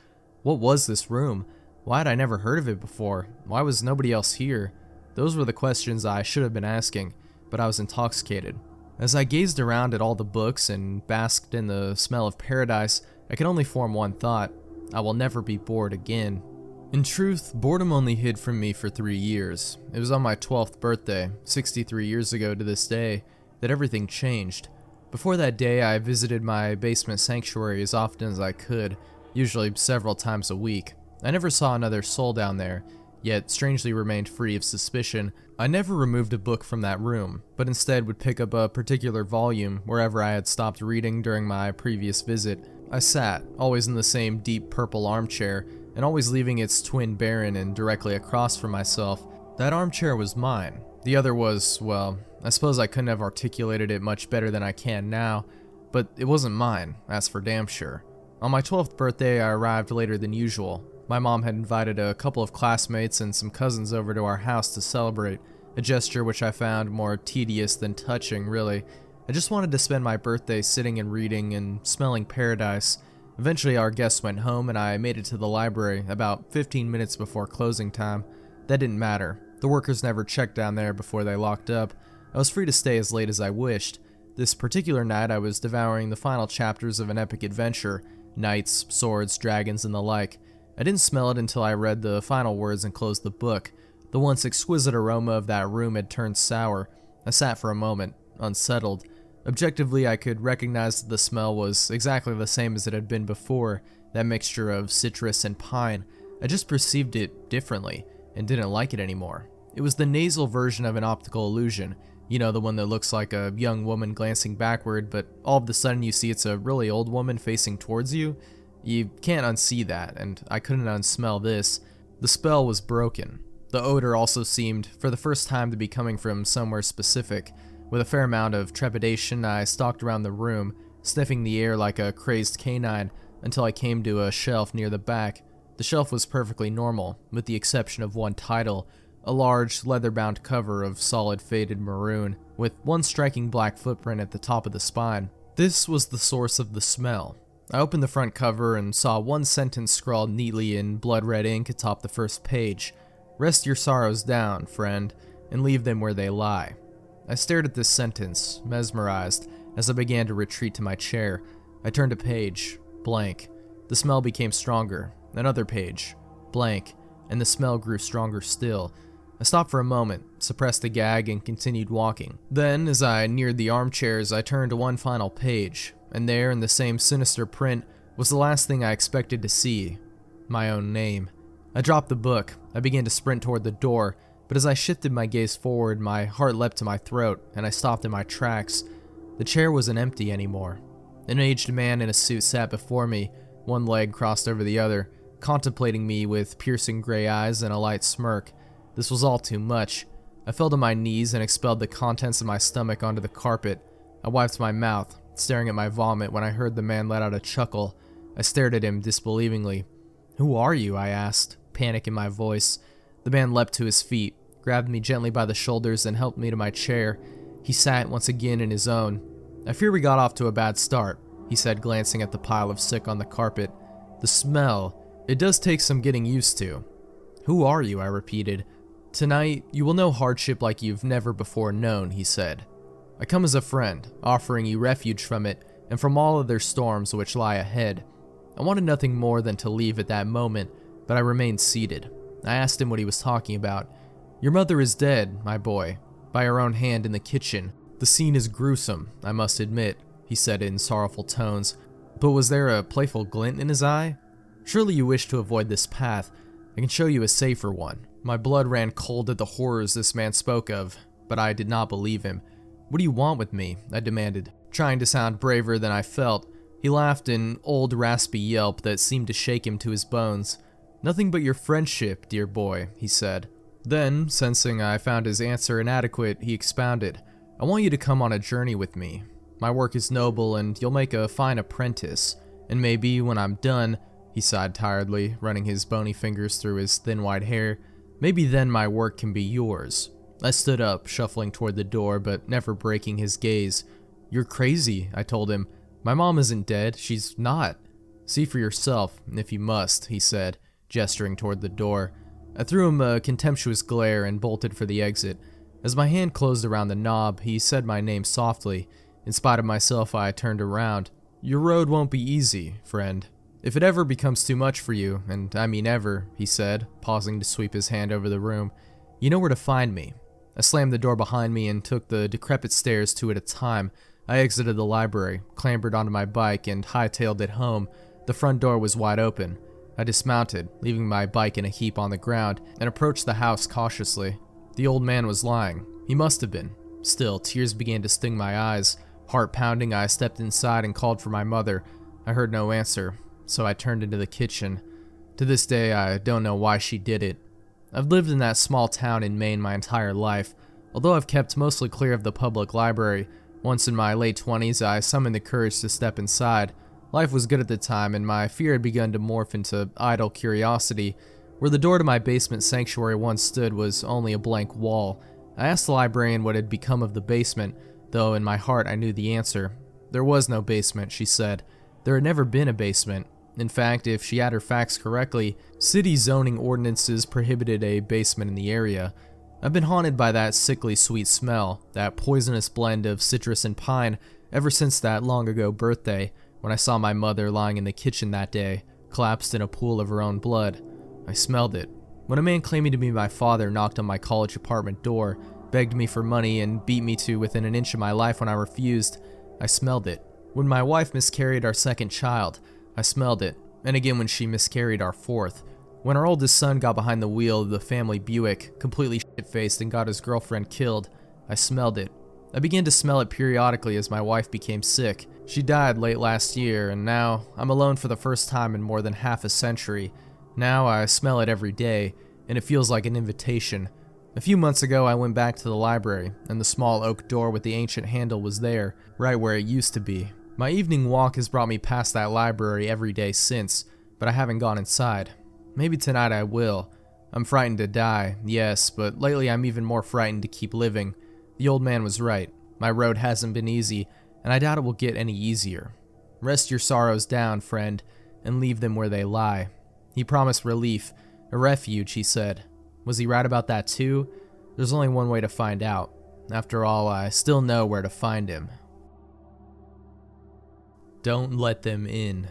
What was this room? Why had I never heard of it before? Why was nobody else here? Those were the questions I should have been asking, but I was intoxicated. As I gazed around at all the books and basked in the smell of paradise, I could only form one thought: I will never be bored again. In truth, boredom only hid from me for 3 years. It was on my 12th birthday, 63 years ago to this day, that everything changed. Before that day, I visited my basement sanctuary as often as I could, usually several times a week. I never saw another soul down there, yet strangely remained free of suspicion. I never removed a book from that room, but instead would pick up a particular volume wherever I had stopped reading during my previous visit. I sat, always in the same deep purple armchair, and always leaving its twin barren and directly across from myself. That armchair was mine. The other was, well, I suppose I couldn't have articulated it much better than I can now, but it wasn't mine, that's for damn sure. On my 12th birthday, I arrived later than usual. My mom had invited a couple of classmates and some cousins over to our house to celebrate, a gesture which I found more tedious than touching, really. I just wanted to spend my birthday sitting and reading and smelling paradise. Eventually our guests went home and I made it to the library about 15 minutes before closing time. That didn't matter. The workers never checked down there before they locked up. I was free to stay as late as I wished. This particular night I was devouring the final chapters of an epic adventure, knights, swords, dragons, and the like. I didn't smell it until I read the final words and closed the book. The once exquisite aroma of that room had turned sour. I sat for a moment, unsettled. Objectively, I could recognize that the smell was exactly the same as it had been before, that mixture of citrus and pine. I just perceived it differently, and didn't like it anymore. It was the nasal version of an optical illusion. You know, the one that looks like a young woman glancing backward, but all of a sudden you see it's a really old woman facing towards you. You can't unsee that, and I couldn't unsmell this. The spell was broken. The odor also seemed, for the first time, to be coming from somewhere specific. With a fair amount of trepidation, I stalked around the room, sniffing the air like a crazed canine, until I came to a shelf near the back. The shelf was perfectly normal, with the exception of one title, a large, leather-bound cover of solid faded maroon, with one striking black footprint at the top of the spine. This was the source of the smell. I opened the front cover and saw one sentence scrawled neatly in blood-red ink atop the first page. "Rest your sorrows down, friend. and leave them where they lie. I stared at this sentence, mesmerized, as I began to retreat to my chair. I turned a page, blank. The smell became stronger. Another page, blank, and the smell grew stronger still. I stopped for a moment, suppressed a gag, and continued walking. Then, as I neared the armchairs, I turned to one final page, and there, in the same sinister print, was the last thing I expected to see: my own name. I dropped the book. I began to sprint toward the door, but as I shifted my gaze forward, my heart leapt to my throat, and I stopped in my tracks. The chair wasn't empty anymore. An aged man in a suit sat before me, one leg crossed over the other, contemplating me with piercing gray eyes and a light smirk. This was all too much. I fell to my knees and expelled the contents of my stomach onto the carpet. I wiped my mouth, staring at my vomit, when I heard the man let out a chuckle. I stared at him disbelievingly. "Who are you?" I asked, panic in my voice. The man leapt to his feet, grabbed me gently by the shoulders, and helped me to my chair. He sat once again in his own. "I fear we got off to a bad start," he said, glancing at the pile of sick on the carpet. "The smell, it does take some getting used to." "Who are you?" I repeated. "Tonight, you will know hardship like you've never before known," he said. "I come as a friend, offering you refuge from it and from all other storms which lie ahead." I wanted nothing more than to leave at that moment, but I remained seated. I asked him what he was talking about. "Your mother is dead, my boy, by her own hand in the kitchen. The scene is gruesome, I must admit," he said in sorrowful tones. But was there a playful glint in his eye? "Surely you wish to avoid this path. I can show you a safer one." My blood ran cold at the horrors this man spoke of, but I did not believe him. "What do you want with me?" I demanded, trying to sound braver than I felt. He laughed an old raspy yelp that seemed to shake him to his bones. "Nothing but your friendship, dear boy," he said. Then, sensing I found his answer inadequate, he expounded. "I want you to come on a journey with me. My work is noble and you'll make a fine apprentice. And maybe when I'm done," he sighed tiredly, running his bony fingers through his thin white hair, "maybe then my work can be yours." I stood up, shuffling toward the door, but never breaking his gaze. "You're crazy," I told him. "My mom isn't dead. She's not." "See for yourself, if you must," he said, gesturing toward the door. I threw him a contemptuous glare and bolted for the exit. As my hand closed around the knob, he said my name softly. In spite of myself, I turned around. "Your road won't be easy, friend. If it ever becomes too much for you, and I mean ever," he said, pausing to sweep his hand over the room, "you know where to find me." I slammed the door behind me and took the decrepit stairs two at a time. I exited the library, clambered onto my bike, and hightailed it home. The front door was wide open. I dismounted, leaving my bike in a heap on the ground, and approached the house cautiously. The old man was lying. He must have been. Still, tears began to sting my eyes. Heart pounding, I stepped inside and called for my mother. I heard no answer, so I turned into the kitchen. To this day, I don't know why she did it. I've lived in that small town in Maine my entire life. Although I've kept mostly clear of the public library, once in my late 20s, I summoned the courage to step inside. Life was good at the time, and my fear had begun to morph into idle curiosity. Where the door to my basement sanctuary once stood was only a blank wall. I asked the librarian what had become of the basement, though in my heart I knew the answer. There was no basement, she said. There had never been a basement. In fact, if she had her facts correctly, city zoning ordinances prohibited a basement in the area. I've been haunted by that sickly sweet smell, that poisonous blend of citrus and pine, ever since that long ago birthday, when I saw my mother lying in the kitchen that day, collapsed in a pool of her own blood. I smelled it. When a man claiming to be my father knocked on my college apartment door, begged me for money, and beat me to within an inch of my life when I refused, I smelled it. When my wife miscarried our second child, I smelled it, and again when she miscarried our fourth. When our oldest son got behind the wheel of the family Buick, completely shit-faced, and got his girlfriend killed, I smelled it. I began to smell it periodically as my wife became sick. She died late last year, and now I'm alone for the first time in more than half a century. Now I smell it every day, and it feels like an invitation. A few months ago, I went back to the library, and the small oak door with the ancient handle was there, right where it used to be. My evening walk has brought me past that library every day since, but I haven't gone inside. Maybe tonight I will. I'm frightened to die, yes, but lately I'm even more frightened to keep living. The old man was right. My road hasn't been easy, and I doubt it will get any easier. Rest your sorrows down, friend, and leave them where they lie. He promised relief, a refuge, he said. Was he right about that too? There's only one way to find out. After all, I still know where to find him. Don't let them in.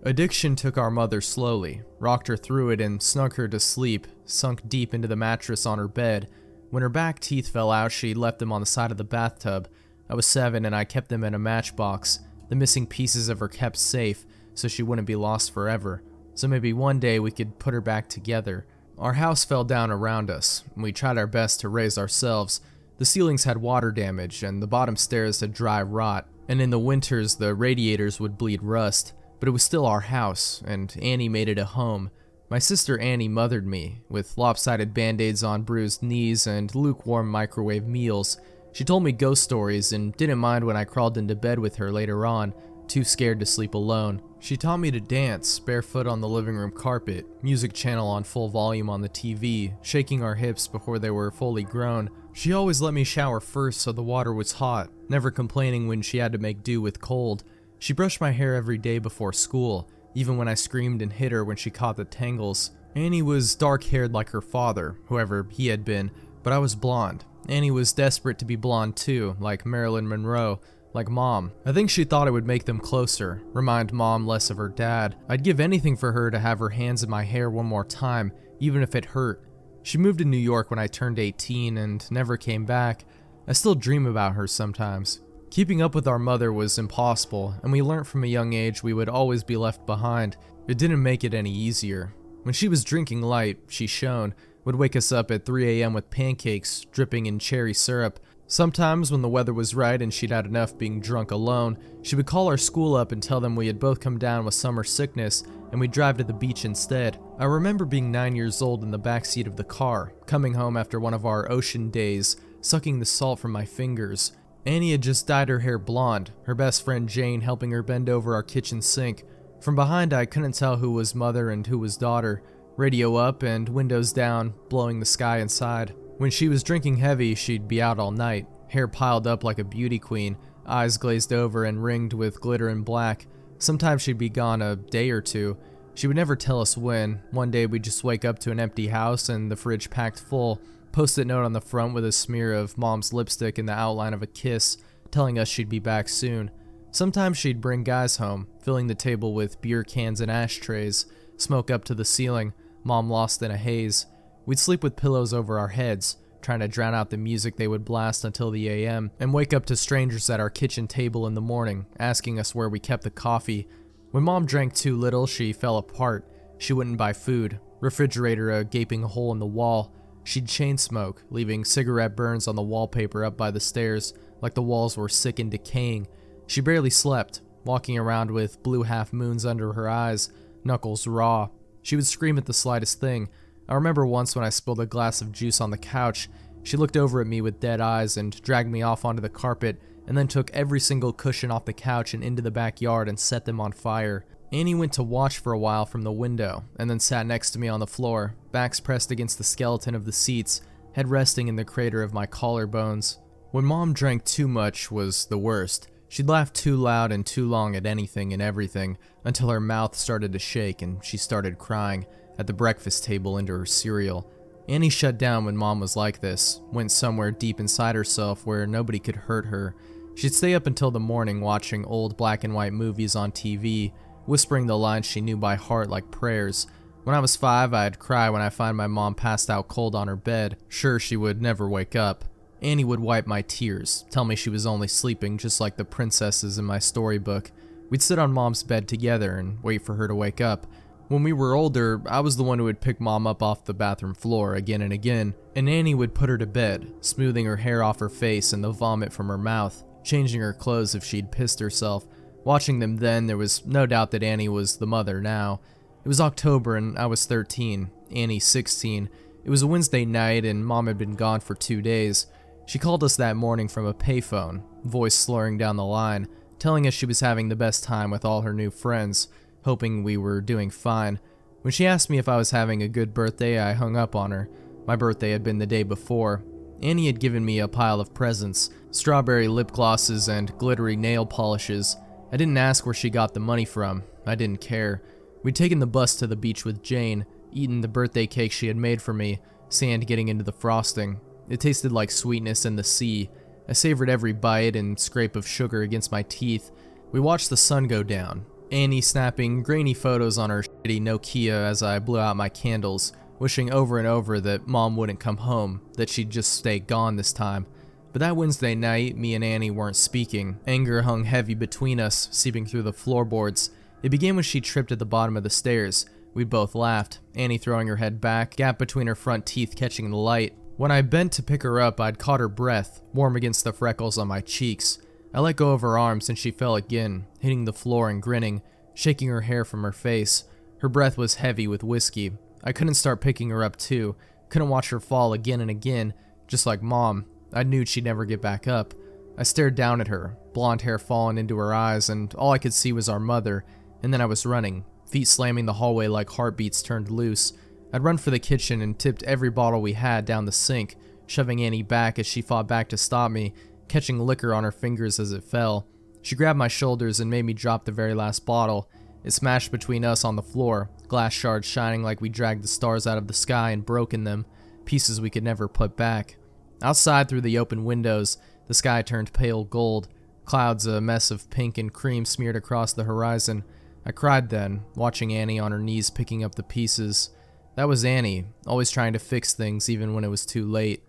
Addiction took our mother slowly, rocked her through it and snuck her to sleep, sunk deep into the mattress on her bed. When her back teeth fell out, she left them on the side of the bathtub. I was 7 and I kept them in a matchbox. The missing pieces of her kept safe, so she wouldn't be lost forever. So maybe one day we could put her back together. Our house fell down around us, and we tried our best to raise ourselves. The ceilings had water damage, and the bottom stairs had dry rot, and in the winters the radiators would bleed rust. But it was still our house, and Annie made it a home. My sister Annie mothered me, with lopsided band-aids on bruised knees and lukewarm microwave meals. She told me ghost stories and didn't mind when I crawled into bed with her later on, too scared to sleep alone. She taught me to dance, barefoot on the living room carpet, music channel on full volume on the TV, shaking our hips before they were fully grown. She always let me shower first so the water was hot, never complaining when she had to make do with cold. She brushed my hair every day before school, even when I screamed and hit her when she caught the tangles. Annie was dark-haired like her father, whoever he had been, but I was blonde. Annie was desperate to be blonde too, like Marilyn Monroe, like Mom. I think she thought it would make them closer, remind Mom less of her dad. I'd give anything for her to have her hands in my hair one more time, even if it hurt. She moved to New York when I turned 18 and never came back. I still dream about her sometimes. Keeping up with our mother was impossible, and we learned from a young age we would always be left behind. It didn't make it any easier. When she was drinking light, she shone, would wake us up at 3 a.m. with pancakes dripping in cherry syrup. Sometimes when the weather was right and she'd had enough being drunk alone, she would call our school up and tell them we had both come down with summer sickness and we'd drive to the beach instead. I remember being 9 years old in the backseat of the car, coming home after one of our ocean days, sucking the salt from my fingers. Annie had just dyed her hair blonde, her best friend Jane helping her bend over our kitchen sink. From behind I couldn't tell who was mother and who was daughter. Radio up and windows down, blowing the sky inside. When she was drinking heavy, she'd be out all night, hair piled up like a beauty queen, eyes glazed over and ringed with glitter and black. Sometimes she'd be gone a day or two. She would never tell us when. One day we'd just wake up to an empty house and the fridge packed full, post-it note on the front with a smear of Mom's lipstick and the outline of a kiss, telling us she'd be back soon. Sometimes she'd bring guys home, filling the table with beer cans and ashtrays, smoke up to the ceiling, Mom lost in a haze. We'd sleep with pillows over our heads, trying to drown out the music they would blast until the AM, and wake up to strangers at our kitchen table in the morning, asking us where we kept the coffee. When Mom drank too little, she fell apart. She wouldn't buy food, refrigerator a gaping hole in the wall. She'd chain smoke, leaving cigarette burns on the wallpaper up by the stairs, like the walls were sick and decaying. She barely slept, walking around with blue half-moons under her eyes, knuckles raw. She would scream at the slightest thing. I remember once when I spilled a glass of juice on the couch, she looked over at me with dead eyes and dragged me off onto the carpet, and then took every single cushion off the couch and into the backyard and set them on fire. Annie went to watch for a while from the window, and then sat next to me on the floor, backs pressed against the skeleton of the seats, head resting in the crater of my collarbones. When Mom drank too much was the worst. She'd laugh too loud and too long at anything and everything, until her mouth started to shake and she started crying at the breakfast table into her cereal. Annie shut down when Mom was like this, went somewhere deep inside herself where nobody could hurt her. She'd stay up until the morning watching old black and white movies on TV, whispering the lines she knew by heart like prayers. When I was 5, I'd cry when I find my mom passed out cold on her bed, sure she would never wake up. Annie would wipe my tears, tell me she was only sleeping just like the princesses in my storybook. We'd sit on Mom's bed together and wait for her to wake up. When we were older, I was the one who would pick Mom up off the bathroom floor again and again, and Annie would put her to bed, smoothing her hair off her face and the vomit from her mouth, changing her clothes if she'd pissed herself. Watching them then, there was no doubt that Annie was the mother now. It was October and I was 13, Annie 16. It was a Wednesday night and Mom had been gone for 2 days. She called us that morning from a payphone, voice slurring down the line, telling us she was having the best time with all her new friends, hoping we were doing fine. When she asked me if I was having a good birthday, I hung up on her. My birthday had been the day before. Annie had given me a pile of presents, strawberry lip glosses and glittery nail polishes. I didn't ask where she got the money from. I didn't care. We'd taken the bus to the beach with Jane, eaten the birthday cake she had made for me, sand getting into the frosting. It tasted like sweetness in the sea. I savored every bite and scrape of sugar against my teeth. We watched the sun go down, Annie snapping grainy photos on her shitty Nokia as I blew out my candles, wishing over and over that Mom wouldn't come home, that she'd just stay gone this time. But that Wednesday night, me and Annie weren't speaking. Anger hung heavy between us, seeping through the floorboards. It began when she tripped at the bottom of the stairs. We both laughed, Annie throwing her head back, gap between her front teeth catching the light. When I bent to pick her up, I'd caught her breath, warm against the freckles on my cheeks. I let go of her arms and she fell again, hitting the floor and grinning, shaking her hair from her face. Her breath was heavy with whiskey. I couldn't start picking her up too, couldn't watch her fall again and again, just like Mom. I knew she'd never get back up. I stared down at her, blonde hair falling into her eyes, and all I could see was our mother, and then I was running, feet slamming the hallway like heartbeats turned loose. I'd run for the kitchen and tipped every bottle we had down the sink, shoving Annie back as she fought back to stop me, catching liquor on her fingers as it fell. She grabbed my shoulders and made me drop the very last bottle. It smashed between us on the floor, glass shards shining like we dragged the stars out of the sky and broken them, pieces we could never put back. Outside through the open windows, the sky turned pale gold, clouds a mess of pink and cream smeared across the horizon. I cried then, watching Annie on her knees picking up the pieces. That was Annie, always trying to fix things even when it was too late.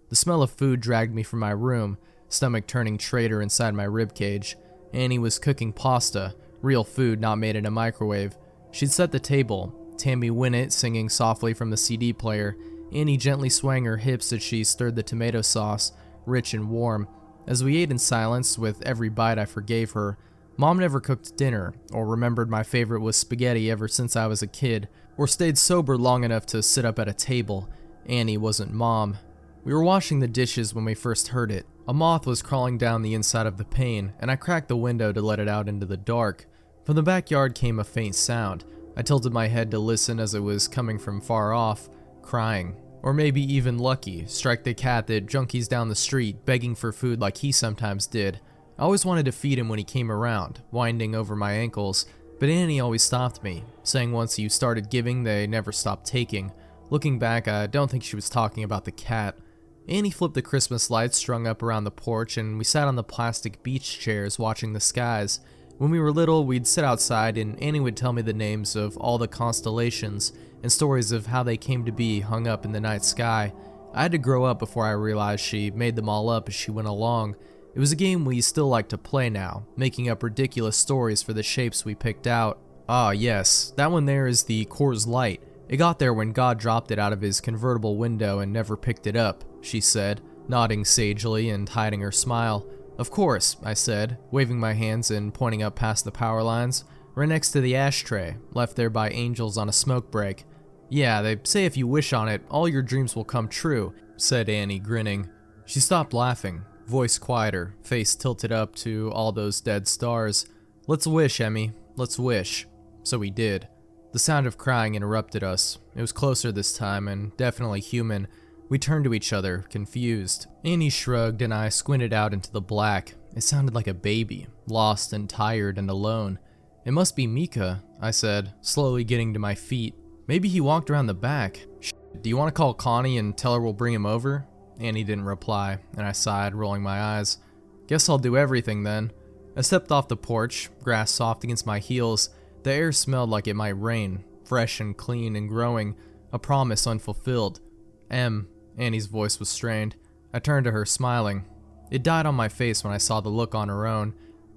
The smell of food dragged me from my room, stomach turning traitor inside my ribcage. Annie was cooking pasta, real food not made in a microwave. She'd set the table, Tammy Wynette singing softly from the CD player, Annie gently swaying her hips as she stirred the tomato sauce, rich and warm. As we ate in silence, with every bite I forgave her. Mom never cooked dinner, or remembered my favorite was spaghetti ever since I was a kid, or stayed sober long enough to sit up at a table. Annie wasn't Mom. We were washing the dishes when we first heard it. A moth was crawling down the inside of the pane, and I cracked the window to let it out into the dark. From the backyard came a faint sound. I tilted my head to listen as it was coming from far off, crying. Or maybe even Lucky, strike the cat that junkies down the street, begging for food like he sometimes did. I always wanted to feed him when he came around, winding over my ankles, but Annie always stopped me, saying once you started giving, they never stopped taking. Looking back, I don't think she was talking about the cat. Annie flipped the Christmas lights strung up around the porch, and we sat on the plastic beach chairs watching the skies. When we were little, we'd sit outside and Annie would tell me the names of all the constellations and stories of how they came to be hung up in the night sky. I had to grow up before I realized she made them all up as she went along. It was a game we still like to play now, making up ridiculous stories for the shapes we picked out. Ah yes, that one there is the Coors Light. It got there when God dropped it out of his convertible window and never picked it up, she said, nodding sagely and hiding her smile. Of course, I said, waving my hands and pointing up past the power lines, right next to the ashtray, left there by angels on a smoke break. Yeah, they say if you wish on it, all your dreams will come true, said Annie, grinning. She stopped laughing, voice quieter, face tilted up to all those dead stars. Let's wish, Emmy, let's wish. So we did. The sound of crying interrupted us. It was closer this time, and definitely human. We turned to each other, confused. Annie shrugged and I squinted out into the black. It sounded like a baby, lost and tired and alone. It must be Mika, I said, slowly getting to my feet. Maybe he walked around the back. Shit, do you want to call Connie and tell her we'll bring him over? Annie didn't reply, and I sighed, rolling my eyes. Guess I'll do everything then. I stepped off the porch, grass soft against my heels. The air smelled like it might rain, fresh and clean and growing, a promise unfulfilled. Annie's voice was strained. I turned to her, smiling. It died on my face when I saw the look on her own.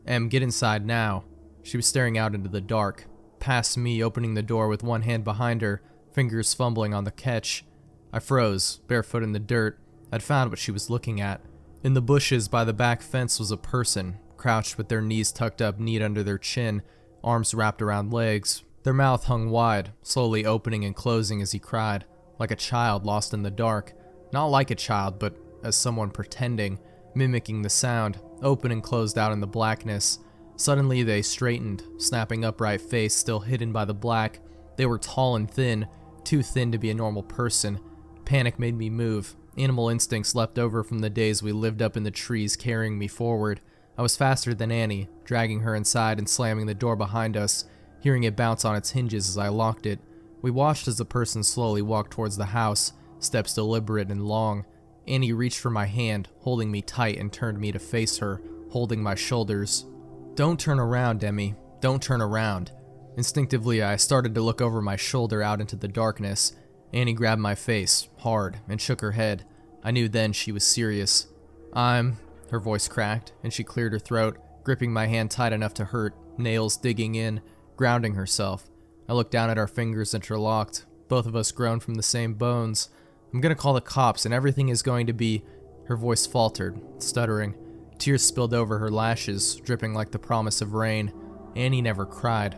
Get inside now. She was staring out into the dark, past me, opening the door with one hand behind her, fingers fumbling on the catch. I froze, barefoot in the dirt. I'd found what she was looking at. In the bushes by the back fence was a person, crouched with their knees tucked up neat under their chin, arms wrapped around legs. Their mouth hung wide, slowly opening and closing as he cried, like a child lost in the dark. Not like a child, but as someone pretending, mimicking the sound, open and closed out in the blackness. Suddenly they straightened, snapping upright face still hidden by the black. They were tall and thin, too thin to be a normal person. Panic made me move, animal instincts left over from the days we lived up in the trees carrying me forward. I was faster than Annie, dragging her inside and slamming the door behind us, hearing it bounce on its hinges as I locked it. We watched as the person slowly walked towards the house, steps deliberate and long. Annie reached for my hand, holding me tight, and turned me to face her, holding my shoulders. "Don't turn around, Emmy. Don't turn around." Instinctively, I started to look over my shoulder out into the darkness. Annie grabbed my face, hard, and shook her head. I knew then she was serious. Her voice cracked, and she cleared her throat, gripping my hand tight enough to hurt, nails digging in, grounding herself. I looked down at our fingers interlocked, both of us grown from the same bones. "I'm gonna call the cops, and everything is going to be..." Her voice faltered, stuttering. Tears spilled over her lashes, dripping like the promise of rain. Annie never cried.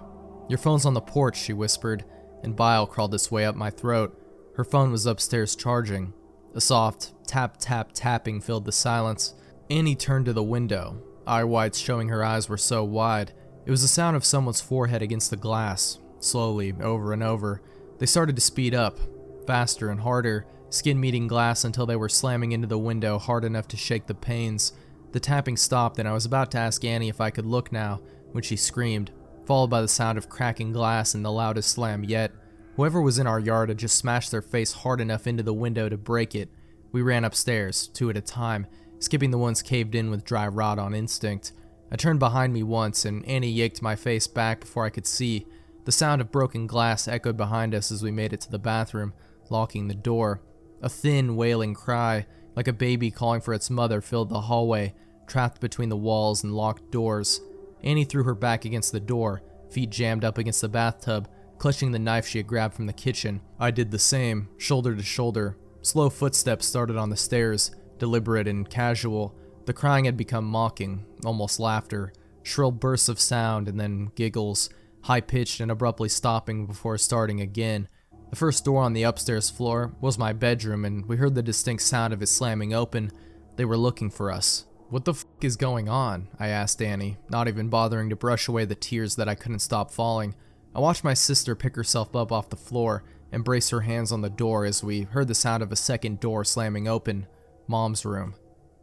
"Your phone's on the porch," she whispered, and bile crawled its way up my throat. Her phone was upstairs charging. A soft tap tap tapping filled the silence. Annie turned to the window, eye whites showing her eyes were so wide. It was the sound of someone's forehead against the glass, slowly, over and over. They started to speed up, faster and harder, skin meeting glass until they were slamming into the window hard enough to shake the panes. The tapping stopped, and I was about to ask Annie if I could look now, when she screamed, followed by the sound of cracking glass and the loudest slam yet. Whoever was in our yard had just smashed their face hard enough into the window to break it. We ran upstairs, 2 at a time, skipping the ones caved in with dry rot on instinct. I turned behind me once, and Annie yanked my face back before I could see. The sound of broken glass echoed behind us as we made it to the bathroom, locking the door. A thin, wailing cry, like a baby calling for its mother, filled the hallway, trapped between the walls and locked doors. Annie threw her back against the door, feet jammed up against the bathtub, clutching the knife she had grabbed from the kitchen. I did the same, shoulder to shoulder. Slow footsteps started on the stairs, deliberate and casual. The crying had become mocking, almost laughter. Shrill bursts of sound and then giggles, high-pitched and abruptly stopping before starting again. The first door on the upstairs floor was my bedroom, and we heard the distinct sound of it slamming open. They were looking for us. "What the f*** is going on?" I asked Annie, not even bothering to brush away the tears that I couldn't stop falling. I watched my sister pick herself up off the floor and brace her hands on the door as we heard the sound of a second door slamming open. Mom's room.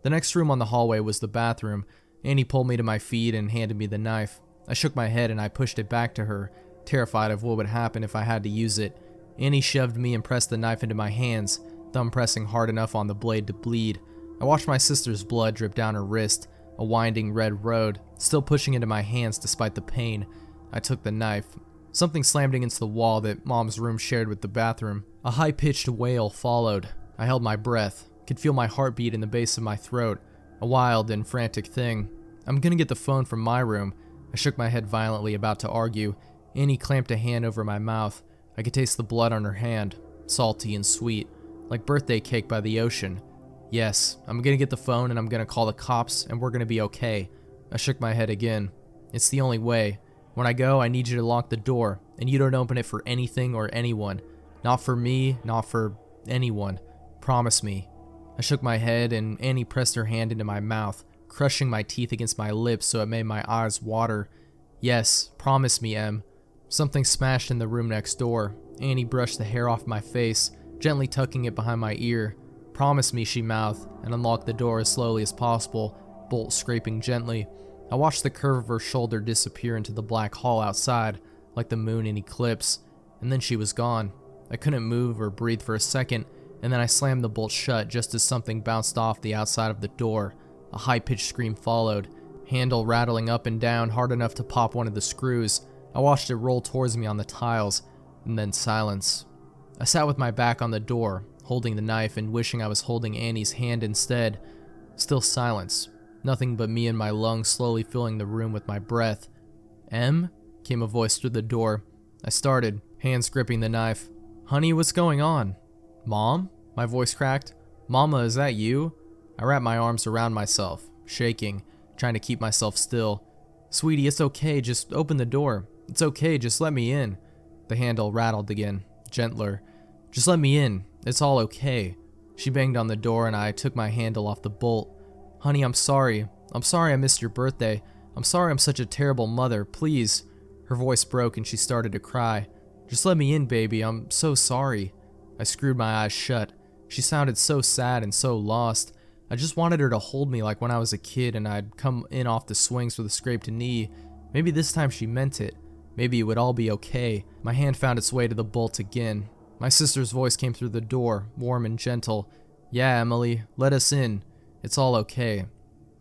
The next room on the hallway was the bathroom. Annie pulled me to my feet and handed me the knife. I shook my head and I pushed it back to her, terrified of what would happen if I had to use it. Annie shoved me and pressed the knife into my hands, thumb pressing hard enough on the blade to bleed. I watched my sister's blood drip down her wrist, a winding red road, still pushing into my hands despite the pain. I took the knife. Something slammed against the wall that Mom's room shared with the bathroom. A high-pitched wail followed. I held my breath, could feel my heartbeat in the base of my throat. A wild and frantic thing. "I'm gonna get the phone from my room." I shook my head violently, about to argue. Annie clamped a hand over my mouth. I could taste the blood on her hand, salty and sweet, like birthday cake by the ocean. "Yes, I'm gonna get the phone and I'm gonna call the cops and we're gonna be okay." I shook my head again. "It's the only way. When I go, I need you to lock the door, and you don't open it for anything or anyone. Not for me, not for anyone. Promise me." I shook my head, and Annie pressed her hand into my mouth, crushing my teeth against my lips so it made my eyes water. "Yes, promise me, Em." Something smashed in the room next door. Annie brushed the hair off my face, gently tucking it behind my ear. "Promise me," she mouthed, and unlocked the door as slowly as possible, bolt scraping gently. I watched the curve of her shoulder disappear into the black hall outside, like the moon in eclipse, and then she was gone. I couldn't move or breathe for a second, and then I slammed the bolt shut just as something bounced off the outside of the door. A high-pitched scream followed, handle rattling up and down hard enough to pop one of the screws. I watched it roll towards me on the tiles, and then silence. I sat with my back on the door, holding the knife and wishing I was holding Annie's hand instead. Still silence. Nothing but me and my lungs slowly filling the room with my breath. "Em?" came a voice through the door. I started, hands gripping the knife. "Honey, what's going on?" "Mom?" My voice cracked. "Mama, is that you?" I wrapped my arms around myself, shaking, trying to keep myself still. "Sweetie, it's okay, just open the door. It's okay, just let me in." The handle rattled again, gentler. "Just let me in, it's all okay." She banged on the door and I took my handle off the bolt. "Honey, I'm sorry. I'm sorry I missed your birthday. I'm sorry I'm such a terrible mother, please." Her voice broke and she started to cry. "Just let me in, baby, I'm so sorry." I screwed my eyes shut. She sounded so sad and so lost. I just wanted her to hold me like when I was a kid and I'd come in off the swings with a scraped knee. Maybe this time she meant it. Maybe it would all be okay. My hand found its way to the bolt again. My sister's voice came through the door, warm and gentle. "Yeah, Emily, let us in. It's all okay."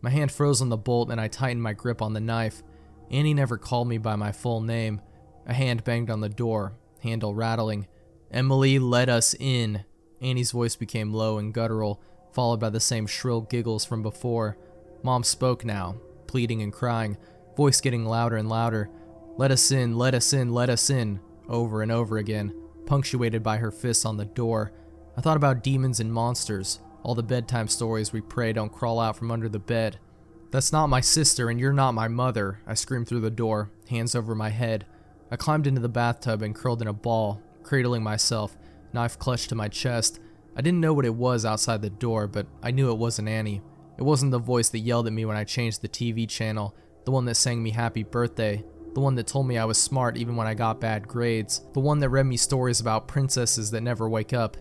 My hand froze on the bolt and I tightened my grip on the knife. Annie never called me by my full name. A hand banged on the door, handle rattling. "Emily, let us in." Annie's voice became low and guttural, followed by the same shrill giggles from before. Mom spoke now, pleading and crying, voice getting louder and louder. "Let us in, let us in, let us in," over and over again, punctuated by her fists on the door. I thought about demons and monsters, all the bedtime stories we pray don't crawl out from under the bed. "That's not my sister and you're not my mother," I screamed through the door, hands over my head. I climbed into the bathtub and curled in a ball, cradling myself, knife clutched to my chest. I didn't know what it was outside the door, but I knew it wasn't Annie. It wasn't the voice that yelled at me when I changed the TV channel, the one that sang me happy birthday, the one that told me I was smart even when I got bad grades, the one that read me stories about princesses that never wake up.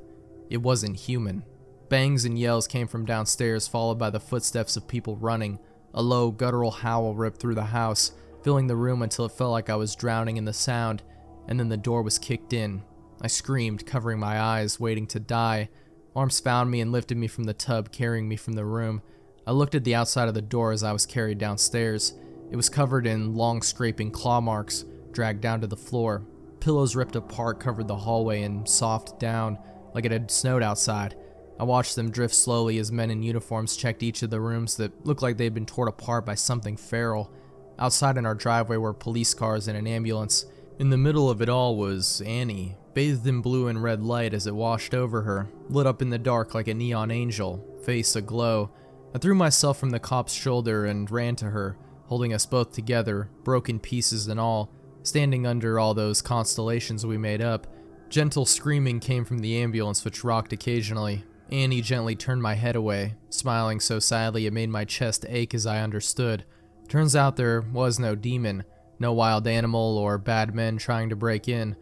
It wasn't human. Bangs and yells came from downstairs, followed by the footsteps of people running. A low, guttural howl ripped through the house, filling the room until it felt like I was drowning in the sound, and then the door was kicked in. I screamed, covering my eyes, waiting to die. Arms found me and lifted me from the tub, carrying me from the room. I looked at the outside of the door as I was carried downstairs. It was covered in long, scraping claw marks, dragged down to the floor. Pillows ripped apart covered the hallway and soft down, like it had snowed outside. I watched them drift slowly as men in uniforms checked each of the rooms that looked like they'd been torn apart by something feral. Outside in our driveway were police cars and an ambulance. In the middle of it all was Annie, bathed in blue and red light as it washed over her, lit up in the dark like a neon angel, face aglow. I threw myself from the cop's shoulder and ran to her, holding us both together, broken pieces and all, standing under all those constellations we made up. Gentle screaming came from the ambulance, which rocked occasionally. Annie gently turned my head away, smiling so sadly it made my chest ache as I understood. Turns out there was no demon, no wild animal or bad men trying to break in.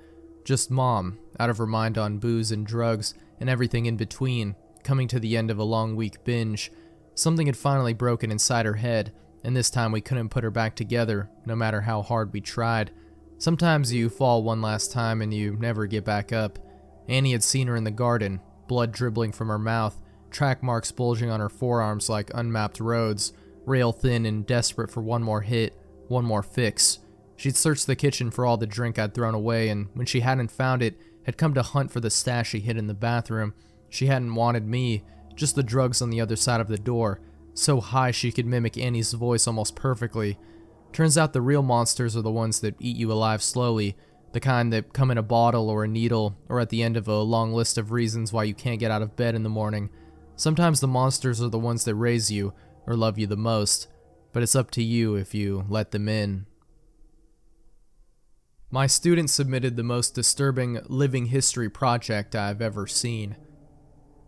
Just Mom, out of her mind on booze and drugs and everything in between, coming to the end of a long week binge. Something had finally broken inside her head, and this time we couldn't put her back together, no matter how hard we tried. Sometimes you fall one last time and you never get back up. Annie had seen her in the garden, blood dribbling from her mouth, track marks bulging on her forearms like unmapped roads, rail thin and desperate for one more hit, one more fix. She'd searched the kitchen for all the drink I'd thrown away, and when she hadn't found it, had come to hunt for the stash she hid in the bathroom. She hadn't wanted me, just the drugs on the other side of the door, so high she could mimic Annie's voice almost perfectly. Turns out the real monsters are the ones that eat you alive slowly, the kind that come in a bottle or a needle, or at the end of a long list of reasons why you can't get out of bed in the morning. Sometimes the monsters are the ones that raise you, or love you the most, but it's up to you if you let them in. My student submitted the most disturbing living history project I've ever seen.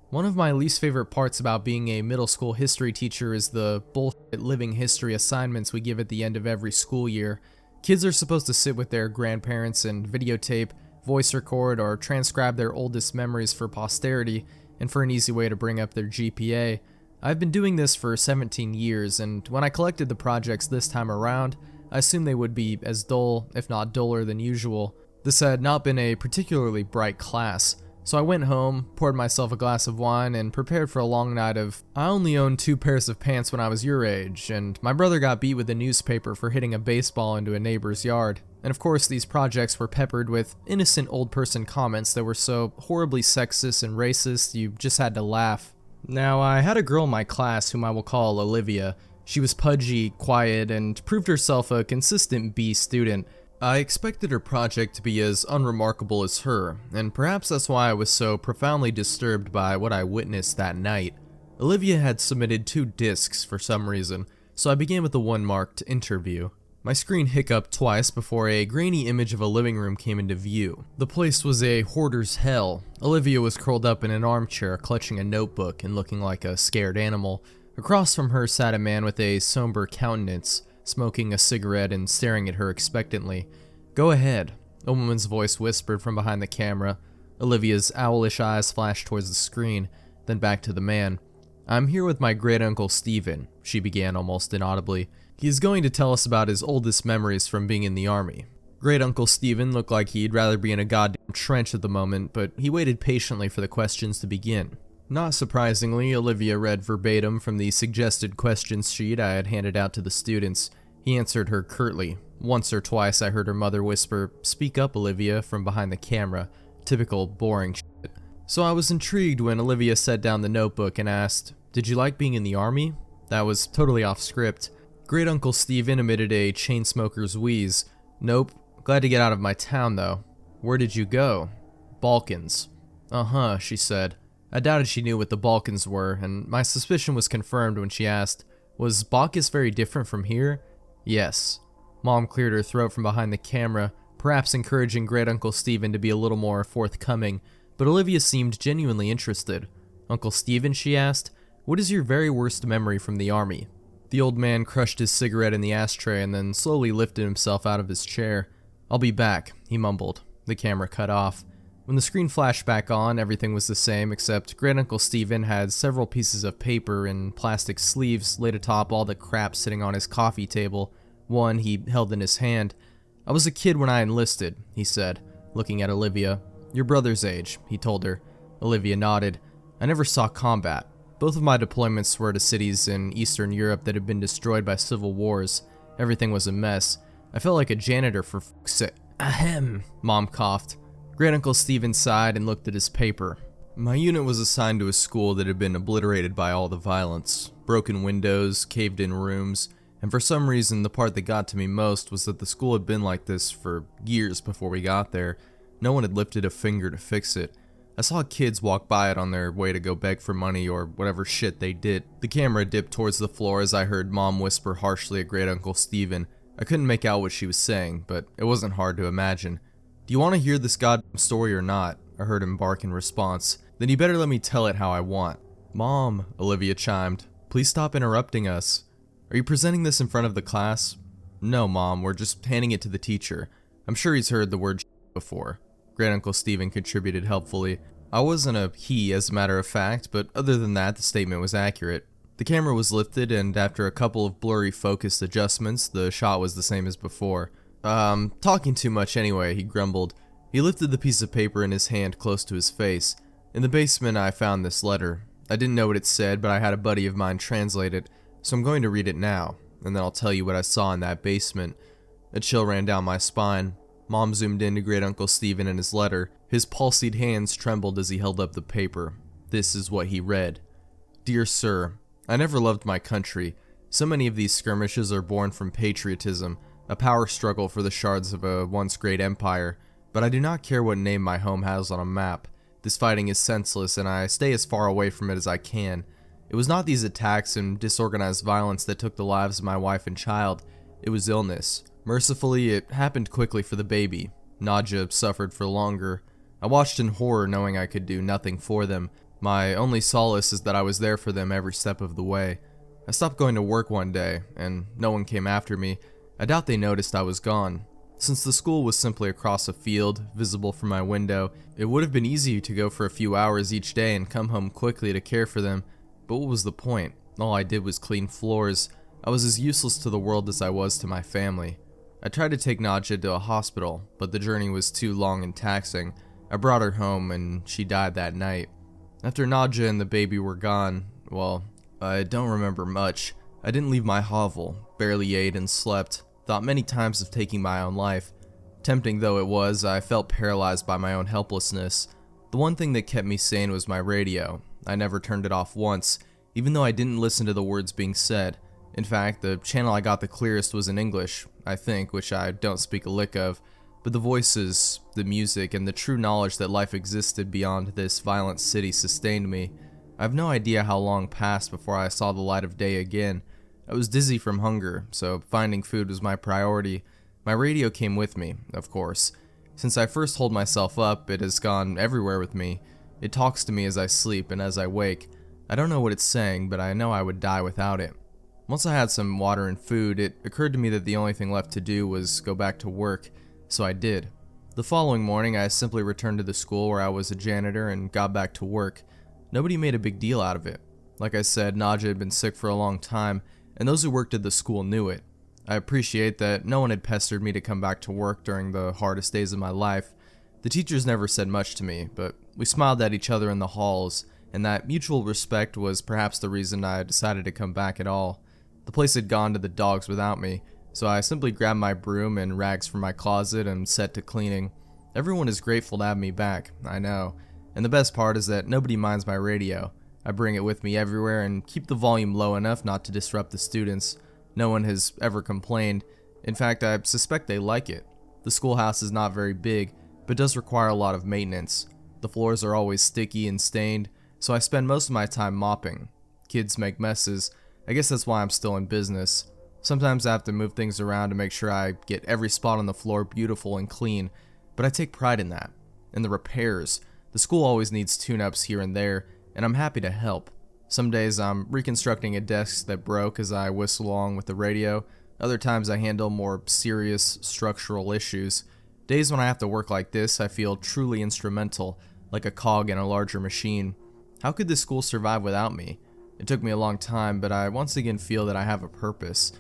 One of my least favorite parts about being a middle school history teacher is the bullshit living history assignments we give at the end of every school year. Kids are supposed to sit with their grandparents and videotape, voice record, or transcribe their oldest memories for posterity and for an easy way to bring up their GPA. I've been doing this for 17 years, and when I collected the projects this time around, I assumed they would be as dull, if not duller than usual. This had not been a particularly bright class, so I went home, poured myself a glass of wine, and prepared for a long night of, I only owned 2 pairs of pants when I was your age, and my brother got beat with a newspaper for hitting a baseball into a neighbor's yard. And of course these projects were peppered with innocent old person comments that were so horribly sexist and racist you just had to laugh. Now, I had a girl in my class whom I will call Olivia. She was pudgy, quiet, and proved herself a consistent B student. I expected her project to be as unremarkable as her, and perhaps that's why I was so profoundly disturbed by what I witnessed that night. Olivia had submitted 2 discs for some reason, so I began with the one marked interview. My screen hiccuped twice before a grainy image of a living room came into view. The place was a hoarder's hell. Olivia was curled up in an armchair, clutching a notebook and looking like a scared animal. Across from her sat a man with a somber countenance, smoking a cigarette and staring at her expectantly. "Go ahead," a woman's voice whispered from behind the camera. Olivia's owlish eyes flashed towards the screen, then back to the man. "I'm here with my great-uncle Stephen," she began almost inaudibly. "He is going to tell us about his oldest memories from being in the army." Great Uncle Stephen looked like he'd rather be in a goddamn trench at the moment, but he waited patiently for the questions to begin. Not surprisingly, Olivia read verbatim from the suggested questions sheet I had handed out to the students. He answered her curtly. Once or twice I heard her mother whisper, "Speak up, Olivia," from behind the camera. Typical boring shit. So I was intrigued when Olivia set down the notebook and asked, "Did you like being in the army?" That was totally off script. Great Uncle Stephen emitted a chain smoker's wheeze. "Nope. Glad to get out of my town, though." "Where did you go?" "Balkans." "Uh-huh," she said. I doubted she knew what the Balkans were, and my suspicion was confirmed when she asked, "Was Bacchus very different from here?" "Yes." Mom cleared her throat from behind the camera, perhaps encouraging Great Uncle Stephen to be a little more forthcoming, but Olivia seemed genuinely interested. "Uncle Stephen," she asked, "what is your very worst memory from the army?" The old man crushed his cigarette in the ashtray and then slowly lifted himself out of his chair. "I'll be back," he mumbled. The camera cut off. When the screen flashed back on, everything was the same, except Great Uncle Stephen had several pieces of paper in plastic sleeves laid atop all the crap sitting on his coffee table. One he held in his hand. "I was a kid when I enlisted," he said, looking at Olivia. "Your brother's age," he told her. Olivia nodded. "I never saw combat. Both of my deployments were to cities in Eastern Europe that had been destroyed by civil wars. Everything was a mess. I felt like a janitor for fuck's sake." "Ahem," Mom coughed. Great Uncle Stephen sighed and looked at his paper. "My unit was assigned to a school that had been obliterated by all the violence. Broken windows, caved-in rooms, and for some reason the part that got to me most was that the school had been like this for years before we got there. No one had lifted a finger to fix it. I saw kids walk by it on their way to go beg for money or whatever shit they did." The camera dipped towards the floor as I heard Mom whisper harshly at Great Uncle Stephen. I couldn't make out what she was saying, but it wasn't hard to imagine. "Do you want to hear this goddamn story or not?" I heard him bark in response. "Then you better let me tell it how I want." "Mom," Olivia chimed, "please stop interrupting us. Are you presenting this in front of the class?" "No, Mom, we're just handing it to the teacher. I'm sure he's heard the word before." Great Uncle Stephen contributed helpfully. I wasn't a he, as a matter of fact, but other than that, the statement was accurate. The camera was lifted, and after a couple of blurry focused adjustments, the shot was the same as before. Talking too much anyway," he grumbled. He lifted the piece of paper in his hand close to his face. "In the basement I found this letter. I didn't know what it said, but I had a buddy of mine translate it, so I'm going to read it now, and then I'll tell you what I saw in that basement." A chill ran down my spine. Mom zoomed into Great Uncle Stephen and his letter. His palsied hands trembled as he held up the paper. This is what he read. "Dear Sir, I never loved my country. So many of these skirmishes are born from patriotism, a power struggle for the shards of a once great empire, but I do not care what name my home has on a map. This fighting is senseless, and I stay as far away from it as I can. It was not these attacks and disorganized violence that took the lives of my wife and child. It was illness. Mercifully, it happened quickly for the baby. Nadja suffered for longer. I watched in horror, knowing I could do nothing for them. My only solace is that I was there for them every step of the way. I stopped going to work one day, and no one came after me. I doubt they noticed I was gone. Since the school was simply across a field, visible from my window, it would have been easy to go for a few hours each day and come home quickly to care for them. But what was the point? All I did was clean floors. I was as useless to the world as I was to my family. I tried to take Nadja to a hospital, but the journey was too long and taxing. I brought her home, and she died that night. After Nadja and the baby were gone, well, I don't remember much. I didn't leave my hovel, barely ate and slept. Thought many times of taking my own life. Tempting though it was, I felt paralyzed by my own helplessness. The one thing that kept me sane was my radio. I never turned it off once, even though I didn't listen to the words being said. In fact, the channel I got the clearest was in English, I think, which I don't speak a lick of. But the voices, the music, and the true knowledge that life existed beyond this violent city sustained me. I have no idea how long passed before I saw the light of day again. I was dizzy from hunger, so finding food was my priority. My radio came with me, of course. Since I first holed myself up, it has gone everywhere with me. It talks to me as I sleep and as I wake. I don't know what it's saying, but I know I would die without it. Once I had some water and food, it occurred to me that the only thing left to do was go back to work, so I did. The following morning, I simply returned to the school where I was a janitor and got back to work. Nobody made a big deal out of it. Like I said, Nadja had been sick for a long time, and those who worked at the school knew it. I appreciate that no one had pestered me to come back to work during the hardest days of my life. The teachers never said much to me, but we smiled at each other in the halls, and that mutual respect was perhaps the reason I decided to come back at all. The place had gone to the dogs without me, so I simply grabbed my broom and rags from my closet and set to cleaning. Everyone is grateful to have me back, I know, and the best part is that nobody minds my radio. I bring it with me everywhere and keep the volume low enough not to disrupt the students. No one has ever complained. In fact, I suspect they like it. The schoolhouse is not very big, but does require a lot of maintenance. The floors are always sticky and stained, so I spend most of my time mopping. Kids make messes. I guess that's why I'm still in business. Sometimes I have to move things around to make sure I get every spot on the floor beautiful and clean, but I take pride in that. And the repairs. The school always needs tune-ups here and there, and I'm happy to help. Some days I'm reconstructing a desk that broke as I whistle along with the radio. Other times I handle more serious structural issues. Days when I have to work like this, I feel truly instrumental, like a cog in a larger machine. How could this school survive without me? It took me a long time, but I once again feel that I have a purpose.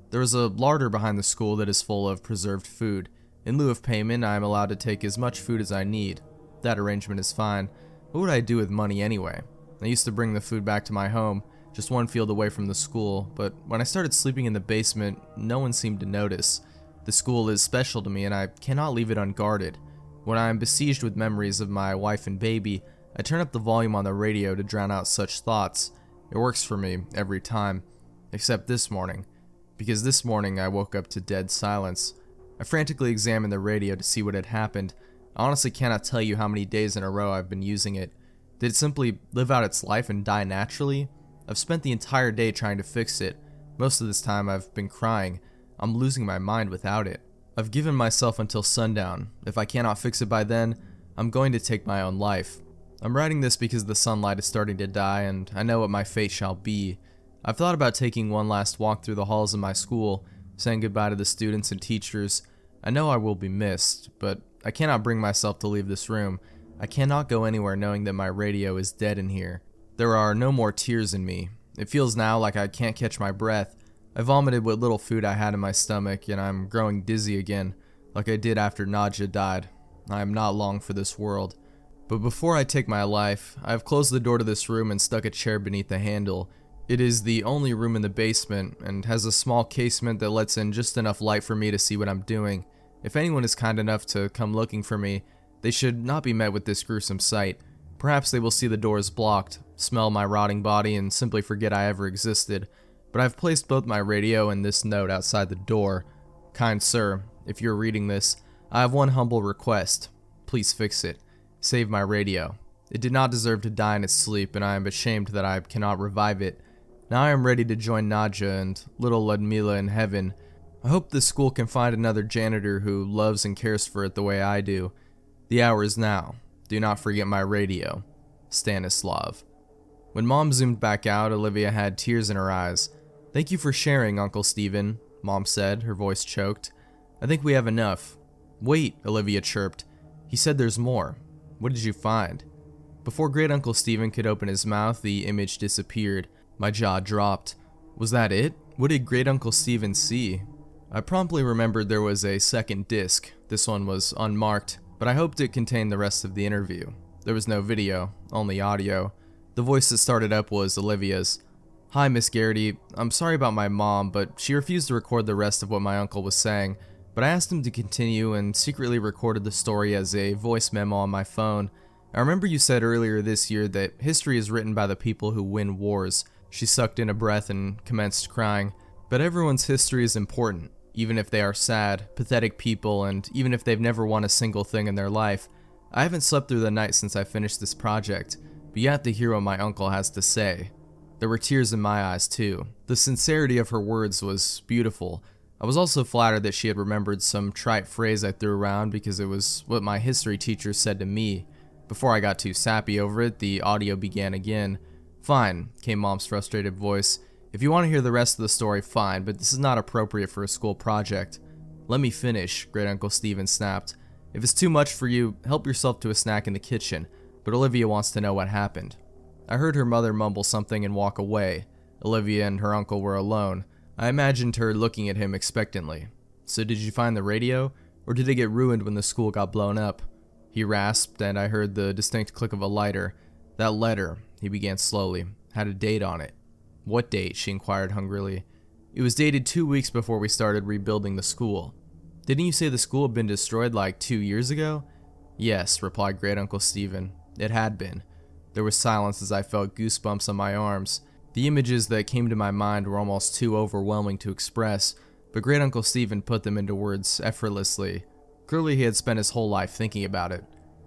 There is a larder behind the school that is full of preserved food. In lieu of payment, I am allowed to take as much food as I need. That arrangement is fine. What would I do with money anyway? I used to bring the food back to my home, just one field away from the school, but when I started sleeping in the basement, no one seemed to notice. The school is special to me and I cannot leave it unguarded. When I am besieged with memories of my wife and baby, I turn up the volume on the radio to drown out such thoughts. It works for me every time, except this morning, because this morning I woke up to dead silence. I frantically examined the radio to see what had happened. I honestly cannot tell you how many days in a row I've been using it. Did it simply live out its life and die naturally? I've spent the entire day trying to fix it. Most of this time I've been crying. I'm losing my mind without it. I've given myself until sundown. If I cannot fix it by then, I'm going to take my own life. I'm writing this because the sunlight is starting to die and I know what my fate shall be. I've thought about taking one last walk through the halls of my school, saying goodbye to the students and teachers. I know I will be missed, but I cannot bring myself to leave this room. I cannot go anywhere knowing that my radio is dead in here. There are no more tears in me. It feels now like I can't catch my breath. I vomited what little food I had in my stomach and I'm growing dizzy again, like I did after Nadja died. I am not long for this world. But before I take my life, I have closed the door to this room and stuck a chair beneath the handle. It is the only room in the basement and has a small casement that lets in just enough light for me to see what I'm doing. If anyone is kind enough to come looking for me, they should not be met with this gruesome sight. Perhaps they will see the doors blocked, smell my rotting body, and simply forget I ever existed. But I've placed both my radio and this note outside the door. Kind sir, if you're reading this, I have one humble request. Please fix it. Save my radio. It did not deserve to die in its sleep, and I am ashamed that I cannot revive it. Now I am ready to join Nadja and little Ludmila in heaven. I hope this school can find another janitor who loves and cares for it the way I do. The hour is now. Do not forget my radio. Stanislav. When Mom zoomed back out, Olivia had tears in her eyes. Thank you for sharing, Uncle Stephen, Mom said, her voice choked. I think we have enough. Wait, Olivia chirped. He said there's more. What did you find? Before Great Uncle Stephen could open his mouth, the image disappeared. My jaw dropped. Was that it? What did Great Uncle Stephen see? I promptly remembered there was a second disc. This one was unmarked, but I hoped it contained the rest of the interview. There was no video, only audio. The voice that started up was Olivia's. Hi, Miss Garrity. I'm sorry about my mom, but she refused to record the rest of what my uncle was saying. But I asked him to continue and secretly recorded the story as a voice memo on my phone. I remember you said earlier this year that history is written by the people who win wars. She sucked in a breath and commenced crying. But everyone's history is important, even if they are sad, pathetic people, and even if they've never won a single thing in their life. I haven't slept through the night since I finished this project, but you have to hear what my uncle has to say. There were tears in my eyes too. The sincerity of her words was beautiful. I was also flattered that she had remembered some trite phrase I threw around because it was what my history teacher said to me. Before I got too sappy over it, the audio began again. Fine, came Mom's frustrated voice. If you want to hear the rest of the story, fine, but this is not appropriate for a school project. Let me finish, Great Uncle Stephen snapped. If it's too much for you, help yourself to a snack in the kitchen, but Olivia wants to know what happened. I heard her mother mumble something and walk away. Olivia and her uncle were alone. I imagined her looking at him expectantly. So did you find the radio, or did it get ruined when the school got blown up? He rasped, and I heard the distinct click of a lighter. That letter, he began slowly, had a date on it. What date? She inquired hungrily. It was dated 2 weeks before we started rebuilding the school. Didn't you say the school had been destroyed like 2 years ago? Yes, replied Great Uncle Stephen. It had been. There was silence as I felt goosebumps on my arms. The images that came to my mind were almost too overwhelming to express, but Great Uncle Stephen put them into words effortlessly. Clearly he had spent his whole life thinking about it.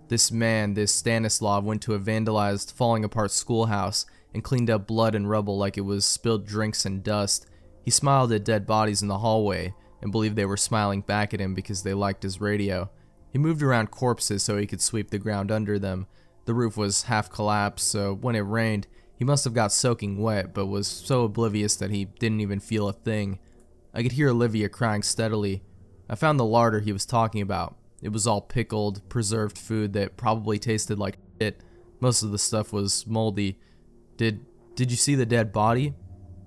This man, this Stanislav, went to a vandalized, falling apart schoolhouse and cleaned up blood and rubble like it was spilled drinks and dust. He smiled at dead bodies in the hallway and believed they were smiling back at him because they liked his radio. He moved around corpses so he could sweep the ground under them. The roof was half collapsed, so when it rained, he must have got soaking wet, but was so oblivious that he didn't even feel a thing. I could hear Olivia crying steadily. I found the larder he was talking about. It was all pickled, preserved food that probably tasted like shit. Most of the stuff was moldy. Did you see the dead body?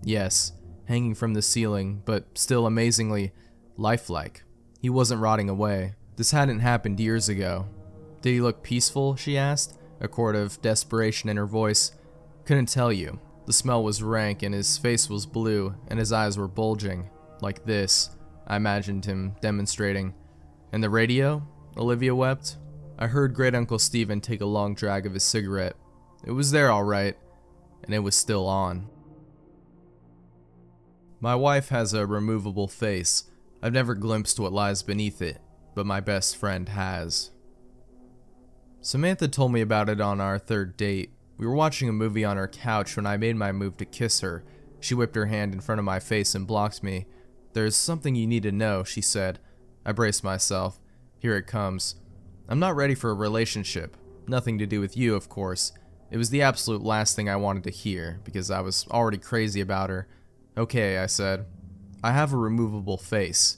Yes, hanging from the ceiling, but still amazingly lifelike. He wasn't rotting away. This hadn't happened years ago. Did he look peaceful? She asked, a chord of desperation in her voice. Couldn't tell you. The smell was rank and his face was blue and his eyes were bulging. Like this, I imagined him demonstrating. And the radio? Olivia wept. I heard Great Uncle Stephen take a long drag of his cigarette. It was there all right, and it was still on. My wife has a removable face. I've never glimpsed what lies beneath it, but my best friend has. Samantha told me about it on our third date. We were watching a movie on her couch when I made my move to kiss her. She whipped her hand in front of my face and blocked me. There's something you need to know, she said. I braced myself. Here it comes. I'm not ready for a relationship. Nothing to do with you, of course. It was the absolute last thing I wanted to hear, because I was already crazy about her. Okay, I said. I have a removable face.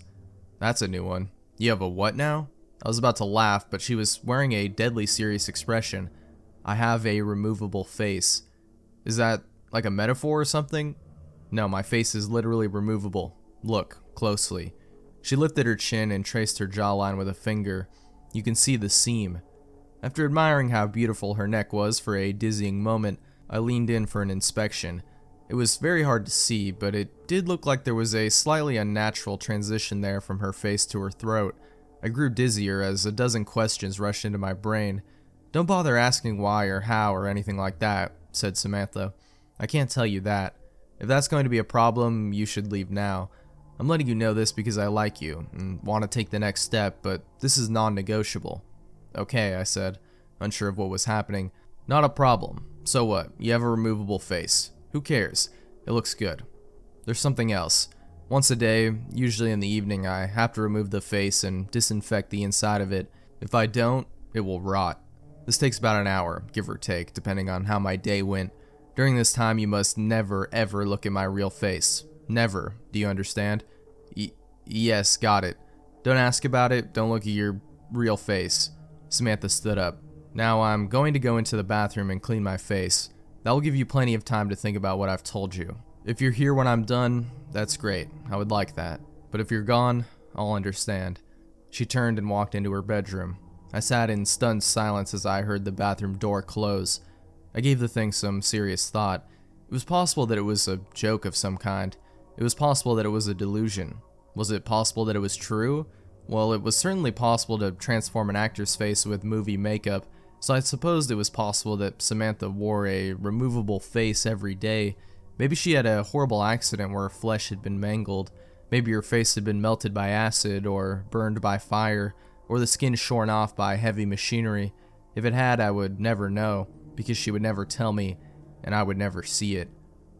That's a new one. You have a what now? I was about to laugh, but she was wearing a deadly serious expression. I have a removable face. Is that like a metaphor or something? No, my face is literally removable. Look closely. She lifted her chin and traced her jawline with a finger. You can see the seam. After admiring how beautiful her neck was for a dizzying moment, I leaned in for an inspection. It was very hard to see, but it did look like there was a slightly unnatural transition there from her face to her throat. I grew dizzier as a dozen questions rushed into my brain. Don't bother asking why or how or anything like that, said Samantha. I can't tell you that. If that's going to be a problem, you should leave now. I'm letting you know this because I like you and want to take the next step, but this is non-negotiable. Okay, I said, unsure of what was happening. Not a problem. So what? You have a removable face. Who cares? It looks good. There's something else. Once a day, usually in the evening, I have to remove the face and disinfect the inside of it. If I don't, it will rot. This takes about an hour, give or take, depending on how my day went. During this time, you must never, ever look at my real face. Never. Do you understand? Yes, got it. Don't ask about it. Don't look at your real face. Samantha stood up. Now I'm going to go into the bathroom and clean my face. That will give you plenty of time to think about what I've told you. If you're here when I'm done, that's great. I would like that. But if you're gone, I'll understand. She turned and walked into her bedroom. I sat in stunned silence as I heard the bathroom door close. I gave the thing some serious thought. It was possible that it was a joke of some kind. It was possible that it was a delusion. Was it possible that it was true? Well, it was certainly possible to transform an actor's face with movie makeup, so I supposed it was possible that Samantha wore a removable face every day. Maybe she had a horrible accident where her flesh had been mangled. Maybe her face had been melted by acid, or burned by fire, or the skin shorn off by heavy machinery. If it had, I would never know, because she would never tell me, and I would never see it.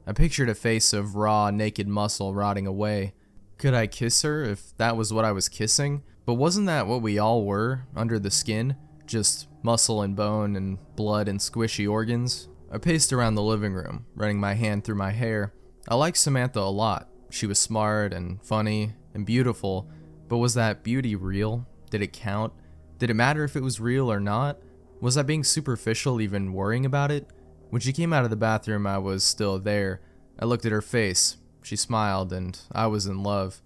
I pictured a face of raw, naked muscle rotting away. Could I kiss her if that was what I was kissing? But wasn't that what we all were, under the skin? Just muscle and bone and blood and squishy organs? I paced around the living room, running my hand through my hair. I liked Samantha a lot. She was smart and funny and beautiful, but was that beauty real? Did it count? Did it matter if it was real or not? Was I being superficial even worrying about it? When she came out of the bathroom, I was still there. I looked at her face. She smiled, and I was in love.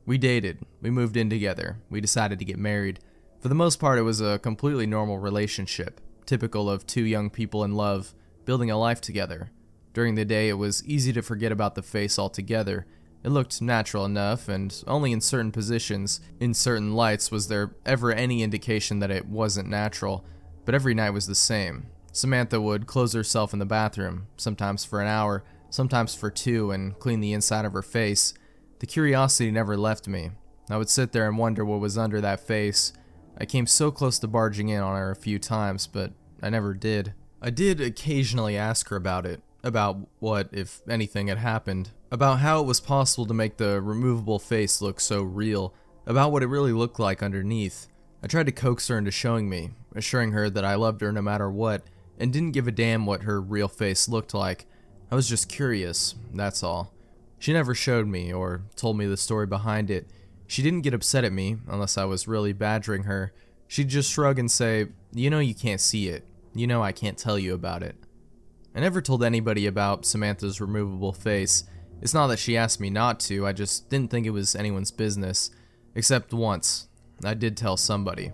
We dated, we moved in together, we decided to get married. For the most part, it was a completely normal relationship, typical of two young people in love, building a life together. During the day, it was easy to forget about the face altogether. It looked natural enough, and only in certain positions, in certain lights, was there ever any indication that it wasn't natural. But every night was the same. Samantha would close herself in the bathroom, sometimes for an hour, sometimes for 2, and clean the inside of her face. The curiosity never left me. I would sit there and wonder what was under that face. I came so close to barging in on her a few times, but I never did. I did occasionally ask her about it, about what, if anything, had happened, about how it was possible to make the removable face look so real, about what it really looked like underneath. I tried to coax her into showing me, assuring her that I loved her no matter what, and didn't give a damn what her real face looked like. I was just curious, that's all. She never showed me or told me the story behind it. She didn't get upset at me unless I was really badgering her. She'd just shrug and say, "You know you can't see it. You know I can't tell you about it." I never told anybody about Samantha's removable face. It's not that she asked me not to, I just didn't think it was anyone's business. Except once. I did tell somebody.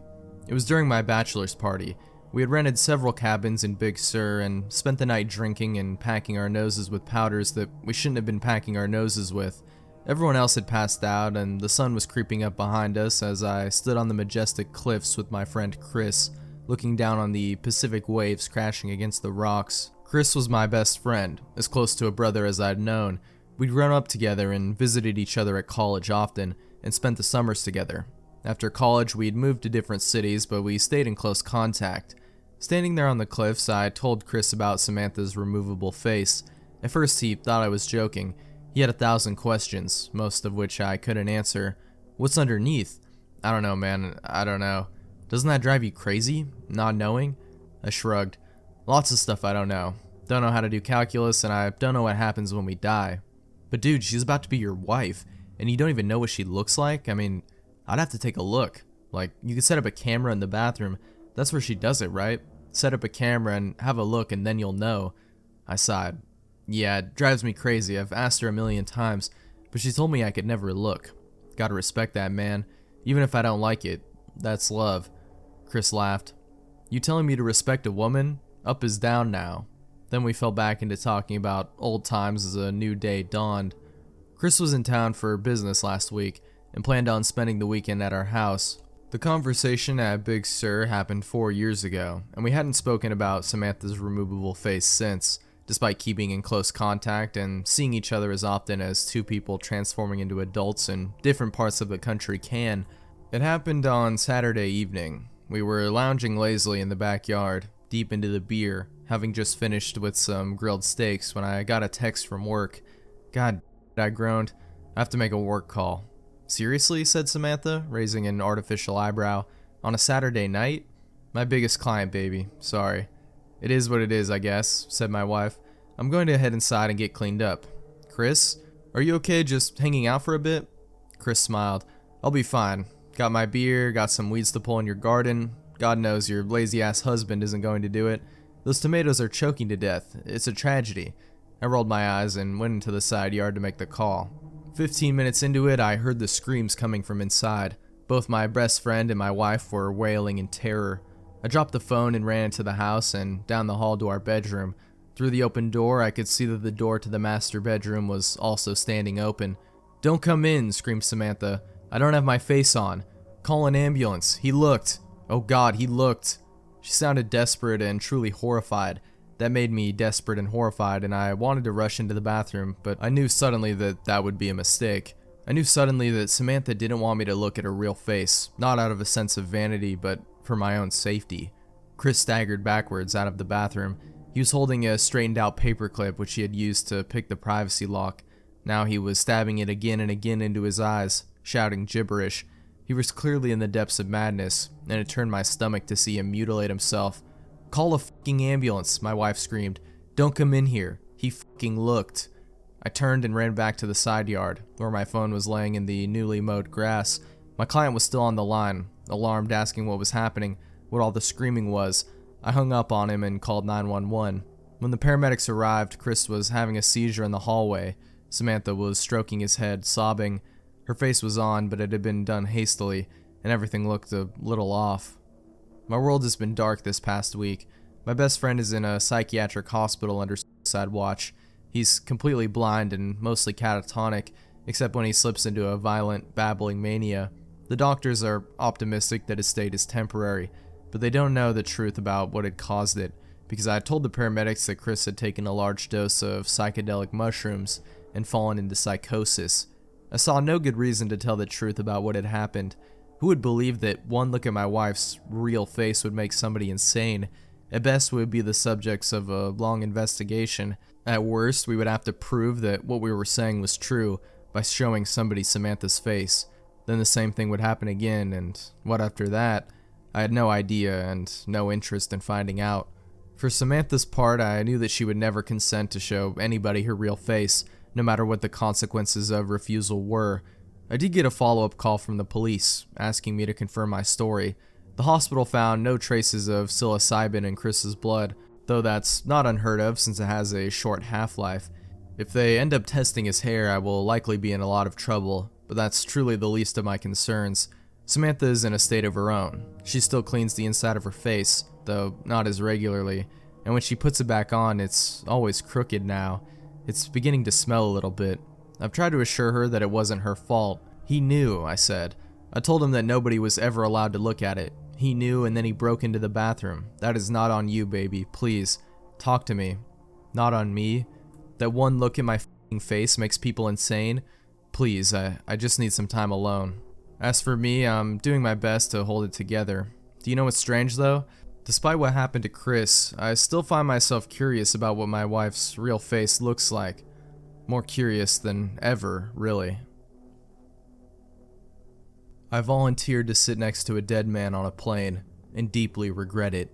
It was during my bachelor's party. We had rented several cabins in Big Sur and spent the night drinking and packing our noses with powders that we shouldn't have been packing our noses with. Everyone else had passed out, and the sun was creeping up behind us as I stood on the majestic cliffs with my friend Chris, looking down on the Pacific waves crashing against the rocks. Chris was my best friend, as close to a brother as I'd known. We'd grown up together and visited each other at college often, and spent the summers together. After college, we'd moved to different cities, but we stayed in close contact. Standing there on the cliffs, I told Chris about Samantha's removable face. At first, he thought I was joking. He had 1,000 questions, most of which I couldn't answer. What's underneath? I don't know, man. I don't know. Doesn't that drive you crazy? Not knowing? I shrugged. Lots of stuff I don't know. Don't know how to do calculus, and I don't know what happens when we die. But dude, she's about to be your wife, and you don't even know what she looks like? I mean, I'd have to take a look. Like, you could set up a camera in the bathroom. That's where she does it, right? Set up a camera and have a look, and then you'll know. I sighed. Yeah, it drives me crazy. I've asked her 1,000,000 times, but she told me I could never look. Gotta respect that, man. Even if I don't like it, that's love. Chris laughed. You telling me to respect a woman? Up is down now. Then we fell back into talking about old times as a new day dawned. Chris was in town for business last week and planned on spending the weekend at our house. The conversation at Big Sur happened 4 years ago, and we hadn't spoken about Samantha's removable face since, despite keeping in close contact and seeing each other as often as two people transforming into adults in different parts of the country can. It happened on Saturday evening. We were lounging lazily in the backyard, deep into the beer, having just finished with some grilled steaks when I got a text from work. God, I groaned. I have to make a work call. Seriously, said Samantha, raising an artificial eyebrow. On a Saturday night? My biggest client, baby. Sorry. It is what it is, I guess, said my wife. I'm going to head inside and get cleaned up. Chris, are you okay just hanging out for a bit? Chris smiled. I'll be fine. Got my beer, got some weeds to pull in your garden. God knows your lazy-ass husband isn't going to do it. Those tomatoes are choking to death. It's a tragedy. I rolled my eyes and went into the side yard to make the call. 15 minutes into it, I heard the screams coming from inside. Both my best friend and my wife were wailing in terror. I dropped the phone and ran into the house and down the hall to our bedroom. Through the open door, I could see that the door to the master bedroom was also standing open. Don't come in, screamed Samantha. I don't have my face on. Call an ambulance. He looked. Oh God, he looked. She sounded desperate and truly horrified. That made me desperate and horrified, and I wanted to rush into the bathroom, but I knew suddenly that that would be a mistake. I knew suddenly that Samantha didn't want me to look at her real face, not out of a sense of vanity, but for my own safety. Chris staggered backwards out of the bathroom. He was holding a straightened out paperclip which he had used to pick the privacy lock. Now he was stabbing it again and again into his eyes, shouting gibberish. He was clearly in the depths of madness, and it turned my stomach to see him mutilate himself. Call a fucking ambulance, my wife screamed. Don't come in here. He fucking looked. I turned and ran back to the side yard, where my phone was laying in the newly mowed grass. My client was still on the line, alarmed, asking what was happening, what all the screaming was. I hung up on him and called 911. When the paramedics arrived, Chris was having a seizure in the hallway. Samantha was stroking his head, sobbing. Her face was on, but it had been done hastily, and everything looked a little off. My world has been dark this past week. My best friend is in a psychiatric hospital under suicide watch. He's completely blind and mostly catatonic, except when he slips into a violent, babbling mania. The doctors are optimistic that his state is temporary, but they don't know the truth about what had caused it, because I had told the paramedics that Chris had taken a large dose of psychedelic mushrooms and fallen into psychosis. I saw no good reason to tell the truth about what had happened. Who would believe that one look at my wife's real face would make somebody insane? At best, we would be the subjects of a long investigation. At worst, we would have to prove that what we were saying was true by showing somebody Samantha's face. Then the same thing would happen again, and what after that? I had no idea and no interest in finding out. For Samantha's part, I knew that she would never consent to show anybody her real face, no matter what the consequences of refusal were. I did get a follow-up call from the police, asking me to confirm my story. The hospital found no traces of psilocybin in Chris's blood, though that's not unheard of since it has a short half-life. If they end up testing his hair, I will likely be in a lot of trouble, but that's truly the least of my concerns. Samantha is in a state of her own. She still cleans the inside of her face, though not as regularly, and when she puts it back on, it's always crooked now. It's beginning to smell a little bit. I've tried to assure her that it wasn't her fault. He knew, I said. I told him that nobody was ever allowed to look at it. He knew, and then he broke into the bathroom. That is not on you, baby. Please, talk to me. Not on me? That one look at my f***ing face makes people insane? Please, I just need some time alone. As for me, I'm doing my best to hold it together. Do you know what's strange, though? Despite what happened to Chris, I still find myself curious about what my wife's real face looks like. More curious than ever, really. I volunteered to sit next to a dead man on a plane, and deeply regret it.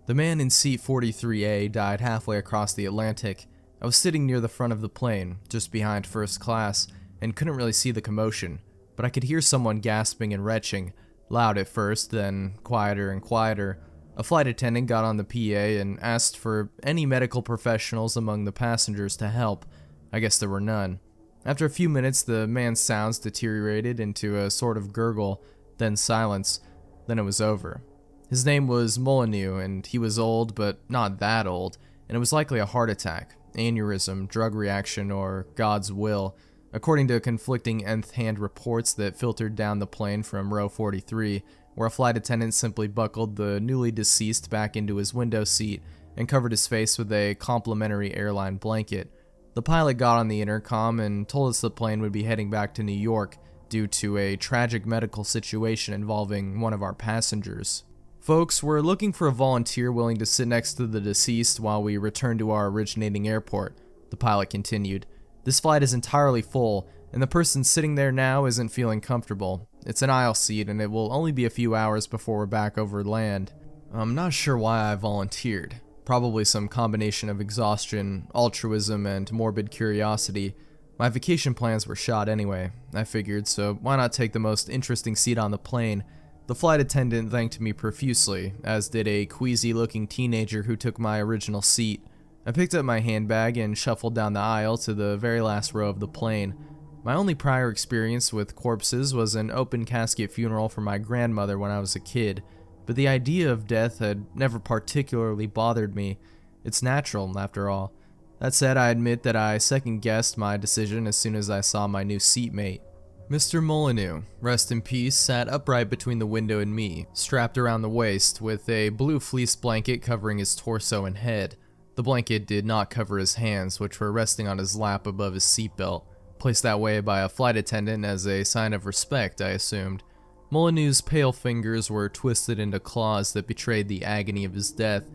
The man in seat 43A died halfway across the Atlantic. I was sitting near the front of the plane, just behind first class, and couldn't really see the commotion, but I could hear someone gasping and retching, loud at first, then quieter and quieter. A flight attendant got on the PA and asked for any medical professionals among the passengers to help. I guess there were none. After a few minutes, the man's sounds deteriorated into a sort of gurgle, then silence. Then it was over. His name was Molyneux, and he was old, but not that old, and it was likely a heart attack, aneurysm, drug reaction, or God's will, according to conflicting nth-hand reports that filtered down the plane from row 43, where a flight attendant simply buckled the newly deceased back into his window seat and covered his face with a complimentary airline blanket. The pilot got on the intercom and told us the plane would be heading back to New York due to a tragic medical situation involving one of our passengers. Folks, we're looking for a volunteer willing to sit next to the deceased while we return to our originating airport, the pilot continued. This flight is entirely full, and the person sitting there now isn't feeling comfortable. It's an aisle seat, and it will only be a few hours before we're back over land. I'm not sure why I volunteered. Probably some combination of exhaustion, altruism, and morbid curiosity. My vacation plans were shot anyway, I figured, so why not take the most interesting seat on the plane? The flight attendant thanked me profusely, as did a queasy-looking teenager who took my original seat. I picked up my handbag and shuffled down the aisle to the very last row of the plane. My only prior experience with corpses was an open casket funeral for my grandmother when I was a kid, but the idea of death had never particularly bothered me. It's natural, after all. That said, I admit that I second-guessed my decision as soon as I saw my new seatmate. Mr. Molyneux, rest in peace, sat upright between the window and me, strapped around the waist, with a blue fleece blanket covering his torso and head. The blanket did not cover his hands, which were resting on his lap above his seatbelt, placed that way by a flight attendant as a sign of respect, I assumed. Molyneux's pale fingers were twisted into claws that betrayed the agony of his death.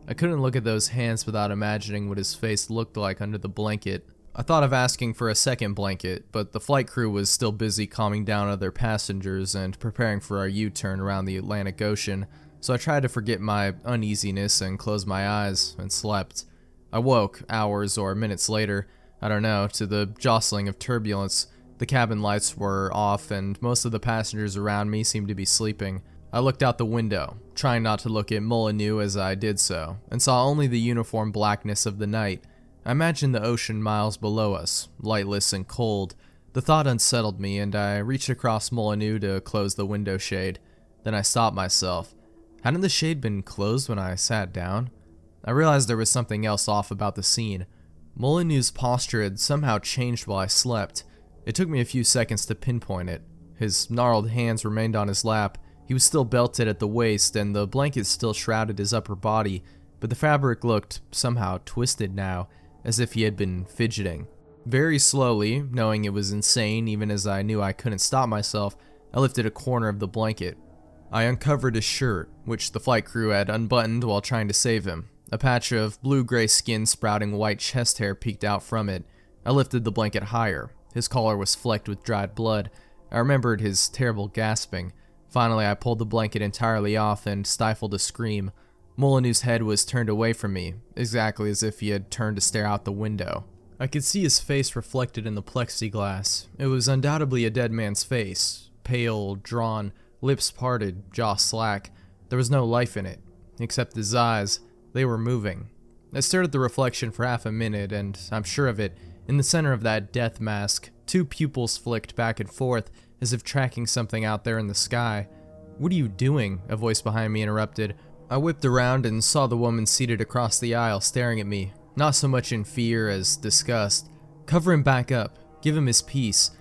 I couldn't look at those hands without imagining what his face looked like under the blanket. I thought of asking for a second blanket, but the flight crew was still busy calming down other passengers and preparing for our U-turn around the Atlantic Ocean, so I tried to forget my uneasiness and close my eyes and slept. I woke, hours or minutes later, I don't know, to the jostling of turbulence. The cabin lights were off and most of the passengers around me seemed to be sleeping. I looked out the window, trying not to look at Molyneux as I did so, and saw only the uniform blackness of the night. I imagined the ocean miles below us, lightless and cold. The thought unsettled me, and I reached across Molyneux to close the window shade. Then I stopped myself. Hadn't the shade been closed when I sat down? I realized there was something else off about the scene. Molyneux's posture had somehow changed while I slept. It took me a few seconds to pinpoint it. His gnarled hands remained on his lap. He was still belted at the waist, and the blanket still shrouded his upper body, but the fabric looked somehow twisted now, as if he had been fidgeting. Very slowly, knowing it was insane even as I knew I couldn't stop myself, I lifted a corner of the blanket. I uncovered his shirt, which the flight crew had unbuttoned while trying to save him. A patch of blue-gray skin sprouting white chest hair peeked out from it. I lifted the blanket higher. His collar was flecked with dried blood. I remembered his terrible gasping. Finally, I pulled the blanket entirely off and stifled a scream. Molyneux's head was turned away from me, exactly as if he had turned to stare out the window. I could see his face reflected in the plexiglass. It was undoubtedly a dead man's face. Pale, drawn, lips parted, jaw slack. There was no life in it, except his eyes. They were moving. I stared at the reflection for half a minute, and I'm sure of it, in the center of that death mask, two pupils flicked back and forth, as if tracking something out there in the sky. "What are you doing?" a voice behind me interrupted. I whipped around and saw the woman seated across the aisle staring at me, not so much in fear as disgust. "Cover him back up. Give him his peace.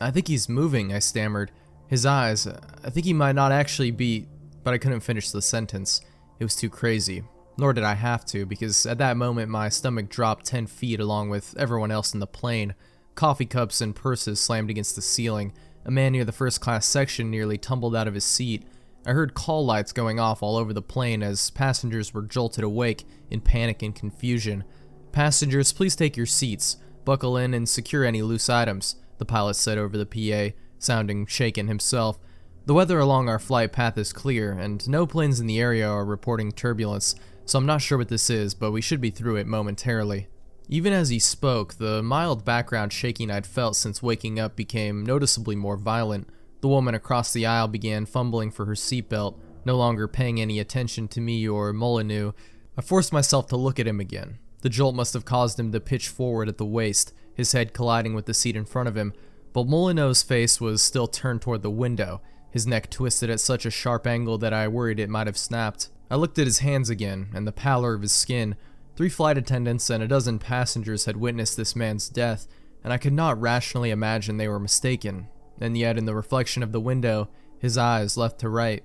I think he's moving," I stammered. "His eyes, I think he might not actually be," but I couldn't finish the sentence. It was too crazy. Nor did I have to, because at that moment my stomach dropped 10 feet along with everyone else in the plane. Coffee cups and purses slammed against the ceiling. A man near the first-class section nearly tumbled out of his seat. I heard call lights going off all over the plane as passengers were jolted awake in panic and confusion. "Passengers, please take your seats. Buckle in and secure any loose items," the pilot said over the PA, sounding shaken himself. "The weather along our flight path is clear, and no planes in the area are reporting turbulence, so I'm not sure what this is, but we should be through it momentarily." Even as he spoke, the mild background shaking I'd felt since waking up became noticeably more violent. The woman across the aisle began fumbling for her seatbelt, no longer paying any attention to me or Molyneux. I forced myself to look at him again. The jolt must have caused him to pitch forward at the waist, his head colliding with the seat in front of him, but Molyneux's face was still turned toward the window, his neck twisted at such a sharp angle that I worried it might have snapped. I looked at his hands again, and the pallor of his skin. 3 flight attendants and a dozen passengers had witnessed this man's death, and I could not rationally imagine they were mistaken. And yet, in the reflection of the window, his eyes left to right.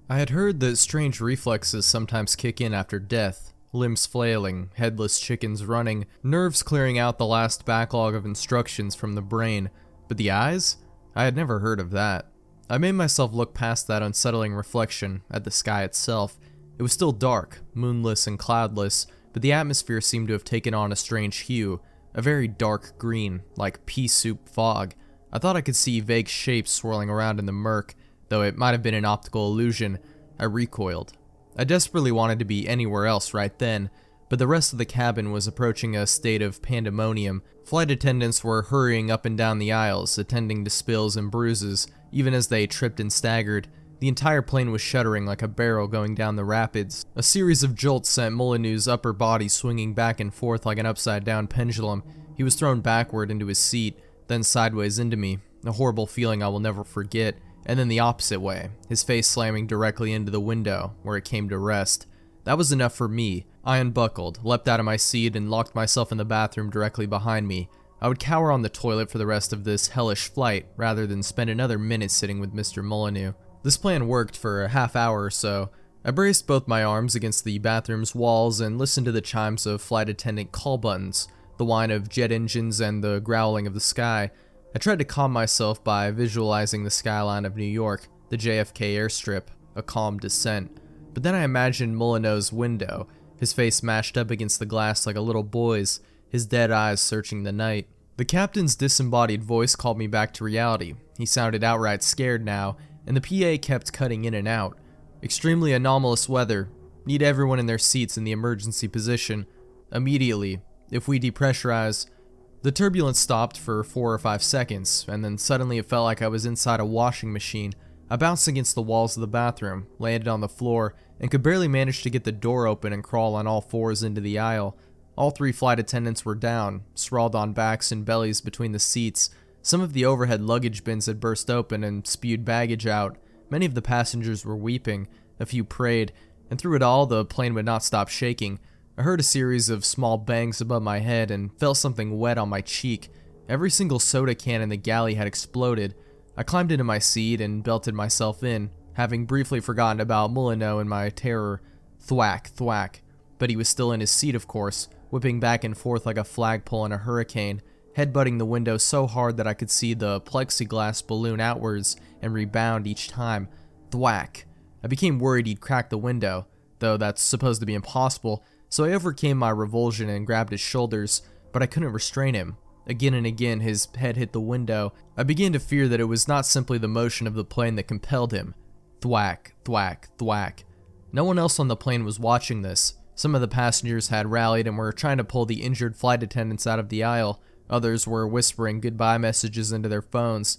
I had heard that strange reflexes sometimes kick in after death. Limbs flailing, headless chickens running, nerves clearing out the last backlog of instructions from the brain. But the eyes? I had never heard of that. I made myself look past that unsettling reflection at the sky itself. It was still dark, moonless and cloudless, but the atmosphere seemed to have taken on a strange hue, a very dark green, like pea soup fog. I thought I could see vague shapes swirling around in the murk, though it might have been an optical illusion. I recoiled. I desperately wanted to be anywhere else right then, but the rest of the cabin was approaching a state of pandemonium. Flight attendants were hurrying up and down the aisles, attending to spills and bruises, even as they tripped and staggered. The entire plane was shuddering like a barrel going down the rapids. A series of jolts sent Molyneux's upper body swinging back and forth like an upside-down pendulum. He was thrown backward into his seat, then sideways into me, a horrible feeling I will never forget, and then the opposite way, his face slamming directly into the window, where it came to rest. That was enough for me. I unbuckled, leapt out of my seat, and locked myself in the bathroom directly behind me. I would cower on the toilet for the rest of this hellish flight, rather than spend another minute sitting with Mr. Molyneux. This plan worked for a half hour or so. I braced both my arms against the bathroom's walls and listened to the chimes of flight attendant call buttons, the whine of jet engines, and the growling of the sky. I tried to calm myself by visualizing the skyline of New York, the JFK airstrip, a calm descent. But then I imagined Molyneux's window, his face mashed up against the glass like a little boy's, his dead eyes searching the night. The captain's disembodied voice called me back to reality. He sounded outright scared now, and the PA kept cutting in and out. "Extremely anomalous weather. Need everyone in their seats in the emergency position. Immediately. If we depressurize..." The turbulence stopped for 4 or 5 seconds, and then suddenly it felt like I was inside a washing machine. I bounced against the walls of the bathroom, landed on the floor, and could barely manage to get the door open and crawl on all fours into the aisle. All 3 flight attendants were down, sprawled on backs and bellies between the seats. Some of the overhead luggage bins had burst open and spewed baggage out. Many of the passengers were weeping, a few prayed, and through it all the plane would not stop shaking. I heard a series of small bangs above my head and felt something wet on my cheek. Every single soda can in the galley had exploded. I climbed into my seat and belted myself in, having briefly forgotten about Molyneux in my terror. Thwack, thwack. But he was still in his seat, of course, whipping back and forth like a flagpole in a hurricane, headbutting the window so hard that I could see the plexiglass balloon outwards and rebound each time. Thwack. I became worried he'd crack the window, though that's supposed to be impossible, so I overcame my revulsion and grabbed his shoulders, but I couldn't restrain him. Again and again his head hit the window. I began to fear that it was not simply the motion of the plane that compelled him. Thwack, thwack, thwack. No one else on the plane was watching this. Some of the passengers had rallied and were trying to pull the injured flight attendants out of the aisle. Others were whispering goodbye messages into their phones.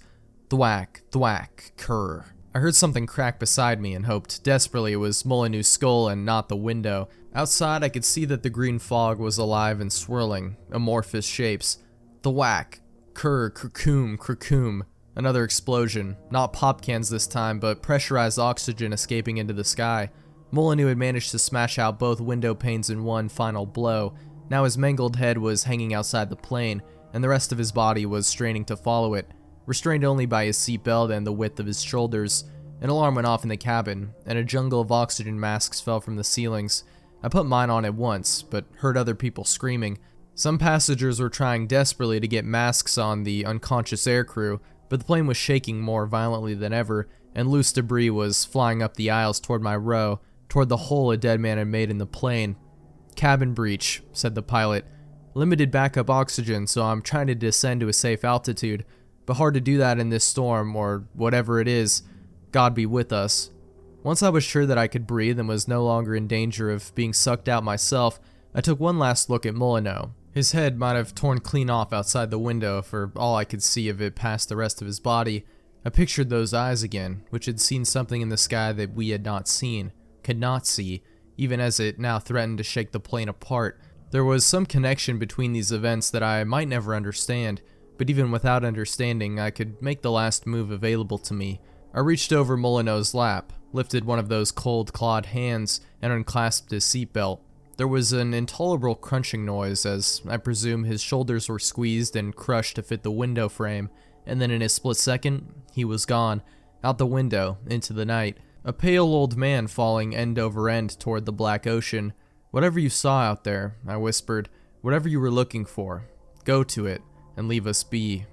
Thwack, thwack, curr. I heard something crack beside me and hoped desperately it was Molyneux's skull and not the window. Outside, I could see that the green fog was alive and swirling, amorphous shapes. Thwack, curr, crackoom, crackoom. Another explosion. Not pop cans this time, but pressurized oxygen escaping into the sky. Molyneux had managed to smash out both window panes in one final blow. Now his mangled head was hanging outside the plane, and the rest of his body was straining to follow it, restrained only by his seatbelt and the width of his shoulders. An alarm went off in the cabin, and a jungle of oxygen masks fell from the ceilings. I put mine on at once, but heard other people screaming. Some passengers were trying desperately to get masks on the unconscious aircrew, but the plane was shaking more violently than ever, and loose debris was flying up the aisles toward my row, toward the hole a dead man had made in the plane. "Cabin breach," said the pilot. "Limited backup oxygen, so I'm trying to descend to a safe altitude, but hard to do that in this storm, or whatever it is. God be with us." Once I was sure that I could breathe and was no longer in danger of being sucked out myself, I took one last look at Molyneux. His head might have torn clean off outside the window for all I could see of it past the rest of his body. I pictured those eyes again, which had seen something in the sky that we had not seen, could not see, even as it now threatened to shake the plane apart. There was some connection between these events that I might never understand, but even without understanding, I could make the last move available to me. I reached over Molyneux's lap, lifted one of those cold, clawed hands, and unclasped his seatbelt. There was an intolerable crunching noise as, I presume, his shoulders were squeezed and crushed to fit the window frame, and then in a split second, he was gone, out the window, into the night. A pale old man falling end over end toward the black ocean. "Whatever you saw out there," I whispered, "whatever you were looking for, go to it, and leave us be."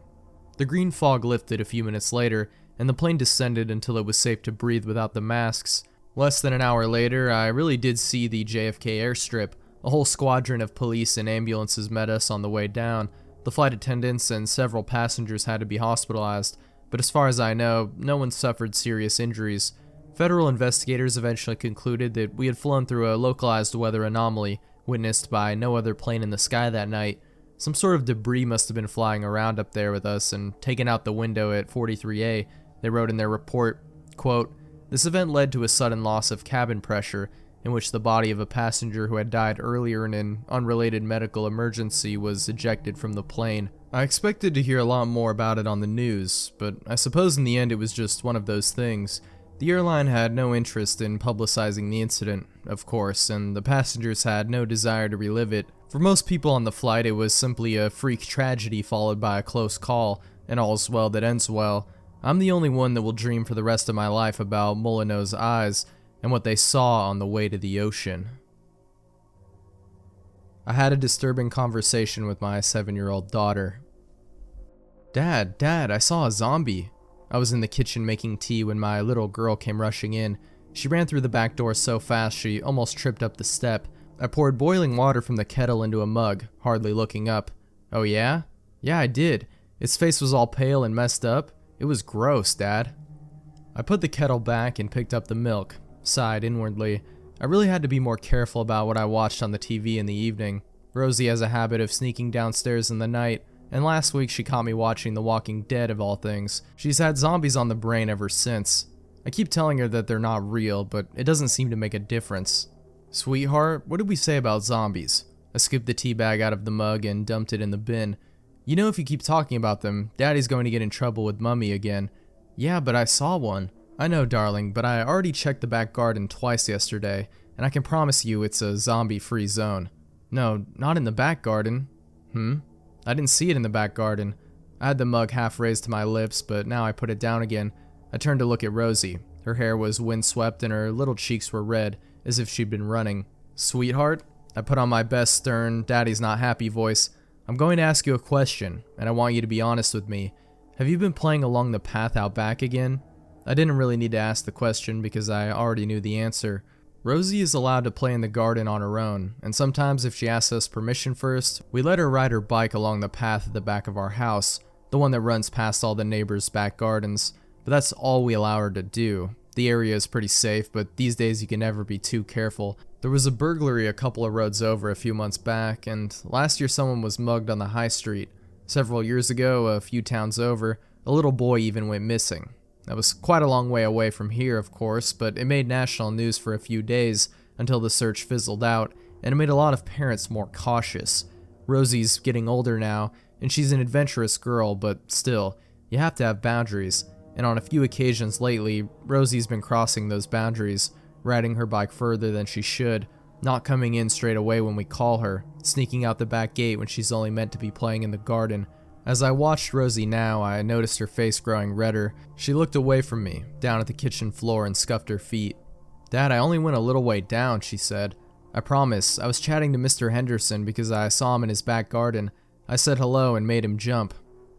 The green fog lifted a few minutes later, and the plane descended until it was safe to breathe without the masks. Less than an hour later, I really did see the JFK airstrip. A whole squadron of police and ambulances met us on the way down. The flight attendants and several passengers had to be hospitalized, but as far as I know, no one suffered serious injuries. Federal investigators eventually concluded that we had flown through a localized weather anomaly, witnessed by no other plane in the sky that night. Some sort of debris must have been flying around up there with us and taken out the window at 43A. They wrote in their report, quote, "This event led to a sudden loss of cabin pressure, in which the body of a passenger who had died earlier in an unrelated medical emergency was ejected from the plane." I expected to hear a lot more about it on the news, but I suppose in the end it was just one of those things. The airline had no interest in publicizing the incident, of course, and the passengers had no desire to relive it. For most people on the flight, it was simply a freak tragedy followed by a close call, and all's well that ends well. I'm the only one that will dream for the rest of my life about Molyneux's eyes and what they saw on the way to the ocean. I had a disturbing conversation with my 7-year-old daughter. Dad, I saw a zombie." I was in the kitchen making tea when my little girl came rushing in. She ran through the back door so fast she almost tripped up the step. I poured boiling water from the kettle into a mug, hardly looking up. "Oh yeah? Yeah, I did. Its face was all pale and messed up. It was gross, Dad." I put the kettle back and picked up the milk, sighed inwardly. I really had to be more careful about what I watched on the TV in the evening. Rosie has a habit of sneaking downstairs in the night, and last week she caught me watching The Walking Dead of all things. She's had zombies on the brain ever since. I keep telling her that they're not real, but it doesn't seem to make a difference. "Sweetheart, what did we say about zombies? I scooped the tea bag out of the mug and dumped it in the bin. You know, if you keep talking about them, Daddy's going to get in trouble with Mummy again. Yeah, but I saw one. I know, darling, but I already checked the back garden twice yesterday, and I can promise you it's a zombie-free zone. No, not in the back garden. I didn't see it in the back garden. I had the mug half raised to my lips, but now I put it down again. I turned to look at Rosie. Her hair was windswept and her little cheeks were red, as if she'd been running. Sweetheart? I put on my best stern, Daddy's not happy voice. I'm going to ask you a question, and I want you to be honest with me. Have you been playing along the path out back again? I didn't really need to ask the question because I already knew the answer. Rosie is allowed to play in the garden on her own, and sometimes if she asks us permission first, we let her ride her bike along the path at the back of our house, the one that runs past all the neighbors' back gardens, but that's all we allow her to do. The area is pretty safe, but these days you can never be too careful. There was a burglary a couple of roads over a few months back, and last year someone was mugged on the high street. Several years ago, a few towns over, a little boy even went missing. That was quite a long way away from here, of course, but it made national news for a few days until the search fizzled out, and it made a lot of parents more cautious. Rosie's getting older now, and she's an adventurous girl, but still, you have to have boundaries, and on a few occasions lately, Rosie's been crossing those boundaries, riding her bike further than she should, not coming in straight away when we call her, sneaking out the back gate when she's only meant to be playing in the garden. As I watched Rosie now, I noticed her face growing redder. She looked away from me, down at the kitchen floor, and scuffed her feet. Dad, I only went a little way down, she said. I promise, I was chatting to Mr. Henderson because I saw him in his back garden. I said hello and made him jump.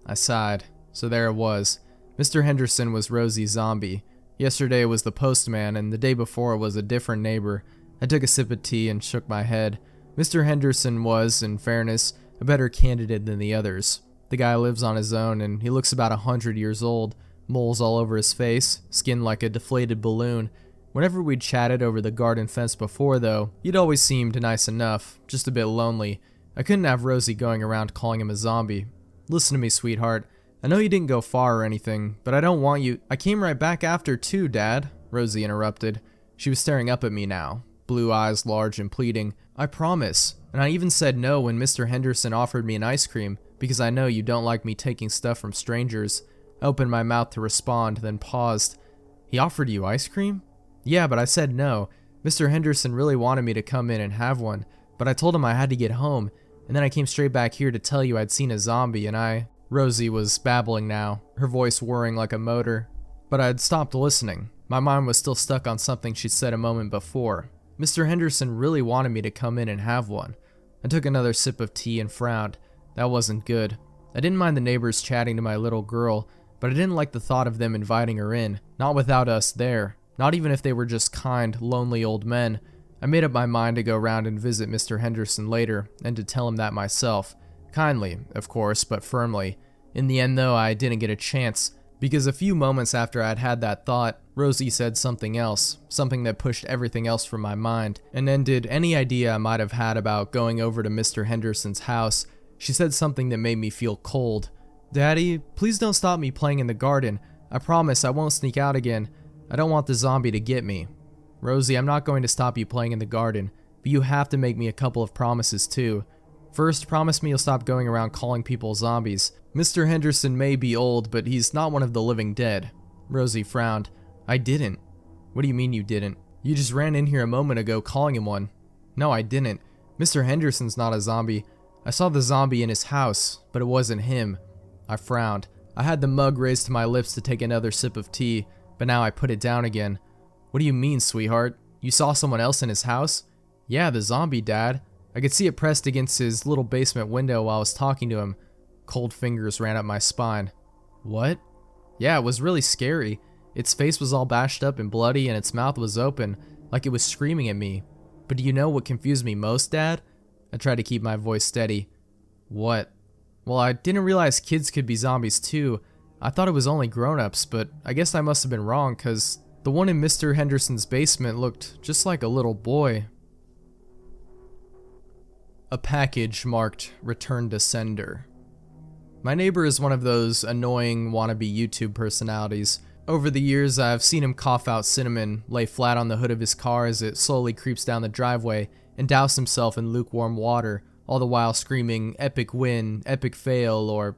I sighed. So there it was. Mr. Henderson was Rosie's zombie. Yesterday was the postman, and the day before was a different neighbor. I took a sip of tea and shook my head. Mr. Henderson was, in fairness, a better candidate than the others. The guy lives on his own, and he looks about 100 years old, moles all over his face, skin like a deflated balloon. Whenever we'd chatted over the garden fence before, though, he'd always seemed nice enough, just a bit lonely. I couldn't have Rosie going around calling him a zombie. Listen to me, sweetheart. I know you didn't go far or anything, but I don't want you— I came right back after too, Dad, Rosie interrupted. She was staring up at me now, blue eyes large and pleading. I promise. And I even said no when Mr. Henderson offered me an ice cream, because I know you don't like me taking stuff from strangers. I opened my mouth to respond, then paused. He offered you ice cream? Yeah, but I said no. Mr. Henderson really wanted me to come in and have one, but I told him I had to get home, and then I came straight back here to tell you I'd seen a zombie, and I— Rosie was babbling now, her voice whirring like a motor. But I'd stopped listening. My mind was still stuck on something she'd said a moment before. Mr. Henderson really wanted me to come in and have one. I took another sip of tea and frowned. That wasn't good. I didn't mind the neighbors chatting to my little girl, but I didn't like the thought of them inviting her in, not without us there, not even if they were just kind, lonely old men. I made up my mind to go round and visit Mr. Henderson later, and to tell him that myself. Kindly, of course, but firmly. In the end, though, I didn't get a chance, because a few moments after I'd had that thought, Rosie said something else, something that pushed everything else from my mind, and ended any idea I might have had about going over to Mr. Henderson's house. She said something that made me feel cold. Daddy, please don't stop me playing in the garden. I promise I won't sneak out again. I don't want the zombie to get me. Rosie, I'm not going to stop you playing in the garden, but you have to make me a couple of promises too. First, promise me you'll stop going around calling people zombies. Mr. Henderson may be old, but he's not one of the living dead. Rosie frowned. I didn't. What do you mean you didn't? You just ran in here a moment ago calling him one. No, I didn't. Mr. Henderson's not a zombie. I saw the zombie in his house, but it wasn't him. I frowned. I had the mug raised to my lips to take another sip of tea, but now I put it down again. What do you mean, sweetheart? You saw someone else in his house? Yeah, the zombie, Dad. I could see it pressed against his little basement window while I was talking to him. Cold fingers ran up my spine. What? Yeah, it was really scary. Its face was all bashed up and bloody, and its mouth was open, like it was screaming at me. But do you know what confused me most, Dad? I tried to keep my voice steady. What? Well, I didn't realize kids could be zombies too. I thought it was only grown-ups, but I guess I must have been wrong, because the one in Mr. Henderson's basement looked just like a little boy. A package marked "Return to Sender." My neighbor is one of those annoying wannabe YouTube personalities. Over the years, I've seen him cough out cinnamon, lay flat on the hood of his car as it slowly creeps down the driveway, and doused himself in lukewarm water, all the while screaming epic win, epic fail, or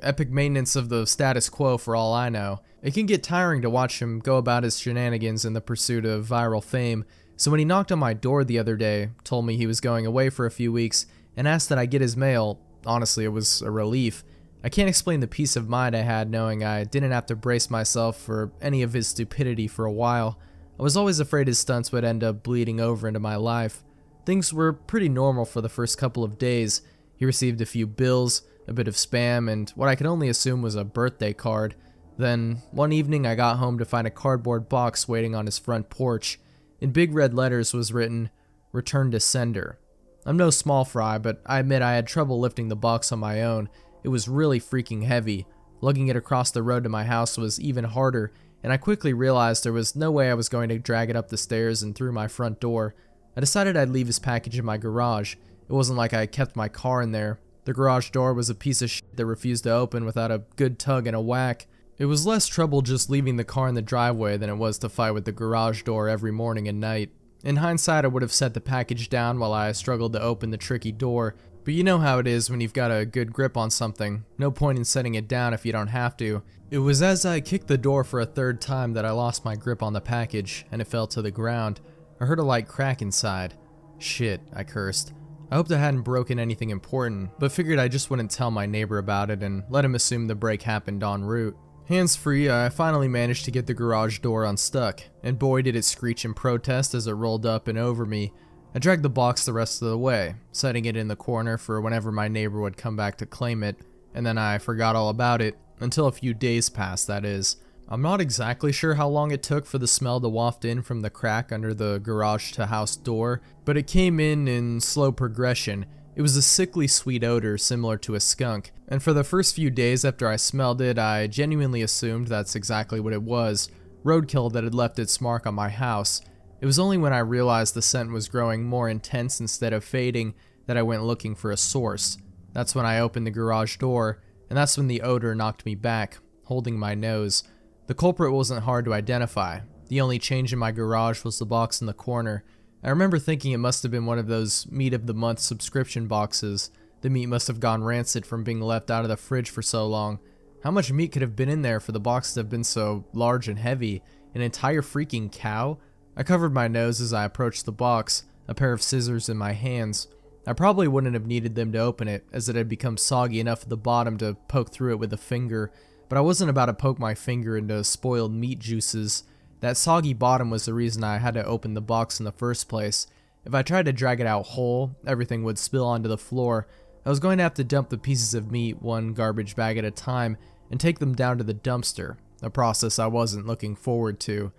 epic maintenance of the status quo for all I know. It can get tiring to watch him go about his shenanigans in the pursuit of viral fame, so when he knocked on my door the other day, told me he was going away for a few weeks, and asked that I get his mail, honestly it was a relief. I can't explain the peace of mind I had knowing I didn't have to brace myself for any of his stupidity for a while. I was always afraid his stunts would end up bleeding over into my life. Things were pretty normal for the first couple of days. He received a few bills, a bit of spam, and what I could only assume was a birthday card. Then, one evening I got home to find a cardboard box waiting on his front porch. In big red letters was written, "Return to sender." I'm no small fry, but I admit I had trouble lifting the box on my own. It was really freaking heavy. Lugging it across the road to my house was even harder, and I quickly realized there was no way I was going to drag it up the stairs and through my front door. I decided I'd leave his package in my garage. It wasn't like I kept my car in there. The garage door was a piece of shit that refused to open without a good tug and a whack. It was less trouble just leaving the car in the driveway than it was to fight with the garage door every morning and night. In hindsight, I would have set the package down while I struggled to open the tricky door, but you know how it is when you've got a good grip on something. No point in setting it down if you don't have to. It was as I kicked the door for a third time that I lost my grip on the package, and it fell to the ground. I heard a light crack inside. Shit, I cursed. I hoped I hadn't broken anything important, but figured I just wouldn't tell my neighbor about it and let him assume the break happened en route. Hands free, I finally managed to get the garage door unstuck, and boy did it screech in protest as it rolled up and over me. I dragged the box the rest of the way, setting it in the corner for whenever my neighbor would come back to claim it, and then I forgot all about it, until a few days passed, that is. I'm not exactly sure how long it took for the smell to waft in from the crack under the garage-to-house door, but it came in slow progression. It was a sickly sweet odor similar to a skunk, and for the first few days after I smelled it, I genuinely assumed that's exactly what it was, roadkill that had left its mark on my house. It was only when I realized the scent was growing more intense instead of fading that I went looking for a source. That's when I opened the garage door, and that's when the odor knocked me back, holding my nose. The culprit wasn't hard to identify. The only change in my garage was the box in the corner. I remember thinking it must have been one of those meat of the month subscription boxes. The meat must have gone rancid from being left out of the fridge for so long. How much meat could have been in there for the box to have been so large and heavy? An entire freaking cow? I covered my nose as I approached the box, a pair of scissors in my hands. I probably wouldn't have needed them to open it, as it had become soggy enough at the bottom to poke through it with a finger, but I wasn't about to poke my finger into spoiled meat juices. That soggy bottom was the reason I had to open the box in the first place. If I tried to drag it out whole, everything would spill onto the floor. I was going to have to dump the pieces of meat one garbage bag at a time and take them down to the dumpster, a process I wasn't looking forward to.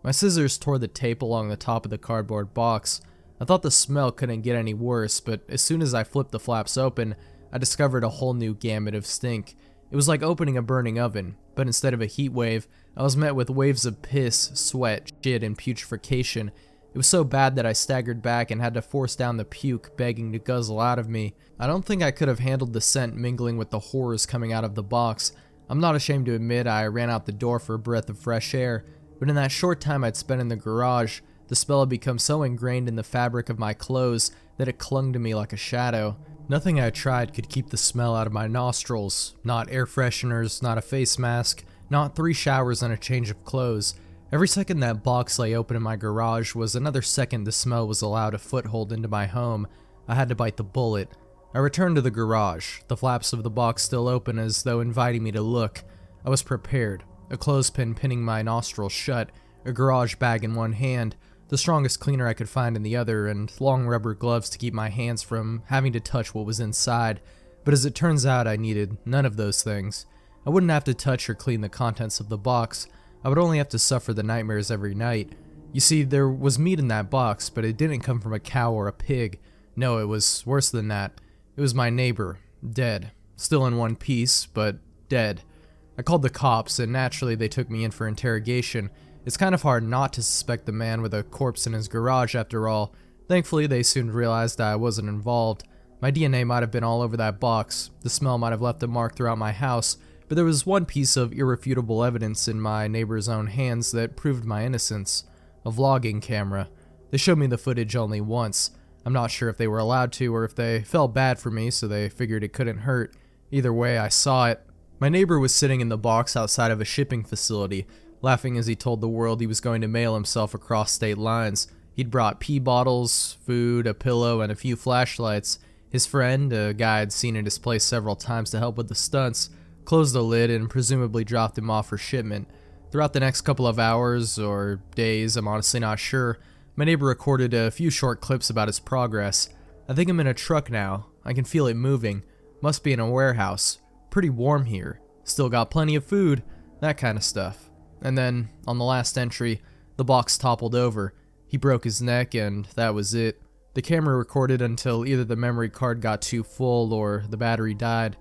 My scissors tore the tape along the top of the cardboard box. I thought the smell couldn't get any worse, but as soon as I flipped the flaps open, I discovered a whole new gamut of stink. It was like opening a burning oven, but instead of a heat wave, I was met with waves of piss, sweat, shit, and putrefaction. It was so bad that I staggered back and had to force down the puke begging to guzzle out of me. I don't think I could have handled the scent mingling with the horrors coming out of the box. I'm not ashamed to admit I ran out the door for a breath of fresh air, but in that short time I'd spent in the garage, the smell had become so ingrained in the fabric of my clothes that it clung to me like a shadow. Nothing I tried could keep the smell out of my nostrils. Not air fresheners, not a face mask, not 3 showers and a change of clothes. Every second that box lay open in my garage was another second the smell was allowed a foothold into my home. I had to bite the bullet. I returned to the garage, the flaps of the box still open as though inviting me to look. I was prepared, a clothespin pinning my nostrils shut, a garage bag in one hand, the strongest cleaner I could find in the other, and long rubber gloves to keep my hands from having to touch what was inside. But as it turns out, I needed none of those things. I wouldn't have to touch or clean the contents of the box. I would only have to suffer the nightmares every night. You see, there was meat in that box, but it didn't come from a cow or a pig. No, it was worse than that. It was my neighbor, dead. Still in one piece, but dead. I called the cops, and naturally they took me in for interrogation. It's kind of hard not to suspect the man with a corpse in his garage after all. Thankfully, they soon realized I wasn't involved. My DNA might have been all over that box. The smell might have left a mark throughout my house, but there was one piece of irrefutable evidence in my neighbor's own hands that proved my innocence. A vlogging camera. They showed me the footage only once. I'm not sure if they were allowed to or if they felt bad for me, so they figured it couldn't hurt. Either way, I saw it. My neighbor was sitting in the box outside of a shipping facility, laughing as he told the world he was going to mail himself across state lines. He'd brought pee bottles, food, a pillow, and a few flashlights. His friend, a guy I'd seen at his place several times to help with the stunts, closed the lid and presumably dropped him off for shipment. Throughout the next couple of hours, or days, I'm honestly not sure, my neighbor recorded a few short clips about his progress. I think I'm in a truck now. I can feel it moving. Must be in a warehouse. Pretty warm here. Still got plenty of food. That kind of stuff. And then, on the last entry, the box toppled over. He broke his neck and that was it. The camera recorded until either the memory card got too full or the battery died.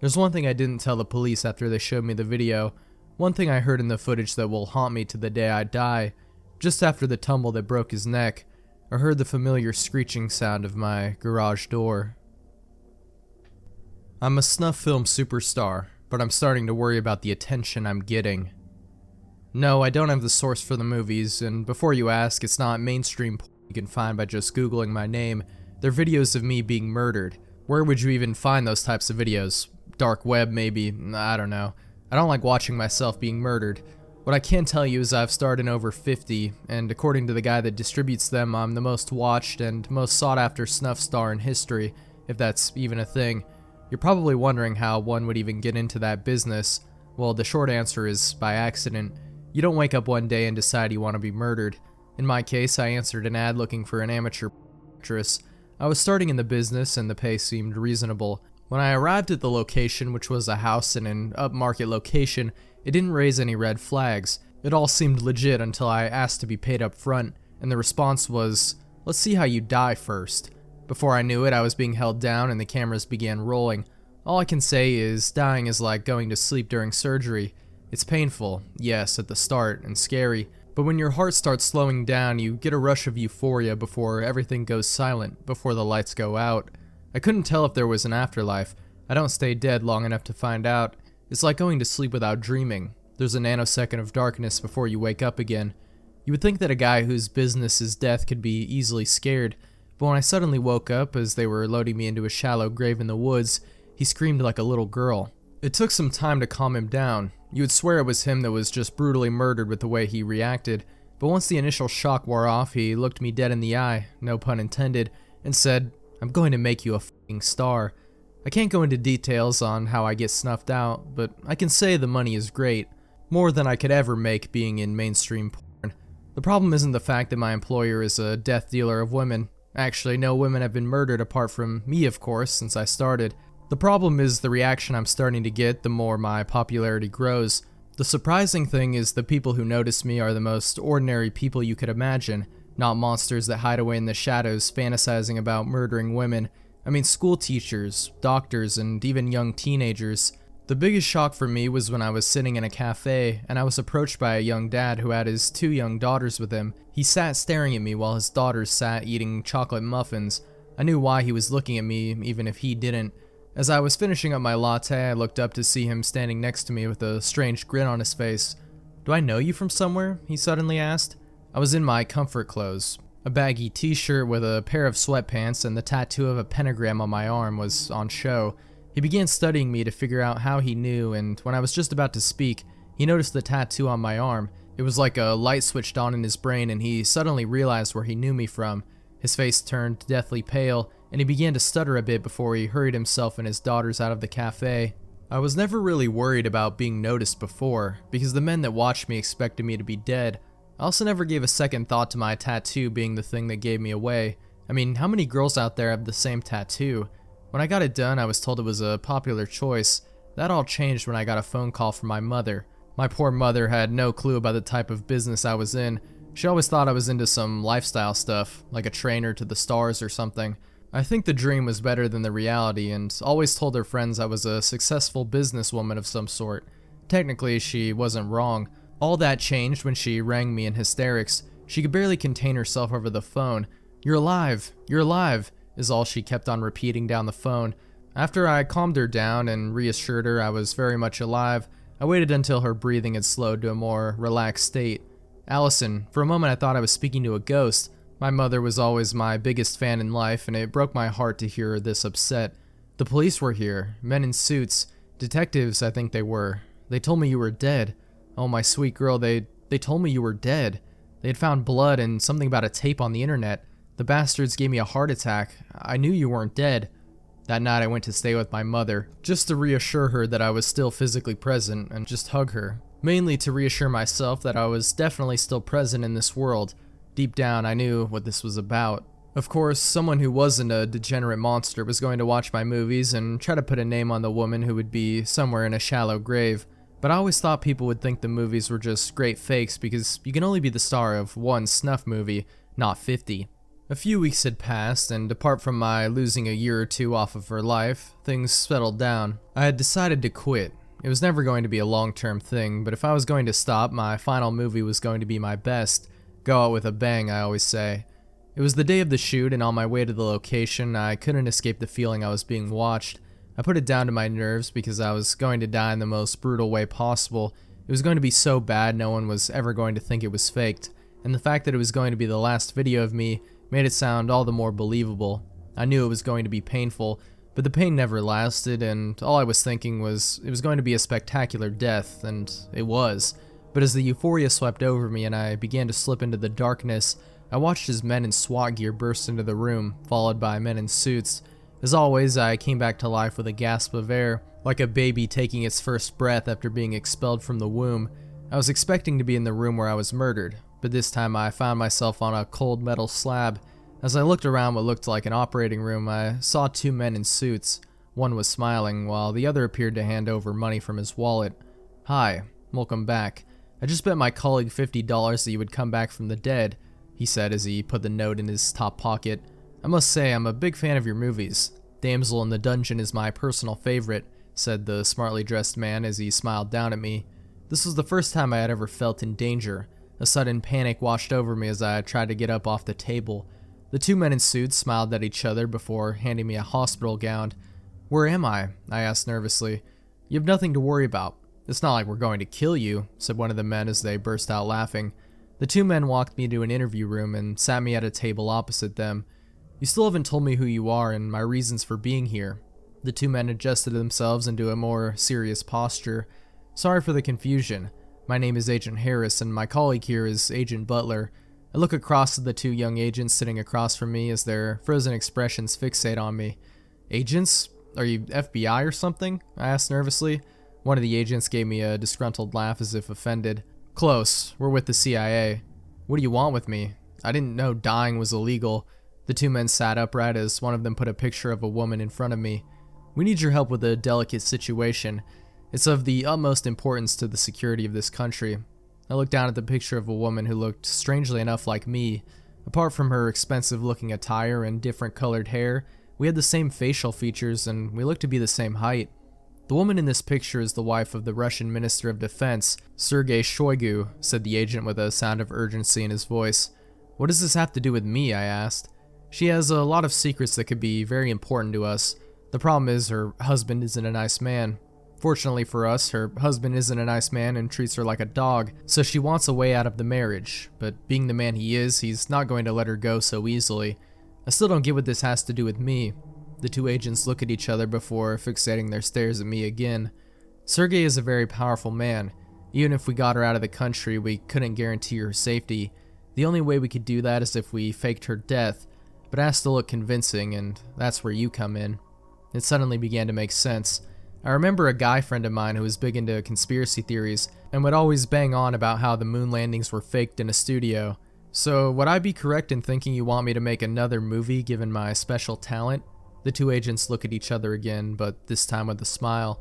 There's one thing I didn't tell the police after they showed me the video. One thing I heard in the footage that will haunt me to the day I die. Just after the tumble that broke his neck, I heard the familiar screeching sound of my garage door. I'm a snuff film superstar, but I'm starting to worry about the attention I'm getting. No, I don't have the source for the movies, and before you ask, it's not mainstream porn you can find by just googling my name. They're videos of me being murdered. Where would you even find those types of videos? Dark web, maybe? I don't know. I don't like watching myself being murdered. What I can tell you is I've starred in over 50, and according to the guy that distributes them, I'm the most watched and most sought after snuff star in history, if that's even a thing. You're probably wondering how one would even get into that business. Well, the short answer is by accident. You don't wake up one day and decide you want to be murdered. In my case, I answered an ad looking for an amateur actress. I was starting in the business and the pay seemed reasonable. When I arrived at the location, which was a house in an upmarket location, it didn't raise any red flags. It all seemed legit until I asked to be paid up front, and the response was, "Let's see how you die first." Before I knew it, I was being held down and the cameras began rolling. All I can say is, dying is like going to sleep during surgery. It's painful, yes, at the start, and scary, but when your heart starts slowing down, you get a rush of euphoria before everything goes silent, before the lights go out. I couldn't tell if there was an afterlife. I don't stay dead long enough to find out. It's like going to sleep without dreaming. There's a nanosecond of darkness before you wake up again. You would think that a guy whose business is death could be easily scared, but when I suddenly woke up as they were loading me into a shallow grave in the woods, he screamed like a little girl. It took some time to calm him down. You would swear it was him that was just brutally murdered with the way he reacted, but once the initial shock wore off, he looked me dead in the eye, no pun intended, and said, "I'm going to make you a f***ing star." I can't go into details on how I get snuffed out, but I can say the money is great. More than I could ever make being in mainstream porn. The problem isn't the fact that my employer is a death dealer of women. Actually, no women have been murdered apart from me, of course, since I started. The problem is the reaction I'm starting to get the more my popularity grows. The surprising thing is the people who notice me are the most ordinary people you could imagine, not monsters that hide away in the shadows fantasizing about murdering women. I mean school teachers, doctors, and even young teenagers. The biggest shock for me was when I was sitting in a cafe and I was approached by a young dad who had his 2 young daughters with him. He sat staring at me while his daughters sat eating chocolate muffins. I knew why he was looking at me, even if he didn't. As I was finishing up my latte, I looked up to see him standing next to me with a strange grin on his face. "Do I know you from somewhere?" he suddenly asked. I was in my comfort clothes. A baggy t-shirt with a pair of sweatpants and the tattoo of a pentagram on my arm was on show. He began studying me to figure out how he knew, and when I was just about to speak, he noticed the tattoo on my arm. It was like a light switched on in his brain and he suddenly realized where he knew me from. His face turned deathly pale, and he began to stutter a bit before he hurried himself and his daughters out of the cafe. I was never really worried about being noticed before, because the men that watched me expected me to be dead. I also never gave a second thought to my tattoo being the thing that gave me away. I mean, how many girls out there have the same tattoo? When I got it done, I was told it was a popular choice. That all changed when I got a phone call from my mother. My poor mother had no clue about the type of business I was in. She always thought I was into some lifestyle stuff, like a trainer to the stars or something. I think the dream was better than the reality, and always told her friends I was a successful businesswoman of some sort. Technically, she wasn't wrong. All that changed when she rang me in hysterics. She could barely contain herself over the phone. "You're alive! You're alive!" is all she kept on repeating down the phone. After I calmed her down and reassured her I was very much alive, I waited until her breathing had slowed to a more relaxed state. "Allison, for a moment I thought I was speaking to a ghost. My mother was always my biggest fan in life, and it broke my heart to hear her this upset. The police were here, men in suits, detectives I think they were. They told me you were dead. Oh, my sweet girl, they told me you were dead. They had found blood and something about a tape on the internet. The bastards gave me a heart attack. I knew you weren't dead. That night I went to stay with my mother, just to reassure her that I was still physically present and just hug her. Mainly to reassure myself that I was definitely still present in this world. Deep down I knew what this was about. Of course, someone who wasn't a degenerate monster was going to watch my movies and try to put a name on the woman who would be somewhere in a shallow grave. But I always thought people would think the movies were just great fakes because you can only be the star of one snuff movie, not 50. A few weeks had passed, and apart from my losing a year or two off of her life, things settled down. I had decided to quit. It was never going to be a long-term thing, but if I was going to stop, my final movie was going to be my best. Go out with a bang, I always say. It was the day of the shoot, and on my way to the location, I couldn't escape the feeling I was being watched. I put it down to my nerves because I was going to die in the most brutal way possible. It was going to be so bad no one was ever going to think it was faked, and the fact that it was going to be the last video of me made it sound all the more believable. I knew it was going to be painful, but the pain never lasted, and all I was thinking was it was going to be a spectacular death, and it was. But as the euphoria swept over me and I began to slip into the darkness, I watched as men in SWAT gear burst into the room, followed by men in suits. As always, I came back to life with a gasp of air, like a baby taking its first breath after being expelled from the womb. I was expecting to be in the room where I was murdered, but this time I found myself on a cold metal slab. As I looked around what looked like an operating room, I saw two men in suits. One was smiling, while the other appeared to hand over money from his wallet. "Hi, welcome back. I just bet my colleague $50 that you would come back from the dead," he said as he put the note in his top pocket. "I must say I'm a big fan of your movies. Damsel in the Dungeon is my personal favorite," said the smartly dressed man as he smiled down at me. This was the first time I had ever felt in danger. A sudden panic washed over me as I tried to get up off the table. The two men in suits smiled at each other before handing me a hospital gown. "Where am I?" I asked nervously. "You have nothing to worry about. It's not like we're going to kill you," said one of the men as they burst out laughing. The two men walked me to an interview room and sat me at a table opposite them. "You still haven't told me who you are and my reasons for being here." The two men adjusted themselves into a more serious posture. "Sorry for the confusion. My name is Agent Harris and my colleague here is Agent Butler." I look across at the two young agents sitting across from me as their frozen expressions fixate on me. "Agents? Are you FBI or something?" I asked nervously. One of the agents gave me a disgruntled laugh as if offended. "Close. We're with the CIA. What do you want with me? I didn't know dying was illegal." The two men sat upright as one of them put a picture of a woman in front of me. "We need your help with a delicate situation. It's of the utmost importance to the security of this country." I looked down at the picture of a woman who looked strangely enough like me. Apart from her expensive-looking attire and different colored hair, we had the same facial features and we looked to be the same height. "The woman in this picture is the wife of the Russian Minister of Defense, Sergei Shoigu," said the agent with a sound of urgency in his voice. "What does this have to do with me?" I asked. "She has a lot of secrets that could be very important to us. The problem is her husband isn't a nice man. Fortunately for us, her husband isn't a nice man and treats her like a dog, so she wants a way out of the marriage. But being the man he is, he's not going to let her go so easily. I still don't get what this has to do with me." The two agents look at each other before fixating their stares at me again. "Sergei is a very powerful man. Even if we got her out of the country, we couldn't guarantee her safety. The only way we could do that is if we faked her death, but it has to look convincing, and that's where you come in." It suddenly began to make sense. I remember a guy friend of mine who was big into conspiracy theories and would always bang on about how the moon landings were faked in a studio. "So would I be correct in thinking you want me to make another movie given my special talent?" The two agents look at each other again, but this time with a smile.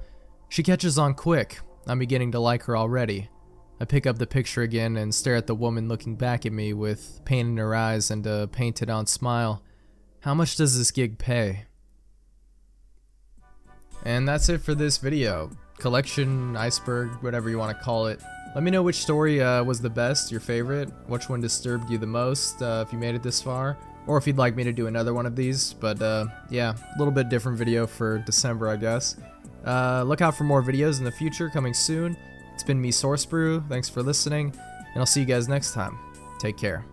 "She catches on quick. I'm beginning to like her already." I pick up the picture again and stare at the woman looking back at me with pain in her eyes and a painted-on smile. "How much does this gig pay?" And that's it for this video. Collection, iceberg, whatever you want to call it. Let me know which story was the best, your favorite, which one disturbed you the most if you made it this far, or if you'd like me to do another one of these. But yeah, a little bit different video for December, I guess. Look out for more videos in the future coming soon. It's been me, sourcebrew. Thanks for listening, and I'll see you guys next time. Take care.